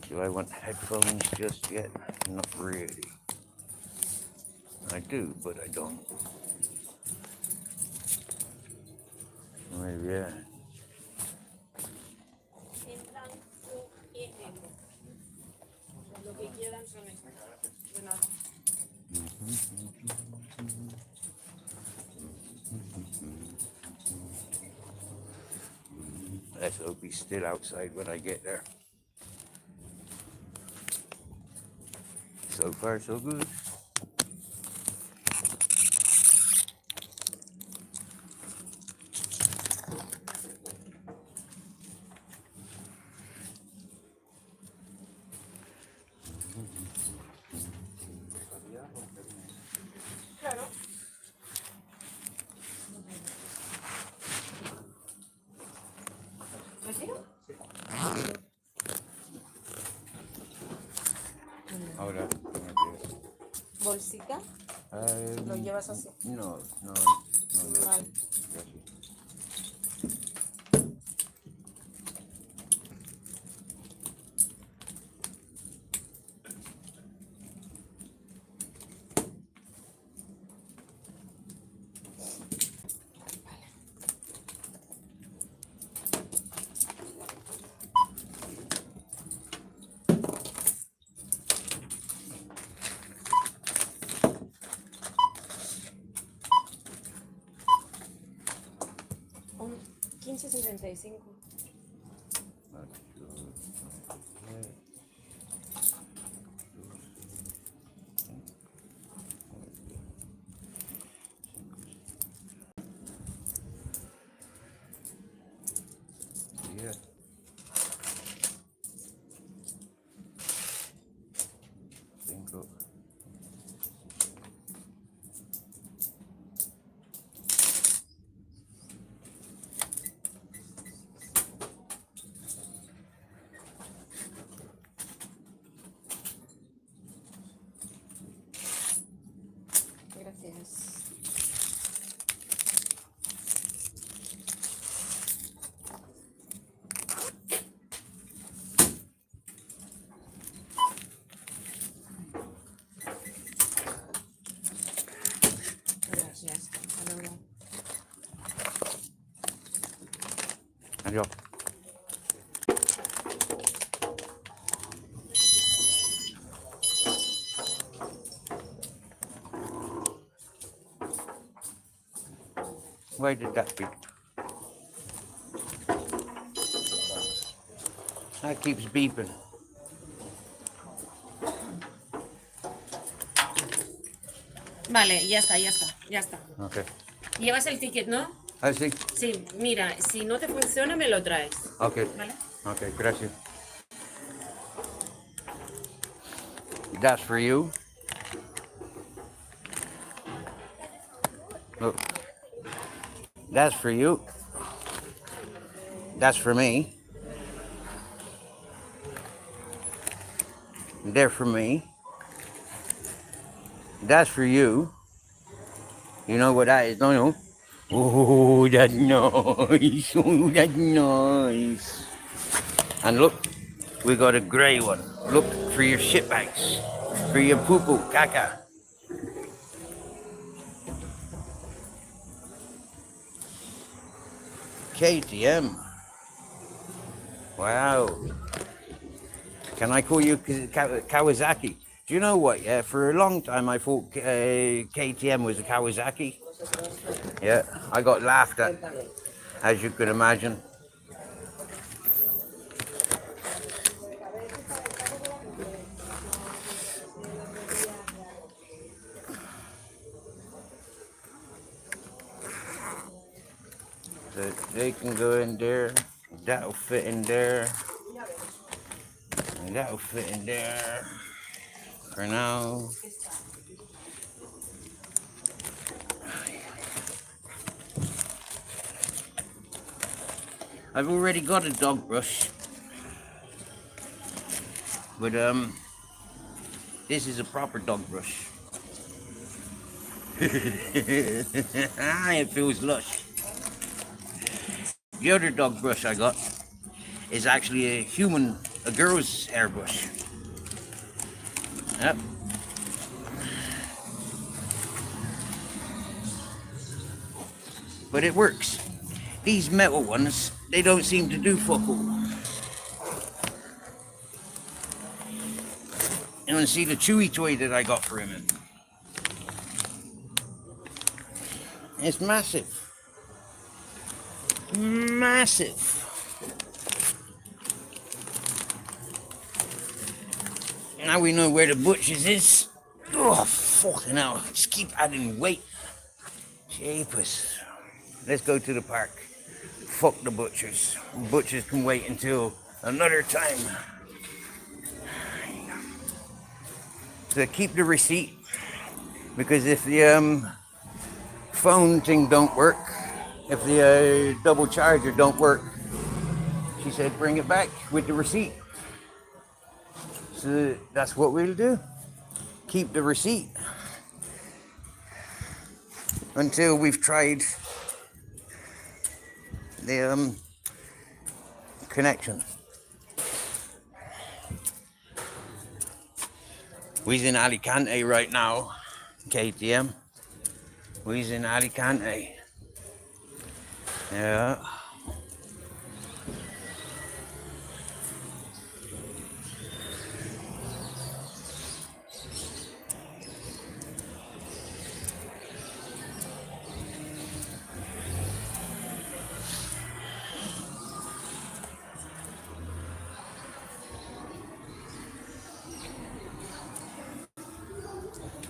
Do I want headphones just yet? Not really. I do, but I don't. Muy bien. Lo que quieran son estas. De nada. Let's hope he's still outside when I get there. So far, so good. Claro. ¿Retiro? Ahora, ¿Bolsita? Lo um, llevas así. no, no, no, no. Vale. Gracias. Un 15.65. Yeah. Cinco. Gracias. Gracias. Hasta luego. Adiós. Why did that beep? That keeps beeping. Vale, ya está, ya está, ya está. Okay. Llevas el ticket, ¿no? I see. Sí, mira, si no te funciona me lo traes. Okay. ¿Vale? Okay, gracias. That's for you. Look. That's for you. That's for me. They're for me. That's for you. You know what that is, don't you? Oh, that's nice. Oh, that's nice. And look, we got a grey one. Look, for your shit bags. For your poo-poo, caca. KTM. Wow. Can I call you Kawasaki? Do you know what? Yeah, for a long time I thought KTM was a Kawasaki. Yeah, I got laughed at, as you can imagine. So they can go in there. That'll fit in there. And that'll fit in there. For now. I've already got a dog brush. But this is a proper dog brush. It feels lush. The other dog brush I got is actually a girl's hairbrush. Yep. But it works. These metal ones, they don't seem to do fuck all. You want to see the chewy toy that I got for him? It's massive. Massive. Now we know where the butcher's is. Oh, fucking hell. Just keep adding weight. Jeepers. Let's go to the park. Fuck the butchers. Butchers can wait until another time. So keep the receipt. Because if the phone thing don't work, if the double charger don't work, she said bring it back with the receipt. So that's what we'll do. Keep the receipt until we've tried the connection. We're in Alicante right now, KTM. We're in Alicante. Yeah.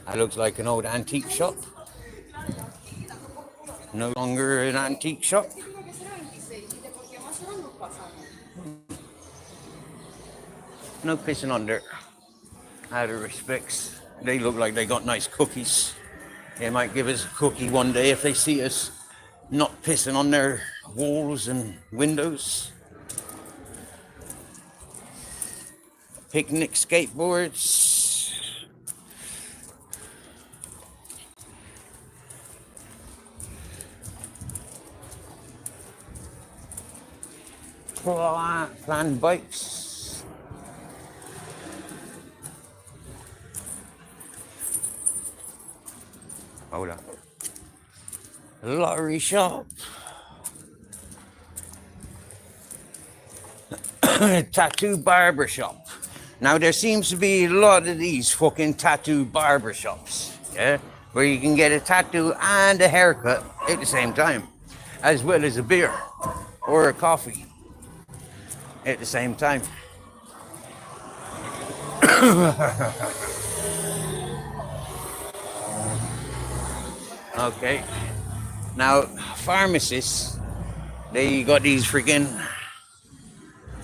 That looks like an old antique shop. No longer an antique shop. No pissing on dirt. Out of respects. They look like they got nice cookies. They might give us a cookie one day if they see us not pissing on their walls and windows. Picnic skateboards. Plan bikes. Hold on. Lottery shop. Tattoo barber shop. Now there seems to be a lot of these fucking tattoo barber shops, yeah, where you can get a tattoo and a haircut at the same time, as well as a beer or a coffee at the same time. Okay. Now, pharmacists, they got these freaking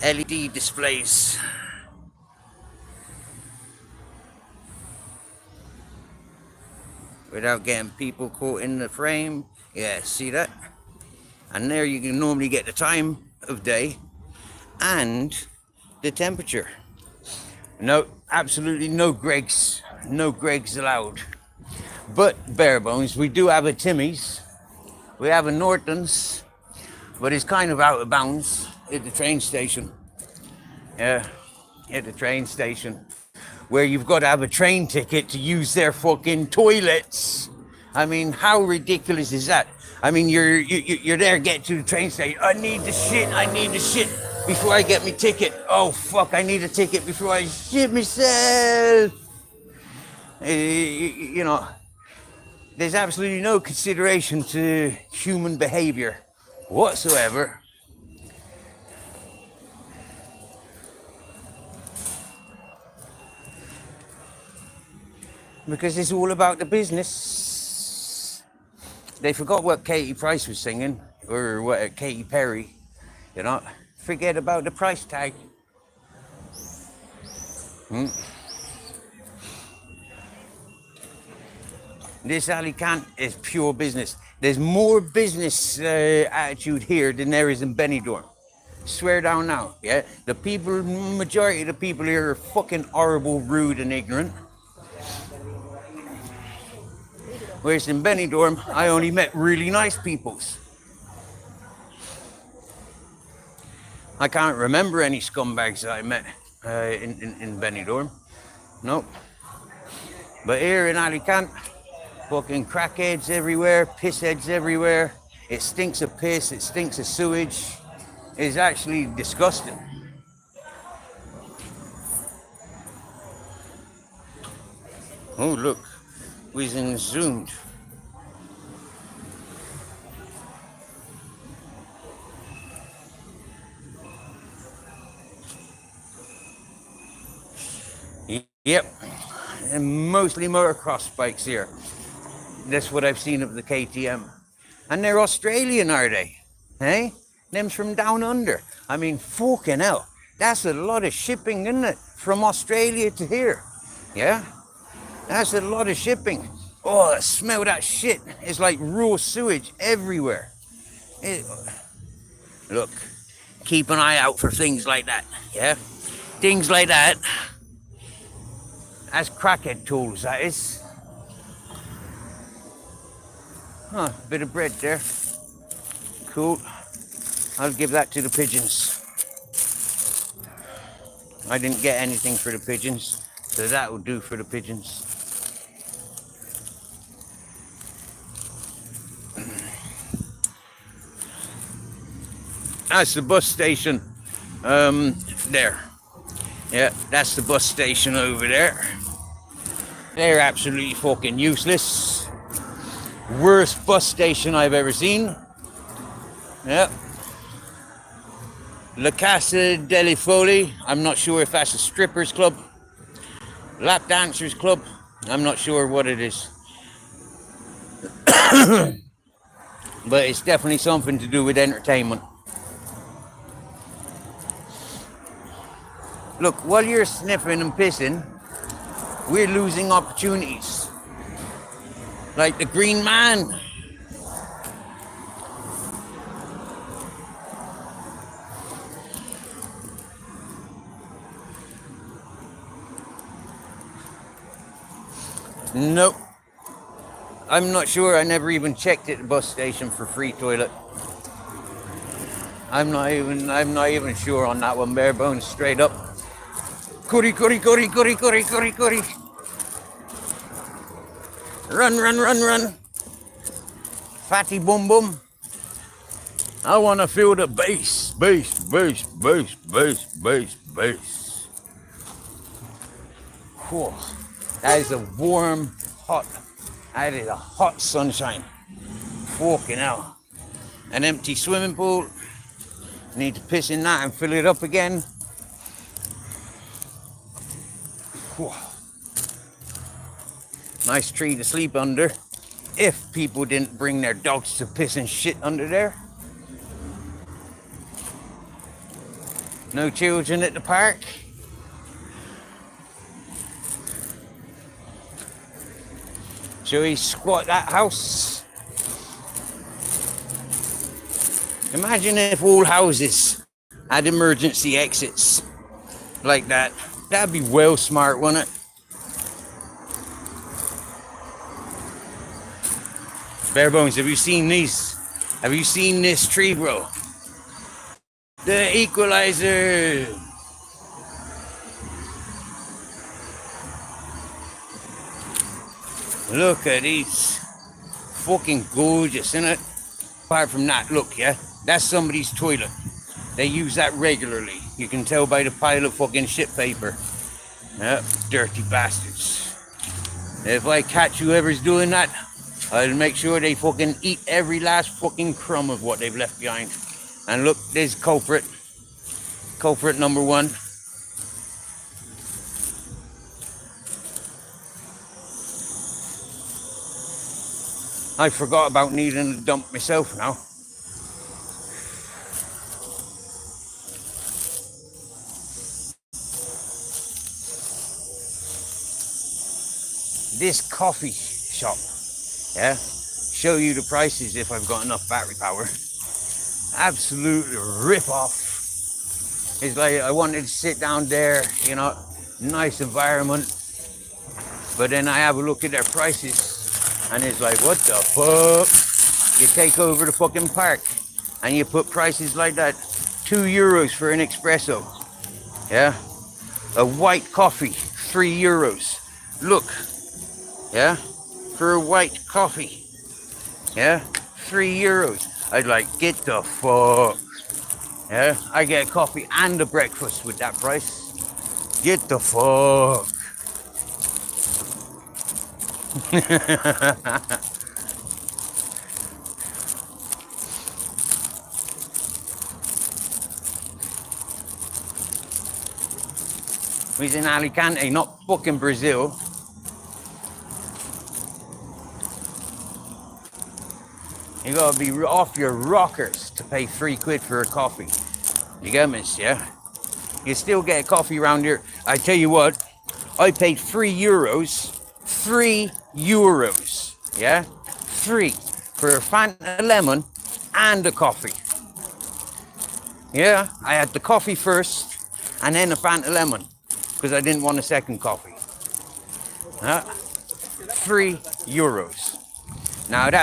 LED displays. Without getting people caught in the frame. Yeah, see that? And there you can normally get the time of day and the temperature. No, absolutely no Gregs. No Gregs allowed. But bare bones, we do have a Timmy's. We have a Norton's. But it's kind of out of bounds at the train station. Yeah, at the train station. Where you've got to have a train ticket to use their fucking toilets. I mean, how ridiculous is that? I mean, you're there, get to the train station. I need the shit before I get my ticket. Oh fuck, I need a ticket before I shit myself. You know, there's absolutely no consideration to human behavior whatsoever. Because it's all about the business. They forgot what Katy Price was singing, or what Katy Perry, you know. Forget about the price tag. This Alicante is pure business. There's more business attitude here than there is in Benidorm. Swear down now, yeah? The people, majority of the people here are fucking horrible, rude and ignorant. Whereas in Benidorm, I only met really nice peoples. I can't remember any scumbags that I met in Benidorm. Nope. But here in Alicante, fucking crackheads everywhere, pissheads everywhere. It stinks of piss, it stinks of sewage. It's actually disgusting. Oh, look. Was in zoomed. Yep, and mostly motocross bikes here. That's what I've seen of the KTM. And they're Australian, are they? Hey? Them's from down under. I mean, fucking hell. That's a lot of shipping, isn't it? From Australia to here. Yeah? That's a lot of shipping. Oh, smell that shit. It's like raw sewage everywhere. Look, keep an eye out for things like that. Yeah? Things like that. That's crackhead tools, that is. Huh, bit of bread there. Cool. I'll give that to the pigeons. I didn't get anything for the pigeons, so that will do for the pigeons. That's the bus station. There. Yeah, that's the bus station over there. They're absolutely fucking useless. Worst bus station I've ever seen. Yeah. La Casa delle Foli. I'm not sure if that's a strippers club. Lap dancers club. I'm not sure what it is. But it's definitely something to do with entertainment. Look, while you're sniffing and pissing, we're losing opportunities. Like the Green Man. Nope. I'm not sure. I never even checked at the bus station for free toilet. I'm not even sure on that one, bare bones, straight up. Curry. Run. Fatty boom. I want to feel the bass. Whew. That is a warm, hot, that is a hot sunshine. Fucking hell. An empty swimming pool. Need to piss in that and fill it up again. Whew. Nice tree to sleep under. If people didn't bring their dogs to piss and shit under there. No children at the park. Shall we squat that house? Imagine if all houses had emergency exits like that. That'd be well smart, wouldn't it? Bare bones, have you seen these? Have you seen this tree, bro? The equalizer. Look at these. Fucking gorgeous, isn't it? Apart from that, look, yeah? That's somebody's toilet. They use that regularly. You can tell by the pile of fucking shit paper. Yep, dirty bastards. If I catch whoever's doing that, I'll make sure they fucking eat every last fucking crumb of what they've left behind. And look, there's culprit. Culprit number one. I forgot about needing to dump myself now. This coffee shop, yeah, show you the prices if I've got enough battery power. Absolute rip-off. It's like I wanted to sit down there, you know, nice environment, but then I have a look at their prices and it's like, what the fuck? You take over the fucking park and you put prices like that. €2 for an espresso, yeah? A white coffee, €3. Look, yeah, for a white coffee, yeah, €3. I'd like, get the fuck, yeah, I get a coffee and a breakfast with that price. Get the fuck. He's in Alicante, not fucking Brazil. You gotta be off your rockers to pay £3 for a coffee. You get me, yeah? You still get a coffee around here. I tell you what, I paid €3. €3. Yeah? 3 for a Fanta lemon and a coffee. Yeah, I had the coffee first and then a Fanta lemon because I didn't want a second coffee. €3. Now that